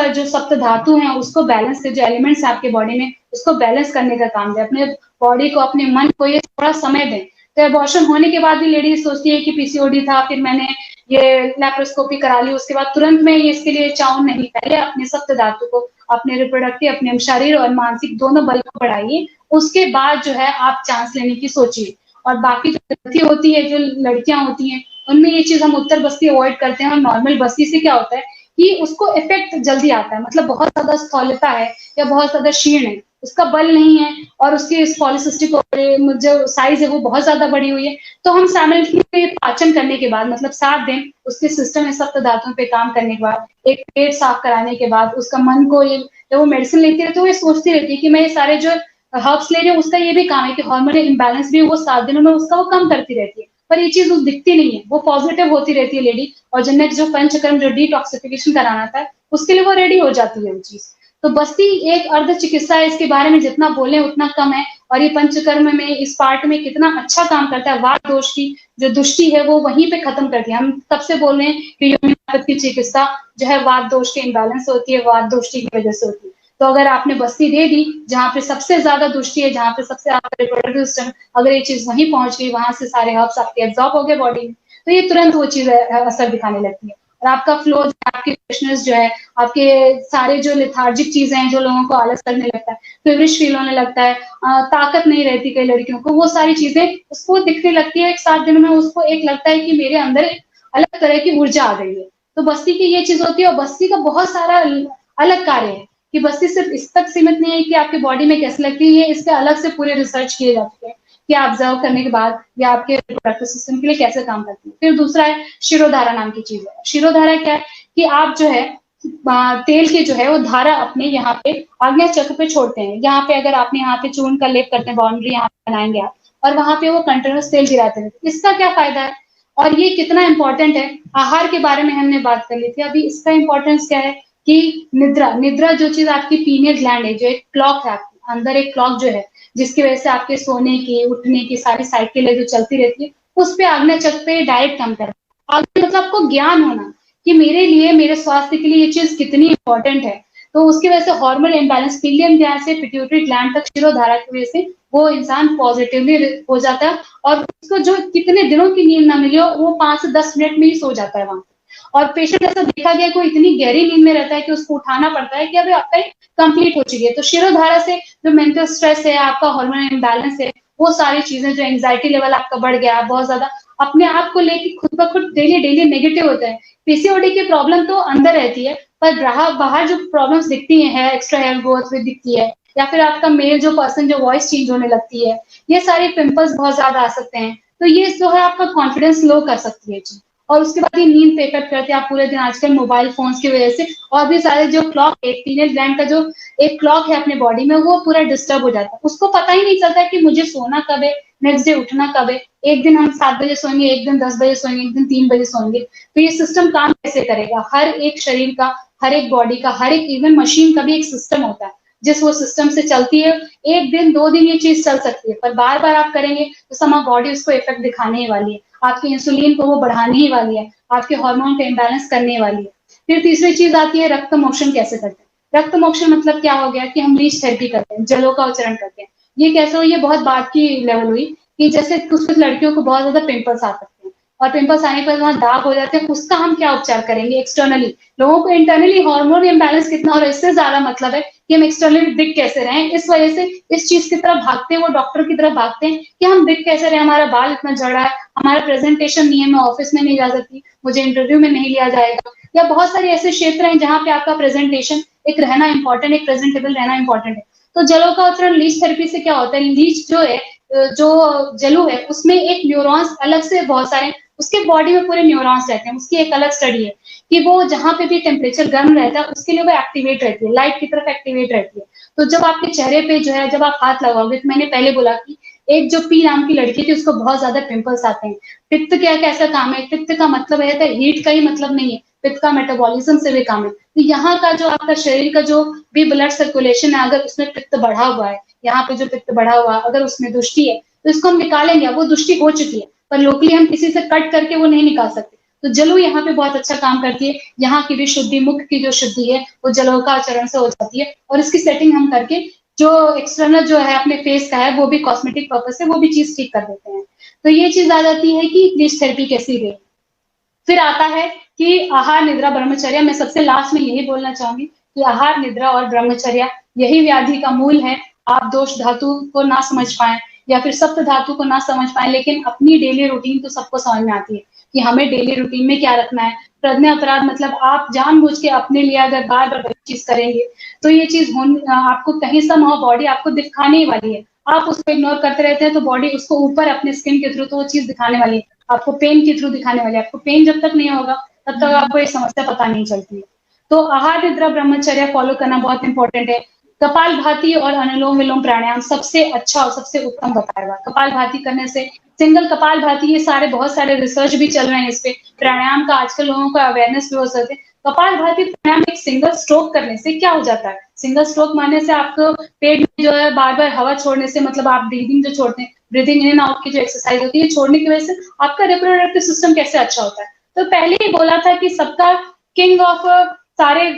जो सप्त धातु है उसको बैलेंस के, जो एलिमेंट्स है आपके बॉडी में उसको बैलेंस करने का काम दे, अपने बॉडी को, अपने मन को ये थोड़ा समय दें। तो एबॉर्शन होने के बाद भी लेडीज सोचती है कि पीसीओडी था, फिर मैंने ये लैप्रोस्कोपी करा ली, उसके बाद तुरंत मैं ये इसके लिए चाहूं नहीं, पहले अपने सप्त धातु को, अपने रिप्रोडक्टिव, अपने शारीर और मानसिक दोनों बल को बढ़ाइए, उसके बाद जो है आप चांस लेने की सोचिए। और बाकी जो बस्ती होती है, जो लड़कियां होती हैं, उनमें ये चीज हम उत्तर बस्ती अवॉइड करते हैं। और नॉर्मल बस्ती से क्या होता है कि उसको इफेक्ट जल्दी आता है, मतलब बहुत ज्यादा स्थूलता है या बहुत ज्यादा क्षीण है, उसका बल नहीं है और उसकी पॉलिसिस्टिक जो साइज है वो बहुत ज्यादा बढ़ी हुई है, तो हम साइमल्टेनियसली पाचन करने के बाद, मतलब 7 दिन उसके सिस्टम में सप्त धातुओं पे काम करने के बाद, एक पेट साफ कराने के बाद, उसका मन को ये, जब वो मेडिसिन लेती है तो वो सोचती रहती है कि मैं ये सारे जो हर्ब्स ले रही हूँ, उसका ये भी काम है कि हार्मोनल इम्बैलेंस भी वो 7 दिनों में उसका वो कम करती रहती है, पर ये चीज वो दिखती नहीं है, वो पॉजिटिव होती रहती है लेडी, और जो नेक्स्ट जो पंचकर्म जो डिटॉक्सिफिकेशन कराना था उसके लिए वो रेडी हो जाती है वो चीज। तो बस्ती एक अर्ध चिकित्सा है, इसके बारे में जितना बोले उतना कम है, और ये पंचकर्म में इस पार्ट में कितना अच्छा काम करता है। वात दोष की जो दुष्टि है वो वहीं पे खत्म करती है। हम तब से बोल रहे हैं कि होम्योपैथ की चिकित्सा जो है वात दोष के इम्बैलेंस होती है, वात दोष्टि की वजह से होती है। तो अगर आपने बस्ती दे दी जहाँ पे सबसे ज्यादा दुष्टि है, जहाँ पे सबसे आपका रिप्रोडक्टिव सिस्टम, अगर ये चीज वहीं पहुंच गई, वहां से सारे हर्ब्स आपके एब्जॉर्ब हो गए बॉडी में, तो ये तुरंत वो चीज असर दिखाने लगती है। और आपका फ्लो, आपकी फ्रेशनेस जो है, आपके सारे जो लेथार्जिक चीजें हैं जो लोगों को आलस करने लगता है, फेवरिश फील होने लगता है, ताकत नहीं रहती कई लड़कियों को, वो सारी चीजें उसको दिखने लगती है। 7 दिनों में उसको एक लगता है कि मेरे अंदर एक अलग तरह की ऊर्जा आ गई है। तो बस्ती की ये चीज होती है, और बस्ती का बहुत सारा अलग कार्य है कि बस्ती सिर्फ इस तक सीमित नहीं है कि आपके बॉडी में कैसे लगती है, इसके अलग से पूरे रिसर्च किए जाते हैं कि ऑब्जर्व करने के बाद या आपके रिप्रोडक्टिव सिस्टम के लिए कैसे काम करती है। फिर दूसरा है शिरोधारा नाम की चीज है। शिरोधारा क्या है कि आप जो है तेल की जो है वो धारा अपने यहाँ पे आज्ञा चक्र पे छोड़ते हैं। यहाँ पे अगर आपने यहाँ पे चूर्ण का लेप करते हैं, बाउंड्री यहाँ पे बनाएंगे आप, और वहां पे वो कंटिन्यूस तेल गिराते हैं। इसका क्या फायदा है और ये कितना इंपॉर्टेंट है? आहार के बारे में हमने बात कर ली थी, अभी इसका इंपॉर्टेंस क्या है कि निद्रा, निद्रा जो चीज आपकी पीनियल ग्लैंड है, जो एक क्लॉक है आपके अंदर, एक क्लॉक जो है जिसकी वजह से आपके सोने की उठने की सारी साइकिल है जो चलती रहती है, उस पे आज्ञा चक्र पे डायरेक्ट काम कर रहा है। आज्ञा मतलब आपको ज्ञान होना कि मेरे लिए, मेरे स्वास्थ्य के लिए ये चीज कितनी इंपॉर्टेंट है। तो उसकी वजह से हार्मोनल इम्बैलेंस, पीलियम ग्लैंड से पिट्यूटरी ग्लैंड तक शिरोधारा की वजह से वो इंसान पॉजिटिवली हो जाता है, और उसको जो कितने दिनों की नींद ना मिली हो वो 5 से 10 मिनट में ही सो जाता है वहां। और पेशेंट ऐसा देखा गया कोई इतनी गहरी नींद में रहता है कि उसको उठाना पड़ता है कि अभी आपका कंप्लीट हो चुकी है। तो शिरोधारा से जो मेंटल स्ट्रेस है, आपका हार्मोनल इम्बैलेंस है, वो सारी चीजें, जो एंजाइटी लेवल आपका बढ़ गया बहुत ज्यादा, अपने आप को लेके खुद ब खुद डेली डेली नेगेटिव होता है। पीसीओडी की प्रॉब्लम तो अंदर रहती है, पर बाहर जो प्रॉब्लम्स दिखती है, एक्स्ट्रा हेयर ग्रोथ भी दिखती है, या फिर आपका मेल जो पर्सन जो वॉइस चेंज होने लगती है, ये सारे पिंपल्स बहुत ज्यादा आ सकते हैं। तो ये जो है आपका कॉन्फिडेंस लो कर सकती है चीज। और उसके बाद ये नींद पे इफेक्ट करते हैं आप पूरे दिन आजकल मोबाइल फोन्स की वजह से, और भी सारे जो क्लॉक, एक पीनियल ग्लैंड का जो एक क्लॉक है अपने बॉडी में, वो पूरा डिस्टर्ब हो जाता है। उसको पता ही नहीं चलता कि मुझे सोना कब है, नेक्स्ट डे उठना कब है। एक दिन हम 7 बजे सोएंगे, एक दिन 10 बजे सोएंगे, एक दिन 3 बजे सोएंगे, तो ये सिस्टम काम कैसे करेगा? हर एक शरीर का, हर एक बॉडी का, हर एक इवन मशीन का भी एक सिस्टम होता है जिस वो सिस्टम से चलती है। एक दिन 2 दिन ये चीज चल सकती है, पर बार बार आप करेंगे तो समा बॉडी उसको इफेक्ट दिखाने ही वाली है, आपके इंसुलिन को वो बढ़ाने ही वाली है, आपके हार्मोन को इम्बैलेंस करने वाली है। फिर तीसरी चीज आती है रक्त मोक्षण कैसे करते हैं। रक्त मोक्षण मतलब क्या हो गया कि हम लीच थेरेपी करते हैं, जलों का उच्चारण करते हैं। ये कैसे हुई? ये बहुत बात की लेवल हुई कि जैसे कुछ लड़कियों को बहुत ज्यादा पिंपल्स आ सकते हैं, और पिंपल्स आने पर वहां दाग हो जाते हैं, उसका हम क्या उपचार करेंगे एक्सटर्नली? लोगों को इंटरनली हार्मोन इम्बैलेंस कितना हो रहा है, इससे ज्यादा मतलब है कि हम एक्सटर्नली दिख कैसे रहे। इस वजह से इस चीज की तरफ भागते हैं, वो डॉक्टर की तरफ भागते हैं कि हम दिख कैसे रहे, हमारा बाल इतना झड़ रहा है, हमारा प्रेजेंटेशन नहीं है, मैं ऑफिस में नहीं जा सकती, मुझे इंटरव्यू में नहीं लिया जाएगा। या बहुत सारे ऐसे क्षेत्र हैं जहाँ पे आपका प्रेजेंटेशन एक रहना इंपॉर्टेंट, एक प्रेजेंटेबल रहना इंपॉर्टेंट है। तो जलों का उत्तरण लीच थेरेपी से क्या होता है? लीच जो है, जो जलू है, उसमें एक न्यूरॉन्स अलग से बहुत सारे, उसके बॉडी में पूरे न्यूरॉन्स रहते हैं। उसकी एक अलग स्टडी है कि वो जहां पे भी टेम्परेचर गर्म रहता है उसके लिए वो एक्टिवेट रहती है, लाइट की तरफ एक्टिवेट रहती है। तो जब आपके चेहरे पे जो है, जब आप हाथ लगाओगे, तो मैंने पहले बोला कि एक जो पी नाम की लड़की थी उसको बहुत ज्यादा पिंपल्स आते हैं। पित्त क्या कैसा काम है? पित्त का मतलब है तो हीट का ही मतलब नहीं है, पित्त का मेटाबॉलिज्म से भी काम है। तो यहाँ का जो आपका शरीर का जो भी ब्लड सर्कुलेशन है, अगर उसमें पित्त बढ़ा हुआ है, यहाँ पे जो पित्त बढ़ा हुआ है, अगर उसमें दुष्टि है तो इसको हम निकालेंगे। वो दुष्टि हो चुकी है, पर लोकली हम किसी से कट करके वो नहीं निकाल सकते। तो जलू यहाँ पे बहुत अच्छा काम करती है। यहाँ की भी शुद्धि, मुख की जो शुद्धि है वो जलों का आचरण से हो जाती है, और इसकी सेटिंग हम करके जो एक्सटर्नल जो है अपने फेस का है, वो भी कॉस्मेटिक पर्पज से वो भी चीज ठीक कर देते हैं। तो ये चीज आ जाती है कि ब्लीच थेरेपी कैसी रही। फिर आता है कि आहार, निद्रा, ब्रह्मचर्य। मैं सबसे लास्ट में यही बोलना चाहूंगी कि आहार, निद्रा और ब्रह्मचर्य यही व्याधि का मूल है। आप दोष धातु को ना समझ पाए, या फिर सप्त धातु को ना समझ पाए, लेकिन अपनी डेली रूटीन तो सबको समझ में आती है कि हमें डेली रूटीन में क्या रखना है। प्रज्ञा अपराध मतलब आप जानबूझ के अपने लिए अगर बार बार चीज करेंगे तो ये चीज आपको कहीं सम बॉडी आपको दिखाने ही वाली है। आप उसको इग्नोर करते रहते हैं तो बॉडी उसको ऊपर अपने स्किन के थ्रू तो वो चीज दिखाने वाली है, आपको पेन के थ्रू दिखाने वाली है। आपको पेन जब तक नहीं होगा तब तक आपको ये समस्या पता नहीं चलती है। तो आहार निद्रा ब्रह्मचर्य फॉलो करना बहुत इंपॉर्टेंट है। कपालभाति और अनुलोम विलोम प्राणायाम सबसे अच्छा और सबसे उत्तम बताएगा। कपालभाति करने से सिंगल कपालभाति, ये सारे बहुत सारे रिसर्च भी चल रहे हैं इस पे, प्राणायाम का आजकल लोगों को अवेयरनेस भी हो सकते हैं। कपालभाति प्राणायाम एक सिंगल स्ट्रोक करने से क्या हो जाता है, सिंगल स्ट्रोक मारने से आपको पेट में जो है बार बार हवा छोड़ने से, मतलब आप ब्रीदिंग जो छोड़ते हैं, ब्रीदिंग इन एंड आउट की जो एक्सरसाइज होती है छोड़ने की वजह से आपका रिप्रोडक्टिव सिस्टम कैसे अच्छा होता है। तो पहले ही बोला था कि सबका किंग ऑफ सारे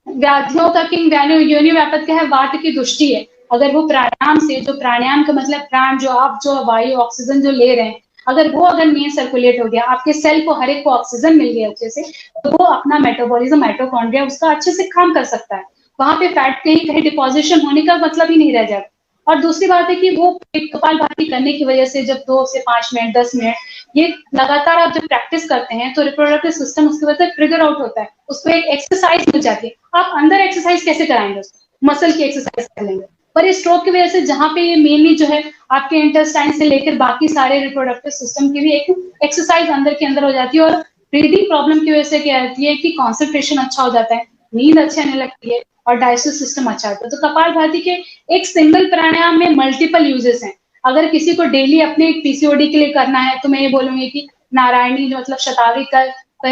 व्याधियों का किंग योनि व्यापक है, वात की दुष्टि है। अगर वो प्राणायाम से, जो प्राणायाम का मतलब प्राण, जो आप जो वायु ऑक्सीजन जो ले रहे हैं, अगर वो अगर मेन सर्कुलेट हो गया, आपके सेल को हर एक को ऑक्सीजन मिल गया अच्छे से, तो वो अपना मेटाबॉलिज्म, माइटोकॉन्ड्रिया उसका अच्छे से काम कर सकता है। वहां पे फैट कहीं कहीं डिपोजिशन होने का मतलब ही नहीं रह जाता। और दूसरी बात है कि वो कपालभाति करने की वजह से जब 2 से 5 मिनट 10 मिनट ये लगातार आप जब प्रैक्टिस करते हैं तो रिप्रोडक्टिव सिस्टम उसकी वजह से ट्रिगर आउट होता है, उसको एक एक्सरसाइज मिल जाती है। आप अंदर एक्सरसाइज कैसे कराएंगे, उसको मसल की एक्सरसाइज कर लेंगे। पर इस स्ट्रोक की वजह से जहां पे ये मेनली जो है आपके इंटेस्टाइन से लेकर बाकी सारे रिप्रोडक्टिव सिस्टम की भी एक एक्सरसाइज अंदर के अंदर हो जाती है। और ब्रीदिंग प्रॉब्लम की वजह से क्या होती है कि कॉन्सेंट्रेशन अच्छा हो जाता है, नींद अच्छी आने लगती है और डाइजेस्टिव सिस्टम अच्छा होता है। तो कपालभाति के एक सिंगल प्राणायाम में मल्टीपल यूजेस हैं। अगर किसी को डेली अपने पीसीओडी के लिए करना है तो मैं ये बोलूंगी कि नारायणी जो मतलब शतावरी का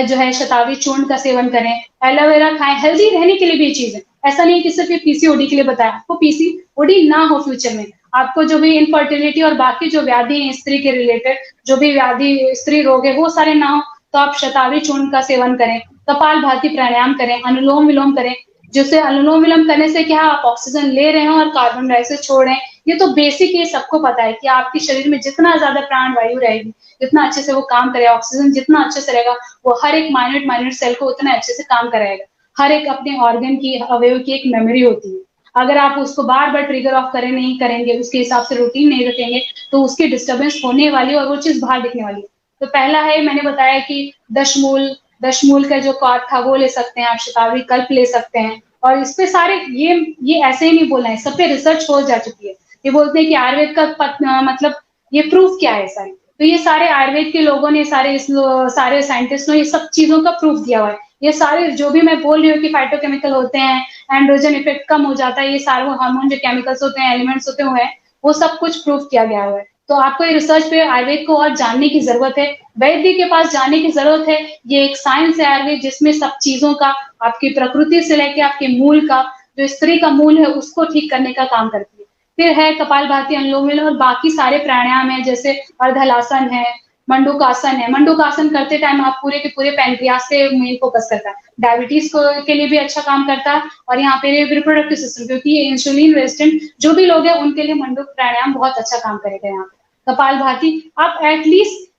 जो है शतावरी चूर्ण का सेवन करें, एलोवेरा खाएं, हेल्दी रहने के लिए भी चीज है। ऐसा नहीं कि सिर्फ ये पीसीओडी के लिए बताया, आपको पीसीओडी ना हो फ्यूचर में, आपको जो भी इनफर्टिलिटी और बाकी जो व्याधि है स्त्री के रिलेटेड, जो भी व्याधि स्त्री रोग है वो सारे ना हो, तो आप शतावरी चूर्ण का सेवन करें, कपाल भाती प्राणायाम करें, अनुलोम विलोम करें। जिससे अनुलोम विलोम करने से क्या आप ऑक्सीजन ले रहे हैं और कार्बन डाइऑक्साइड छोड़ रहे हैं। ये तो बेसिक, ये सबको पता है कि आपके शरीर में जितना ज्यादा प्राण वायु रहेगी, जितना अच्छे से वो काम करेगा, ऑक्सीजन जितना अच्छे से रहेगा, वो हर एक माइनट माइनट सेल को उतना अच्छे से काम कराएगा। हर एक अपने ऑर्गन की, अवयव की एक मेमोरी होती है। अगर आप उसको बार बार ट्रिगर ऑफ करें नहीं करेंगे, उसके हिसाब से रूटीन नहीं रखेंगे, तो उसकी डिस्टर्बेंस होने वाली और वो चीज बाहर दिखने वाली है। तो पहला है, मैंने बताया कि दशमूल का जो पार्ट था वो ले सकते हैं आप, शतावरी कल्प ले सकते हैं। और इस पे सारे ये ऐसे ही नहीं बोलना है, सब पे रिसर्च हो जा चुकी है। ये बोलते हैं कि आयुर्वेद का मतलब ये प्रूफ क्या है सर, तो ये सारे आयुर्वेद के लोगों ने, सारे साइंटिस्ट ने ये सब चीजों का प्रूफ दिया हुआ है। ये सारे जो भी मैं बोल रही हूँ कि फाइटोकेमिकल होते हैं, एंड्रोजन इफेक्ट कम हो जाता है, ये सारे हार्मोन जो केमिकल्स होते हैं, एलिमेंट्स होते हुए हैं, वो सब कुछ प्रूफ किया गया हुआ है। तो आपको ये रिसर्च पे आयुर्वेद को और जानने की जरूरत है, वैद्य के पास जाने की जरूरत है। ये एक साइंस है आयुर्वेद, जिसमें सब चीजों का, आपकी प्रकृति से लेके आपके मूल का, जो स्त्री का मूल है उसको ठीक करने का काम करती है। फिर है कपालभाति, अनुलोम विलोम और बाकी सारे प्राणायाम है, जैसे अर्धलासन है, मंडूकासन है। मंडूकासन करते टाइम आप पूरे के पूरे पैनक्रियास से मेन फोकस करता है, डायबिटीज के लिए भी अच्छा काम करता है। और यहाँ पे रिप्रोडक्टिव सिस्टम, क्योंकि ये इंसुलिन रेजिस्टेंट जो भी लोग हैं उनके लिए मंडूक प्राणायाम बहुत अच्छा काम करेगा। यहाँ कपालभाति आप एटलीस्ट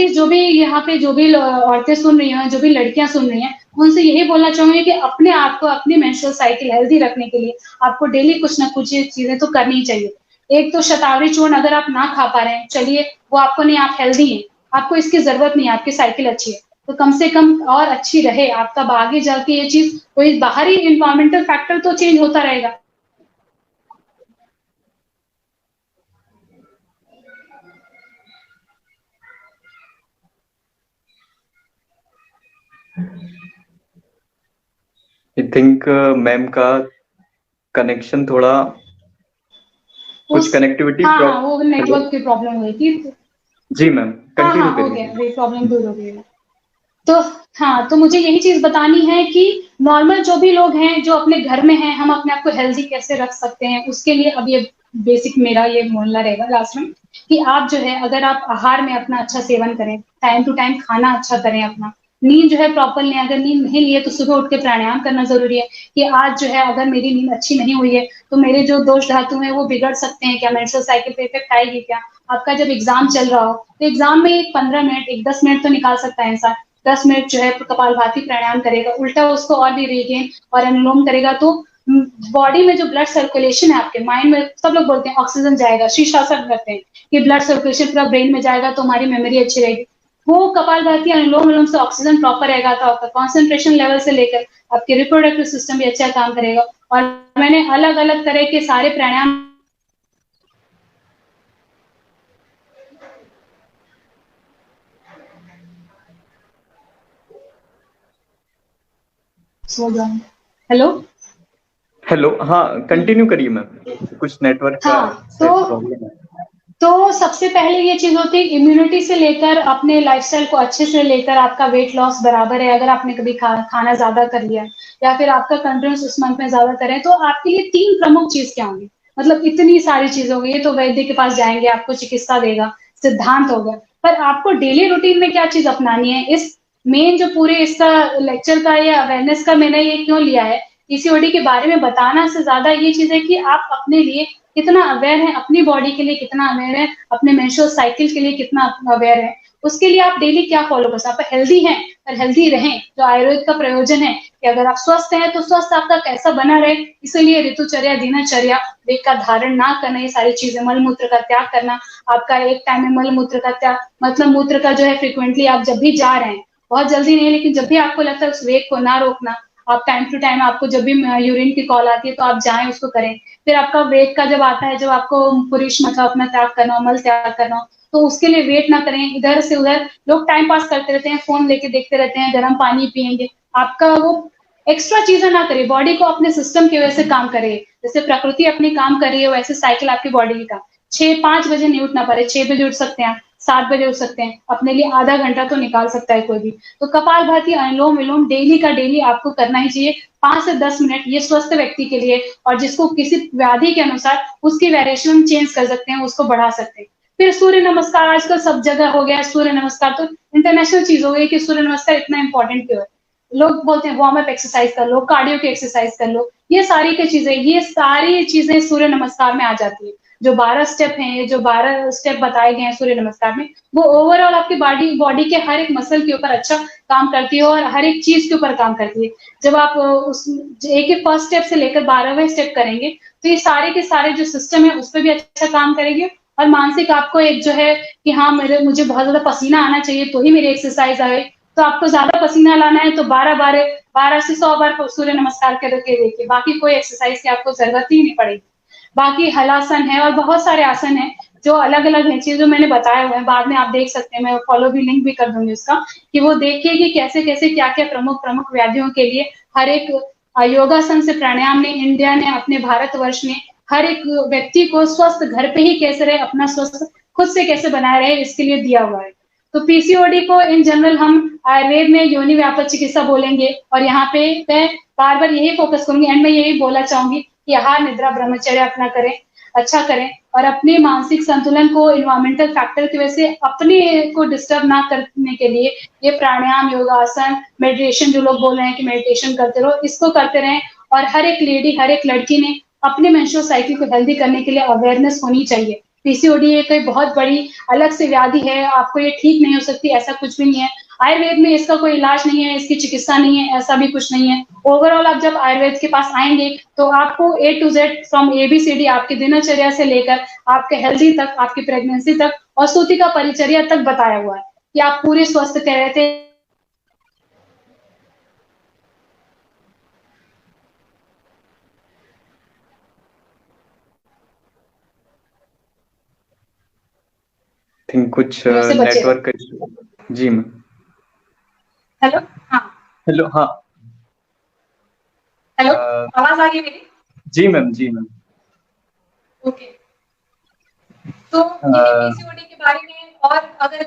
जो भी यहाँ पे जो भी औरतें सुन रही हैं, जो भी लड़कियां सुन रही हैं, उनसे यही बोलना चाहूंगी कि अपने आप को, अपनी मेंस्ट्रुअल साइकिल हेल्दी रखने के लिए आपको डेली कुछ ना कुछ चीजें तो करनी ही चाहिए। एक तो शतावरी चूर्ण अगर आप ना खा पा रहे हैं, चलिए वो आपको नहीं, आप हेल्दी हैं, आपको इसकी जरूरत नहीं है, आपकी साइकिल अच्छी है, तो कम से कम और अच्छी रहे आपका, आगे जाके ये चीज, कोई बाहरी इन्वायरमेंटल फैक्टर तो चेंज होता रहेगा। आई थिंक मैम का कनेक्शन थोड़ा कुछ कनेक्टिविटी हाँ, वो नेटवर्क की प्रॉब्लम हुई थी। जी मैम, कंटिन्यू हो गया, ये प्रॉब्लम दूर हो गई है। तो हाँ, तो मुझे यही चीज बतानी है कि नॉर्मल जो भी लोग हैं जो अपने घर में हैं, हम अपने आप को हेल्दी कैसे रख सकते हैं, उसके लिए अब ये बेसिक मेरा ये बोलना रहेगा लास्ट में, कि आप जो है अगर आप आहार में अपना अच्छा सेवन करें, टाइम टू टाइम खाना अच्छा करें, अपना नींद जो है प्रॉपर लें, अगर नींद नहीं लिए तो सुबह उठ के प्राणायाम करना जरूरी है कि आज जो है अगर मेरी नींद अच्छी नहीं हुई है तो मेरे जो दोष धातु हैं वो बिगड़ सकते हैं क्या, मेंस्ट्रुअल साइकिल पे इफेक्ट आएगी क्या। आपका जब एग्जाम चल रहा हो तो एग्जाम में एक 15 मिनट, एक 10 मिनट तो निकाल सकता है इंसान, 10 मिनट जो है कपालभाति प्राणायाम करेगा, उल्टा उसको और भी रीगेन और अनुलोम करेगा, तो बॉडी में जो ब्लड सर्कुलेशन है आपके माइंड में, सब लोग बोलते हैं ऑक्सीजन जाएगा, शीर्षासन करते हैं कि ब्लड सर्कुलेशन पूरा ब्रेन में जाएगा तो हमारी मेमोरी अच्छी रहेगी। वो कपालभाति अनुलोम विलोम से ऑक्सीजन प्रॉपर रहेगा तो आपका कॉन्सेंट्रेशन लेवल से लेकर आपके रिप्रोडक्टिव सिस्टम भी अच्छा काम करेगा। और मैंने अलग अलग तरह के सारे प्राणायाम हेलो हेलो, हाँ कंटिन्यू करिए मैम, कुछ नेटवर्क का हाँ प्रॉब्लम है। तो सबसे पहले ये चीज होती है इम्यूनिटी से लेकर अपने लाइफस्टाइल को अच्छे से लेकर आपका वेट लॉस बराबर है। अगर आपने कभी खाना ज्यादा कर लिया या फिर आपका कंटिन्यूस उस मंथ में ज्यादा करें तो आपके लिए 3 प्रमुख चीज क्या होंगी। मतलब इतनी सारी चीज होगी, ये तो वैद्य के पास जाएंगे, आपको चिकित्सा देगा, सिद्धांत होगा, पर आपको डेली रूटीन में क्या चीज अपनानी है। इस मेन जो पूरे इसका लेक्चर का या अवेयरनेस का मैंने ये क्यों लिया है, पीसीओडी के बारे में बताना से ज्यादा ये चीज है कि आप अपने लिए कितना अवेयर है, अपनी बॉडी के लिए कितना अवेयर है, अपने मेंस्ट्रुअल साइकिल के लिए कितना अवेयर है, उसके लिए आप डेली क्या फॉलो कर सकते हैं। आप हेल्दी हैं और हेल्दी रहें, जो आयुर्वेद का प्रयोजन है कि अगर आप स्वस्थ हैं तो स्वस्थ आपका कैसा बना रहे, इसीलिए ऋतुचर्या, दिनचर्या, वेग का धारण ना करना, ये सारी चीजें, मल मूत्र का त्याग करना, आपका एक टाइम में मल मूत्र का त्याग, मतलब मूत्र का जो है फ्रिक्वेंटली आप जब भी जा रहे हैं, बहुत जल्दी नहीं लेकिन जब भी आपको लगता है उस वेग को ना रोकना, आप टाइम टू टाइम, आपको जब भी यूरिन की कॉल आती है तो आप जाएं उसको करें। फिर आपका वेट का जब आता है, जब आपको पुरुष मतलब अपना त्याग करना हो, मल त्याग करना हो, तो उसके लिए वेट ना करें इधर से उधर। लोग टाइम पास करते रहते हैं, फोन लेके देखते रहते हैं, गर्म पानी पियेंगे, आपका वो एक्स्ट्रा चीजें ना करें, बॉडी को अपने सिस्टम की वजह से काम करे, जैसे प्रकृति अपनी काम कर रही है वैसे साइकिल आपकी बॉडी का। 5 बजे नहीं उठना पड़े, 6 बजे उठ सकते हैं, 7 बजे उठ सकते हैं, अपने लिए आधा घंटा तो निकाल सकता है कोई भी। तो कपाल भाती, अनुलोम विलोम डेली का डेली आपको करना ही चाहिए, 5 से 10 मिनट, ये स्वस्थ व्यक्ति के लिए। और जिसको किसी व्याधि के अनुसार उसकी वेरिएशन चेंज कर सकते हैं, उसको बढ़ा सकते हैं। फिर सूर्य नमस्कार, आजकल सब जगह हो गया सूर्य नमस्कार, तो इंटरनेशनल चीज हो गई कि सूर्य नमस्कार इतना इंपॉर्टेंट क्यों है। लोग बोलते हैं वार्म अप एक्सरसाइज कर लो, कार्डियो की एक्सरसाइज कर लो, ये सारी की चीजें, ये सारी चीजें सूर्य नमस्कार में आ जाती है। जो 12 स्टेप हैं, ये जो 12 स्टेप बताए गए हैं सूर्य नमस्कार में, वो ओवरऑल आपकी बॉडी बॉडी के हर एक मसल के ऊपर अच्छा काम करती है और हर एक चीज के ऊपर काम करती है। जब आप उस एक एक फर्स्ट स्टेप से लेकर 12वें स्टेप करेंगे तो ये सारे के सारे जो सिस्टम है उस पर भी अच्छा काम करेंगे। और मानसिक आपको एक जो है कि हाँ मुझे बहुत ज्यादा पसीना आना चाहिए तो ही मेरी एक्सरसाइज आए, तो आपको ज्यादा पसीना लाना है तो 12 से 100 बार सूर्य नमस्कार करके देखिए, बाकी कोई एक्सरसाइज की आपको जरूरत ही नहीं पड़ेगी। बाकी हलासन है और बहुत सारे आसन हैं जो अलग अलग है, चीज जो मैंने बताया हुआ है, बाद में आप देख सकते हैं, मैं फॉलो भी लिंक भी कर दूंगी उसका, कि वो देखिए कि कैसे कैसे क्या क्या प्रमुख प्रमुख व्याधियों के लिए हर एक योगासन से प्राणायाम ने, इंडिया ने, अपने भारतवर्ष ने हर एक व्यक्ति को स्वस्थ घर पे ही कैसे रहे, अपना स्वस्थ खुद से कैसे बनाए रहे, इसके लिए दिया हुआ है। तो पीसीओडी को इन जनरल हम आयुर्वेद में योनि व्यापक चिकित्सा बोलेंगे। और यहाँ पे मैं बार बार यही फोकस करूंगी, एंड में यही बोलना चाहूंगी कि आहार निद्रा ब्रह्मचर्य अपना करें, अच्छा करें, और अपने मानसिक संतुलन को इन्वायरमेंटल फैक्टर की वजह से अपने को डिस्टर्ब ना करने के लिए ये प्राणायाम, योगासन, मेडिटेशन, जो लोग बोल रहे हैं कि मेडिटेशन करते रहो, इसको करते रहें। और हर एक लेडी, हर एक लड़की ने अपने मेंस्ट्रुअल साइकिल को हेल्दी करने के लिए अवेयरनेस होनी चाहिए। पीसीओडी एक बहुत बड़ी अलग से व्याधि है, आपको ये ठीक नहीं हो सकती, ऐसा कुछ भी नहीं है। आयुर्वेद में इसका कोई इलाज नहीं है, इसकी चिकित्सा नहीं है, ऐसा भी कुछ नहीं है। ओवरऑल आप जब आयुर्वेद के पास आएंगे तो आपको A to Z from ABCD आपकी दिनचर्या से लेकर आपके हेल्दी तक, आपकी प्रेगनेंसी तक और सूती का परिचर्या तक बताया हुआ है कि आप पूरे स्वस्थ कह रहे थे। थिंक कुछ नेटवर्क का इशू। जी मैम। हेलो, हाँ हेलो, हाँ हेलो, आवाज आ रही है मेरी? जी मैम, जी मैम। ओके, तो यही पीसीओडी के बारे में, और अगर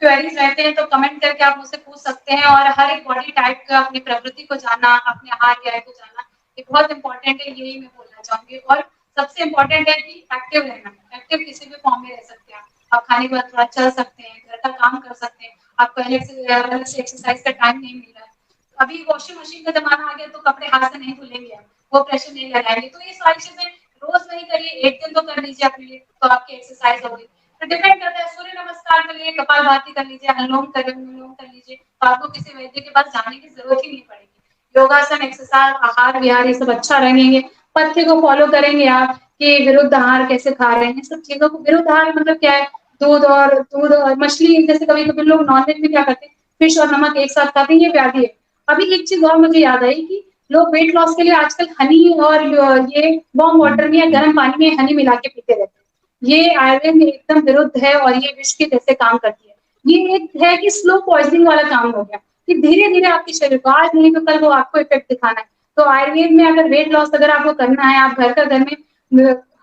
क्वेरीज रहते हैं तो कमेंट करके आप मुझसे पूछ सकते हैं। और हर एक बॉडी टाइप का अपनी प्रकृति को जानना, अपने आहार व्यय को जानना, ये बहुत इंपॉर्टेंट है, यही मैं बोलना चाहूंगी। और सबसे इम्पोर्टेंट है कि एक्टिव रहना, एक्टिव किसी भी फॉर्म में रह सकते हैं आप खाने के बाद थोड़ा चल सकते हैं, घर का काम कर सकते हैं, आपको अलग से एक्सरसाइज का टाइम नहीं मिल रहा है। अभी वॉशिंग मशीन का जमाना आ गया तो कपड़े हाथ से नहीं धुलेंगे, वो प्रेशर नहीं लगाएंगे, तो ये सारी चीजें रोज नहीं करिए, एक दिन तो कर लीजिए अपने लिए, तो आपकी एक्सरसाइज हो गई। तो डिपेंड करता है, सूर्य नमस्कार कर लीजिए, कपालभाति कर लीजिए, अनुलोम कर लीजिए, तो आपको किसी वैद्य के पास जाने की जरूरत ही नहीं पड़ेगी। योगासन, एक्सरसाइज, आहार विहार ये सब अच्छा रहेंगे, पथ्य को फॉलो करेंगे आप कि विरुद्ध आहार कैसे खा रहे हैं, ये सब चीजों को विरुद्ध आहार मतलब क्या है, दूध और मछली, जैसे कभी-कभी लोग नॉनवेज में क्या करते हैं, फिश और नमक एक साथ खाते हैं, ये व्याधि है। अभी एक चीज़ और मुझे याद आई कि लोग वेट लॉस के लिए आजकल हनी और ये वार्म वाटर में या गर्म पानी में हनी मिला के पीते रहते हैं। ये आयुर्वेद में एकदम विरुद्ध है और ये विष के जैसे काम करती है। ये एक है कि स्लो पॉइजनिंग वाला काम हो गया कि धीरे-धीरे आपके शरीर को आज नहीं तो कल वो आपको इफेक्ट दिखाना है। तो आयुर्वेद में अगर वेट लॉस अगर आपको करना है, आप घर में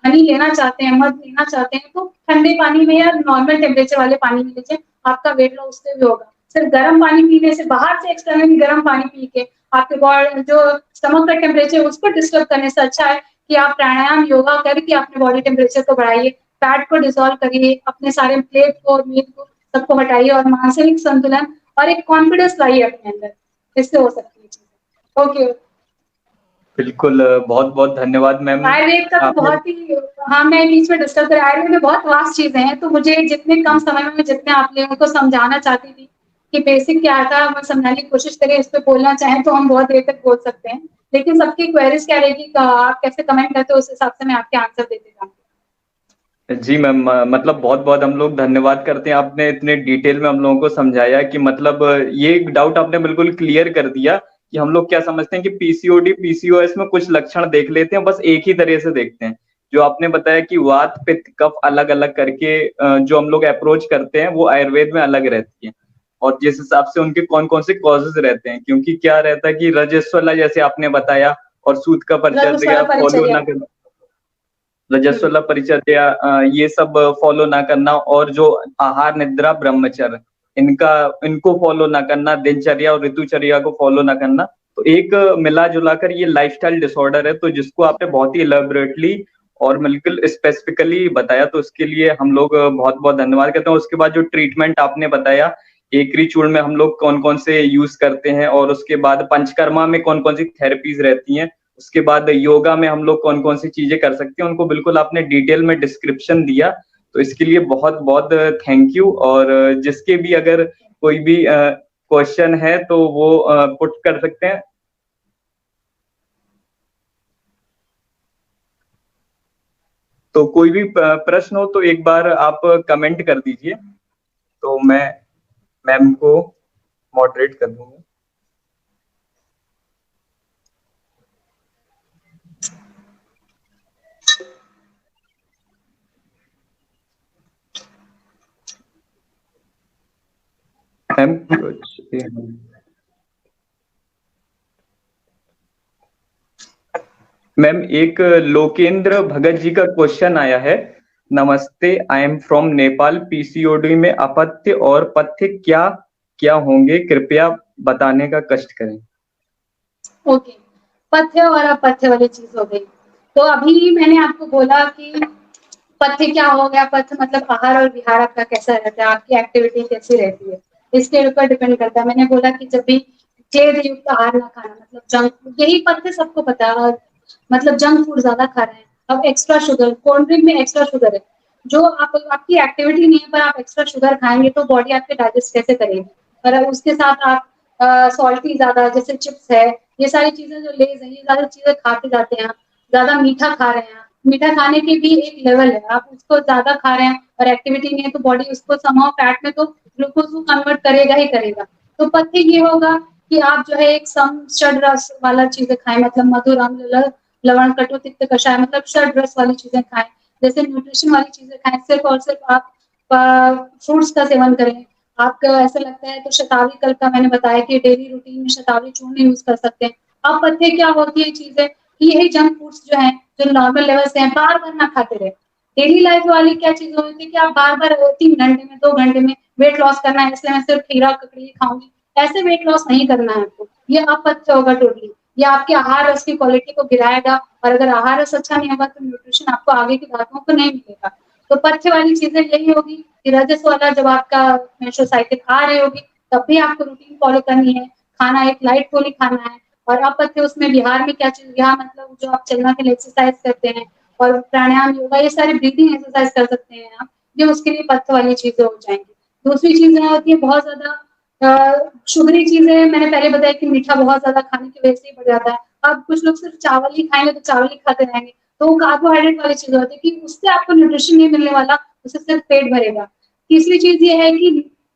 हनी लेना चाहते हैं, मध लेना चाहते हैं, तो ठंडे पानी में या नॉर्मल टेम्परेचर वाले पानी में लीजिए, आपका वेट लॉस उससे भी होगा। सिर्फ गर्म पानी पीने से, बाहर से एक्सटर्नली गर्म पानी पी के आपके जो स्टमक का टेम्परेचर उसको डिस्टर्ब करने से अच्छा है कि आप प्राणायाम, योगा करके अपने बॉडी टेम्परेचर को बढ़ाइए, फैट को डिसॉल्व करिए, अपने सारे प्लेट को, मीट को सबको हटाइए और मानसिक संतुलन और एक कॉन्फिडेंस लाइए अपने अंदर। इससे हो सकती है चीजें। ओके। बिल्कुल, बहुत-बहुत धन्यवाद मैम। आयुर्वेद का तो आपने बहुत ही, हाँ, मैं बीच में डिस्टर्ब कर, आयुर्वेद में बहुत वास्ट चीजें हैं, तो मुझे जितने कम समय में जितने आप लोगों को समझाना चाहती थी कि बेसिक क्या था, मैं समझाने की कोशिश करी, इस पे बोलना चाहें तो हम बहुत देर तक बोल सकते हैं। लेकिन सबकी क्वेरीज क्या रहेगी, आप कैसे कमेंट करते हो, उस हिसाब से मैं आपके आंसर देती जाऊँगी। जी मैम, मतलब बहुत-बहुत हम लोग धन्यवाद करते हैं, आपने इतने डिटेल में हम लोगों को समझाया कि मतलब ये डाउट आपने बिल्कुल क्लियर कर दिया कि हम लोग क्या समझते हैं कि पीसीओडी, पीसीओएस में कुछ लक्षण देख लेते हैं, बस एक ही तरह से देखते हैं। जो आपने बताया कि वात, पित्त, कफ अलग-अलग करके जो हम लोग अप्रोच करते हैं, वो आयुर्वेद में अलग रहती है। और जिस हिसाब से उनके कौन-कौन से कॉजेज़ रहते हैं, क्योंकि क्या रहता है कि रजस्वला जैसे आपने बताया और सूत का रजस्वला परिचर्या फॉलो परिचर्या। ना करना, रजस्वला परिचर्या, ये सब फॉलो ना करना और जो आहार, निद्रा, ब्रह्मचर्य, इनको फॉलो ना करना, दिनचर्या और ऋतुचर्या को फॉलो ना करना, तो एक मिला-जुला कर ये लाइफ़स्टाइल डिसऑर्डर है, तो जिसको आपने बहुत ही इलैबोरेटली और बिल्कुल स्पेसिफिकली बताया, तो उसके लिए हम लोग बहुत-बहुत धन्यवाद करते हैं। उसके बाद जो ट्रीटमेंट आपने बताया, एकरी चूर्ण में हम लोग कौन-कौन से यूज़ करते हैं और उसके बाद पंचकर्मा में कौन-कौन सी थेरेपीज़ रहती हैं, उसके बाद योगा में हम लोग कौन-कौन सी चीज़ें कर सकते हैं, उनको बिल्कुल आपने डिटेल में डिस्क्रिप्शन दिया, तो इसके लिए बहुत-बहुत थैंक यू। और जिसके भी अगर कोई भी क्वेश्चन है तो वो पुट कर सकते हैं। तो कोई भी प्रश्न हो तो एक बार आप कमेंट कर दीजिए, तो मैं मैम को मॉडरेट कर दूँगा। मैम मैम एक लोकेंद्र भगत जी का क्वेश्चन आया है। नमस्ते, I am from Nepal. PCOD में अपथ्य और पथ्य क्या क्या होंगे, कृपया बताने का कष्ट करें। ओके, पथ्य और अपथ्य वाली चीज हो गई। तो अभी मैंने आपको बोला कि पथ्य क्या हो गया, पथ्य मतलब आहार और विहार आपका कैसा रहता है, आपकी एक्टिविटी कैसी रहती है, इसके ऊपर डिपेंड करता है। मैंने बोला कि जब भी तेल युक्त आहार ना खाना, मतलब जंक, यही पथ्य सबको पता है। और मतलब जंक फूड ज्यादा खा रहे हैं, अब एक्स्ट्रा शुगर, कोल्ड ड्रिंक में एक्स्ट्रा शुगर है, जो आपकी एक्टिविटी नहीं है पर आप एक्स्ट्रा शुगर खाएंगे तो बॉडी आपके डाइजेस्ट कैसे करेगी। और उसके साथ आप सॉल्टी ज्यादा, जैसे चिप्स है, ये सारी चीजें जो लेज है, ये ज्यादा चीजें खाते जाते हैं, आप ज्यादा मीठा खा रहे हैं, मीठा खाने की भी एक लेवल है, आप उसको ज्यादा खा रहे हैं और एक्टिविटी नहीं है तो बॉडी उसको समहाउ फैट में तो ग्लूकोज को कन्वर्ट करेगा ही करेगा। तो पथ्य ये होगा कि आप जो है एक सम षड रस वाला चीजें खाएं, मतलब मधुर, अम्ल, लवण, कटु, तिक्त, कषाय, मतलब षड रस वाली चीजें खाएं, जैसे न्यूट्रिशन वाली चीजें खाएं। सिर्फ और सिर्फ आप फ्रूट्स का सेवन करें। आपको ऐसा लगता है तो शतावरी, कल का मैंने बताया कि डेली रूटीन में शतावरी चूर्ण यूज कर सकते हैं। अब पथ्य क्या होती है चीजें कि यही जंक फूड्स जो है, जो नॉर्मल लेवल से हैं, बार बार ना खाते रहे। डेली लाइफ वाली क्या चीज होती है कि आप बार बार 3 घंटे में, 2 घंटे में वेट लॉस करना है, इसलिए मैं सिर्फ खीरा ककड़ी खाऊंगी, ऐसे वेट लॉस नहीं करना है आपको। ये अपथ्य होगा टोटली। ये आपके आहार रस की क्वालिटी को गिराएगा, और अगर आहार रस अच्छा नहीं होगा तो न्यूट्रिशन आपको आगे की धातुओं को नहीं मिलेगा। तो पथ्य वाली चीजें यही होगी कि रजस वाला जब आपका मेंस्ट्रुअल साइकिल आ रही होगी तब भी आपको रूटीन फॉलो करनी है, खाना एक लाइट फुली खाना है। और अपथ्य उसमें बिहार में क्या चीज, बिहार मतलब जो आप चलना के लिए एक्सरसाइज करते हैं और प्राणायाम, योगा, ये सारी ब्रीदिंग एक्सरसाइज कर सकते हैं आप, ये उसके लिए पथ्य वाली चीजें हो जाएंगी। दूसरी चीजें होती है बहुत ज्यादा शुगरी चीजें मैंने पहले बताया कि मीठा बहुत ज्यादा खाने की वजह से ही बढ़ जाता है। अब कुछ लोग सिर्फ चावल ही खाएंगे तो चावल ही खाते रहेंगे, तो वो कार्बोहाइड्रेट वाली चीज होती है कि उससे आपको न्यूट्रिशन नहीं मिलने वाला, उससे सिर्फ पेट भरेगा। तीसरी चीज ये है कि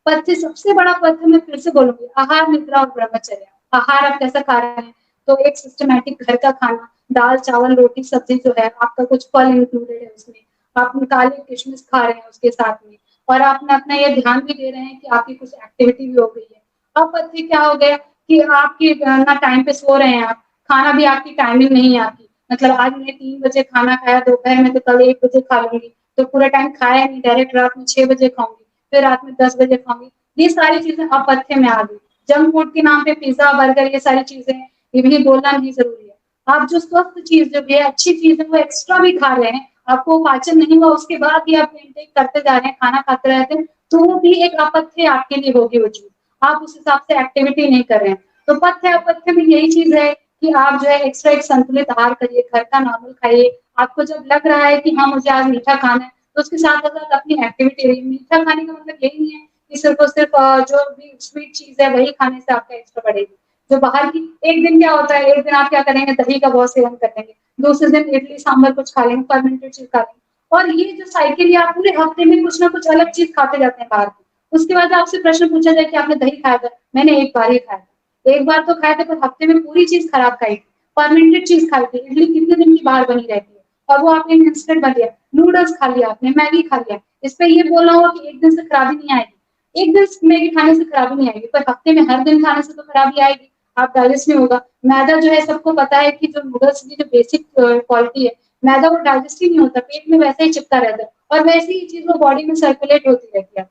पथ्य, सबसे बड़ा पथ्य मैं फिर से बोलूंगी, आहार, निद्रा और ब्रह्मचर्य। आहार आप कैसा खा रहे हैं, तो एक सिस्टमैटिक घर का खाना, दाल चावल रोटी सब्जी जो है आपका, कुछ फल इंक्लूडेड है उसमें, आप काले किशमिश खा रहे हैं उसके साथ में, और आपने अपना ये ध्यान भी दे रहे हैं कि आपकी कुछ एक्टिविटी भी हो गई है। अब पत्ते क्या हो गया कि आपकी ना टाइम पे सो रहे हैं आप, खाना भी आपकी टाइमिंग नहीं है आपकी, मतलब आज मैंने 3 बजे खाना खाया दोपहर में, तो कल 1 बजे खा लूंगी, तो पूरा टाइम खाया नहीं, डायरेक्ट रात में 6 बजे खाऊंगी, फिर रात में 10 बजे खाऊंगी। ये सारी चीजें अपथ्य में आ गई। जंक फूड के नाम पे पिज्जा बर्गर ये सारी चीजें, ये भी बोलना नहीं जरूरी है। आप जो स्वस्थ चीज जो भी है, अच्छी चीज है, वो एक्स्ट्रा भी खा रहे हैं, आपको पाचन नहीं हुआ उसके बाद भी आप इनटेक करते जा रहे हैं, खाना खाते रहते हैं, तो वो भी एक अपथ्य आपके लिए होगी वो चीज। आप उस हिसाब से एक्टिविटी नहीं कर रहे हैं। तो पथ्य अपथ्य में यही चीज है कि आप जो है एक्स्ट्रा एक संतुलित आहार करिए, घर का नॉर्मल खाइए। आपको जब लग रहा है कि हाँ मुझे आज मीठा खाना है, तो उसके साथ साथ अपनी एक्टिविटी रही। मीठा खाने का मतलब यही नहीं है कि सिर्फ और सिर्फ जो भी स्वीट चीज है वही खाने से आपका एक्स्ट्रा बढ़ेगी। जो बाहर की, एक दिन क्या होता है, एक दिन आप क्या करेंगे, दही का बहुत सेवन करेंगे, दूसरे दिन इडली सांभर कुछ खा लेंगे, फर्मेंटेड चीज खा लेंगे, और ये जो साइकिल, या पूरे हफ्ते में कुछ ना कुछ अलग चीज खाते जाते हैं बाहर की। उसके बाद आपसे प्रश्न पूछा जाए कि आपने दही खाया था, मैंने एक बार ही खाया था, एक बार तो खाया था, पर हफ्ते में पूरी चीज खराब खाई, फर्मेंटेड चीज खाई थी, इडली कितने दिन की बाहर बनी रहती है, और वो आपने इंस्टेंट बन दिया, नूडल्स खा लिया आपने, मैगी खा लिया। इस पे ये बोलना हो कि एक दिन से खराबी नहीं आएगी, एक दिन मैगी खाने से खराबी नहीं आएगी, पर हफ्ते में हर दिन खाने से तो खराबी आएगी, आप डाइजेस्ट नहीं होगा। मैदा जो है सबको पता है कि जो नूडल्स की जो बेसिक क्वालिटी है, मैदा वो डाइजेस्ट ही नहीं होता, पेट में वैसे ही चिपका रहता है, और वैसे ही चीज वो बॉडी में सर्कुलेट होती रहती है।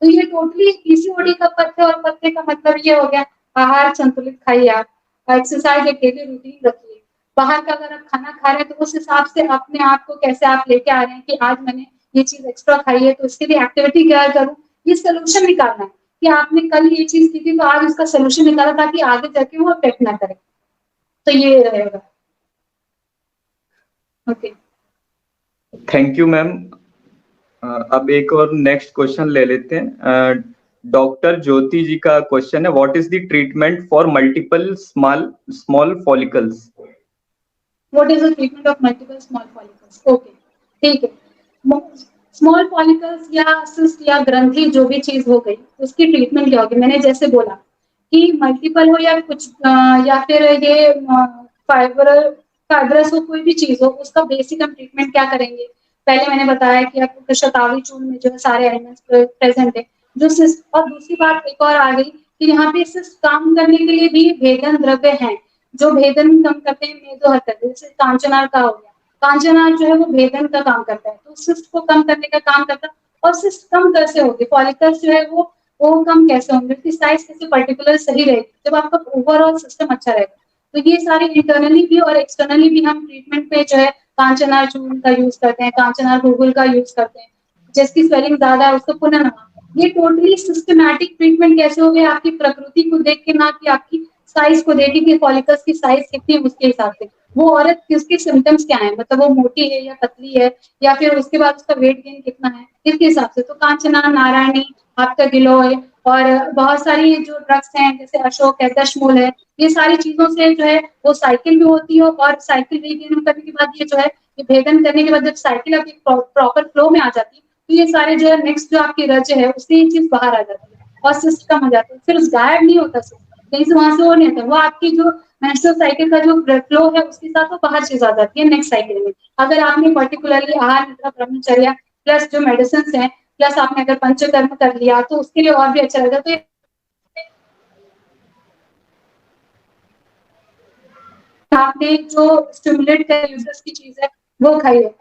तो ये टोटली पीसीओडी का पथ्य, और पथ्य का मतलब ये हो गया, आहार संतुलित खाइए आप, एक्सरसाइज एक डेली रूटीन रखिए। बाहर का अगर आप खाना खा रहे हैं, तो उस हिसाब से अपने आप को कैसे आप लेके आ रहे हैं कि आज मैंने ये चीज एक्स्ट्रा खाई है, तो इसके लिए एक्टिविटी क्या करूँ, ये सोल्यूशन निकालना है कि आपने कल ये चीज की थी, तो आज उसका सोल्यूशन निकाला ताकि आगे जाके वो अफेक्ट ना करे। तो ये रहेगा। Okay, thank you ma'am. अब एक और नेक्स्ट क्वेश्चन ले लेते हैं। डॉक्टर ज्योति जी का क्वेश्चन है, what is the treatment for multiple small follicles? What is the treatment of multiple small follicles? Okay, ठीक है। स्मॉल फॉलिकल्स या सिस्ट या ग्रंथि जो भी चीज हो गई, उसकी ट्रीटमेंट क्या होगी? मैंने जैसे बोला कि मल्टीपल हो या कुछ या फिर ये फाइब्रस हो, कोई भी चीज हो, उसका बेसिक हम ट्रीटमेंट क्या करेंगे? पहले मैंने बताया कि आपको शतावरी चूर्ण में जो है सारे एलिमेंट्स प्रेजेंट है, जो सिस्ट। और दूसरी बात एक और आ गई कि यहाँ पे सिस्ट काम करने के लिए भी भेदन द्रव्य हैं, जो भेदन कम करते हैं, मेदो हरकत, जैसे कांचनार का हो गया, कांचनार जो है वो भेदन का काम करता है, तो सिस्ट को कम करने का काम करता है। और सिस्ट कम कैसे होगी, फॉलिकल्स जो है वो कम कैसे होंगे, उसकी साइज कैसे पर्टिकुलर सही रहेगी, जब आपका ओवरऑल सिस्टम अच्छा रहेगा। तो ये सारे इंटरनली भी और एक्सटर्नली भी हम ट्रीटमेंट पे जो है कांचनार चूर्ण का यूज करते हैं, कांचनार गूगल का यूज करते हैं, जिसकी स्वेलिंग ज्यादा है उसको पुनर्नवा। ये टोटली सिस्टमैटिक ट्रीटमेंट कैसे हो गया, आपकी प्रकृति को देख के, ना कि आपकी साइज को देखे कि फॉलिकल्स की साइज कितनी है, उसके हिसाब से वो औरत किसके सिम्टम्स क्या है, मतलब वो मोटी है या पतली है, या फिर उसके बाद उसका वेट गेन कितना है, इसके हिसाब से। तो कांचना, नारायणी, आपका गिलोय, और बहुत सारी जो ड्रग्स हैं जैसे अशोक है, दशमूल है, ये सारी चीजों से जो है वो साइकिल भी होती है, और साइकिल रीगेन करने के बाद ये जो है, ये भेदन करने के बाद जब साइकिल आपकी प्रॉपर फ्लो में आ जाती है, तो ये सारे जो है नेक्स्ट जो आपकी रज है उससे ये चीज बाहर आ जाती है, और सिस्ट कम हो जाता है। फिर गायब नहीं होता सिस्ट, कहीं से वहां से वो नहीं होता, वो आपकी जो मेंस्ट्रुअल साइकिल का जो फ्लो है उसके साथ वो बाहर चीज आ जाती है नेक्स्ट साइकिल में। अगर आपने पर्टिकुलरली आहार, निद्रा, ब्रह्मचर्य प्लस जो मेडिसिन है, प्लस आपने अगर पंचकर्म कर लिया, तो उसके लिए और भी अच्छा रहेगा। तो आपने जो स्टिमुलेट कर यूजर्स की चीज है वो खाइए।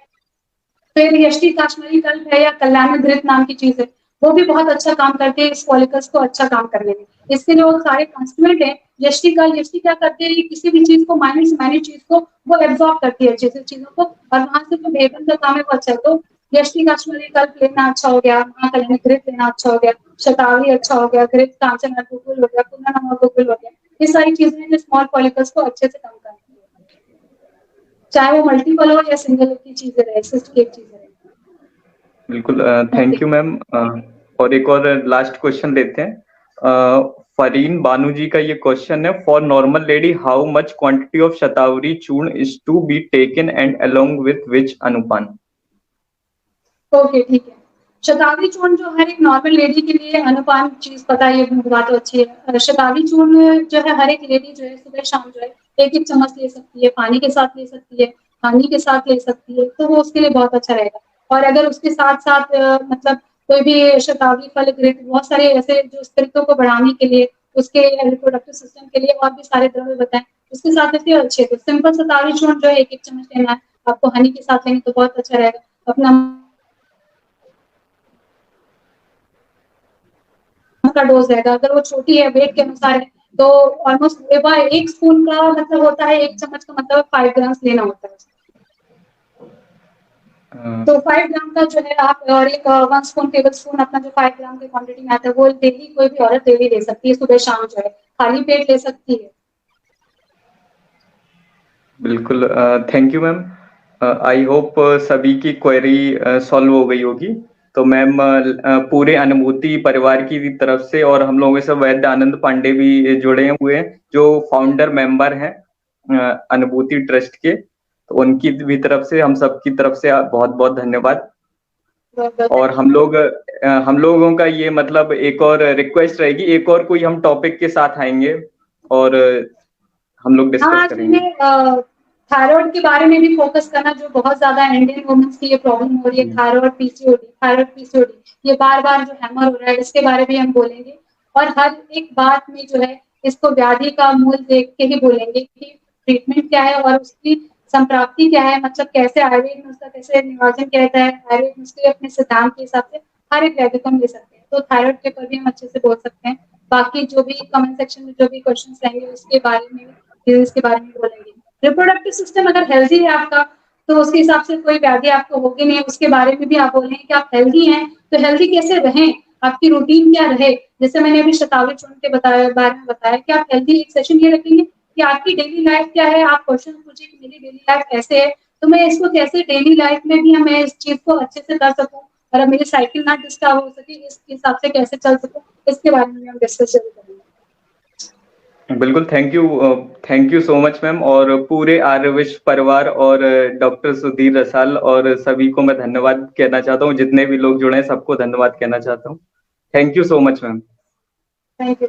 फिर यष्टि काश्मीरी कल्प है या कल्याण घृत नाम की चीज है, वो भी बहुत अच्छा काम करते हैं इस फॉलिकल्स को अच्छा काम करने में। इसके लिए वो सारे कॉन्स्टिट्यूएंट है। यष्टि क्या करते हैं, किसी भी चीज को, माइनस से माइनस चीज को वो एब्जॉर्ब करती है अच्छे से चीजों को, और वहां से जो भेदन का काम है वो अच्छा है। तो यष्टि काश्मीरी कल्प लेना अच्छा हो गया, महाकल्याण घृत लेना अच्छा हो गया, शतावरी अच्छा हो गया, घृत कांचन गुगुल हो गया, पुनर्नवा गुगुल हो गया, ये सारी चीजें जो स्मॉल फॉलिकल्स को अच्छे से कम करती है, चाहे वो मल्टीपल हो या सिंगल की चीजें रहे, सिस्ट की एक चीज रहे। बिल्कुल, थैंक यू मैम। और एक और लास्ट क्वेश्चन लेते हैं। फरीन बानू जी का ये क्वेश्चन है, for normal lady how much quantity of shatavari churna is to be taken and along with which anupan? Okay, ठीक है। शतावरी चूर्ण जो हर एक नॉर्मल लेडी के लिए अनुपान चीज पता है, ये बात तो अच्छी है। शतावरी चूर्ण जो है हर एक लेडी जो है सुबह शाम जो है एक एक चम्मच ले सकती है, पानी के साथ ले सकती है, पानी के साथ ले सकती है, तो वो उसके लिए बहुत अच्छा रहेगा। और अगर उसके साथ साथ मतलब कोई भी शतावरी फल घृत, बहुत सारे ऐसे जो स्त्रित्व को बढ़ाने के लिए, उसके रिप्रोडक्टिव सिस्टम के लिए और भी सारे द्रव्य बताएं, उसके साथ लेते हैं अच्छे। तो सिंपल शतावरी चूर्ण जो है एक एक चम्मच लेना है आपको, हनी के साथ लेंगे तो बहुत अच्छा रहेगा। अपना का डोज रहेगा, अगर वो छोटी है वेट के अनुसार है तो ऑलमोस्ट एक स्पून का मतलब होता है, एक चम्मच का मतलब 5 ग्राम लेना होता है। तो 5 ग्राम का जो है आप और एक 1 स्पून टेबल स्पून अपना जो 5 ग्राम की क्वांटिटी में आता है वो डेली कोई भी औरत डेली ले सकती है, सुबह शाम जो है खाली पेट ले सकती है। बिल्कुल, thank you ma'am. I hope सभी की क्वेरी सॉल्व हो गई होगी। तो मैम पूरे अनुभूति परिवार की तरफ से और हम लोगों से वैद्य आनंद पांडे भी जुड़े हुए हैं जो फाउंडर मेंबर हैं अनुभूति ट्रस्ट के, तो उनकी भी तरफ से हम सबकी तरफ से बहुत बहुत धन्यवाद। और हम लोगों का ये मतलब एक और रिक्वेस्ट रहेगी, एक और कोई हम टॉपिक के साथ आएंगे और हम लोग डिस्कस करेंगे। थायराइड के बारे में भी फोकस करना, जो बहुत ज्यादा इंडियन वुमेन्स की ये प्रॉब्लम हो रही है, थायराइड पीसीओडी, ये बार बार जो हैमर हो रहा है, इसके बारे में हम बोलेंगे। और हर एक बात में जो है इसको व्याधि का मूल देख के ही बोलेंगे कि ट्रीटमेंट क्या है और उसकी संप्राप्ति क्या है, मतलब कैसे आयुर्वेद में उसका कैसे निवारण किया जाता है, आयुर्वेद में उसके अपने सिद्धांत के हिसाब से हर एक व्याधि को हम ले सकते हैं। तो थायराइड के ऊपर भी हम अच्छे से बोल सकते हैं। बाकी जो भी कमेंट सेक्शन में जो भी क्वेश्चन रहेंगे उसके बारे में इसके बारे में बोलेंगे। रिप्रोडक्टिव सिस्टम अगर हेल्दी है आपका तो उसके हिसाब से कोई व्याधि आपको होगी नहीं, उसके बारे में भी आप बोलेंगे कि आप हेल्दी हैं तो हेल्दी कैसे रहें, आपकी रूटीन क्या रहे। जैसे मैंने अभी शतावरी चूर्ण के बारे में बताया कि आप हेल्दी, एक सेशन ये रखेंगे कि आपकी डेली लाइफ क्या है, आप क्वेश्चन पूछिए कि मेरी डेली लाइफ कैसे है, तो मैं इसको कैसे डेली लाइफ में भी मैं इस चीज को अच्छे से कर सकूं और अब मेरी साइकिल ना डिस्टर्ब हो सके, इस हिसाब से कैसे चल सकूं, इसके बारे में हम डिस्कस जरूर करेंगे। बिल्कुल, thank you so much ma'am. और पूरे आर्यविश्व परिवार और डॉक्टर सुधीर रसाल और सभी को मैं धन्यवाद कहना चाहता हूँ, जितने भी लोग जुड़े हैं सबको धन्यवाद कहना चाहता हूँ। Thank you so much ma'am. Thank you.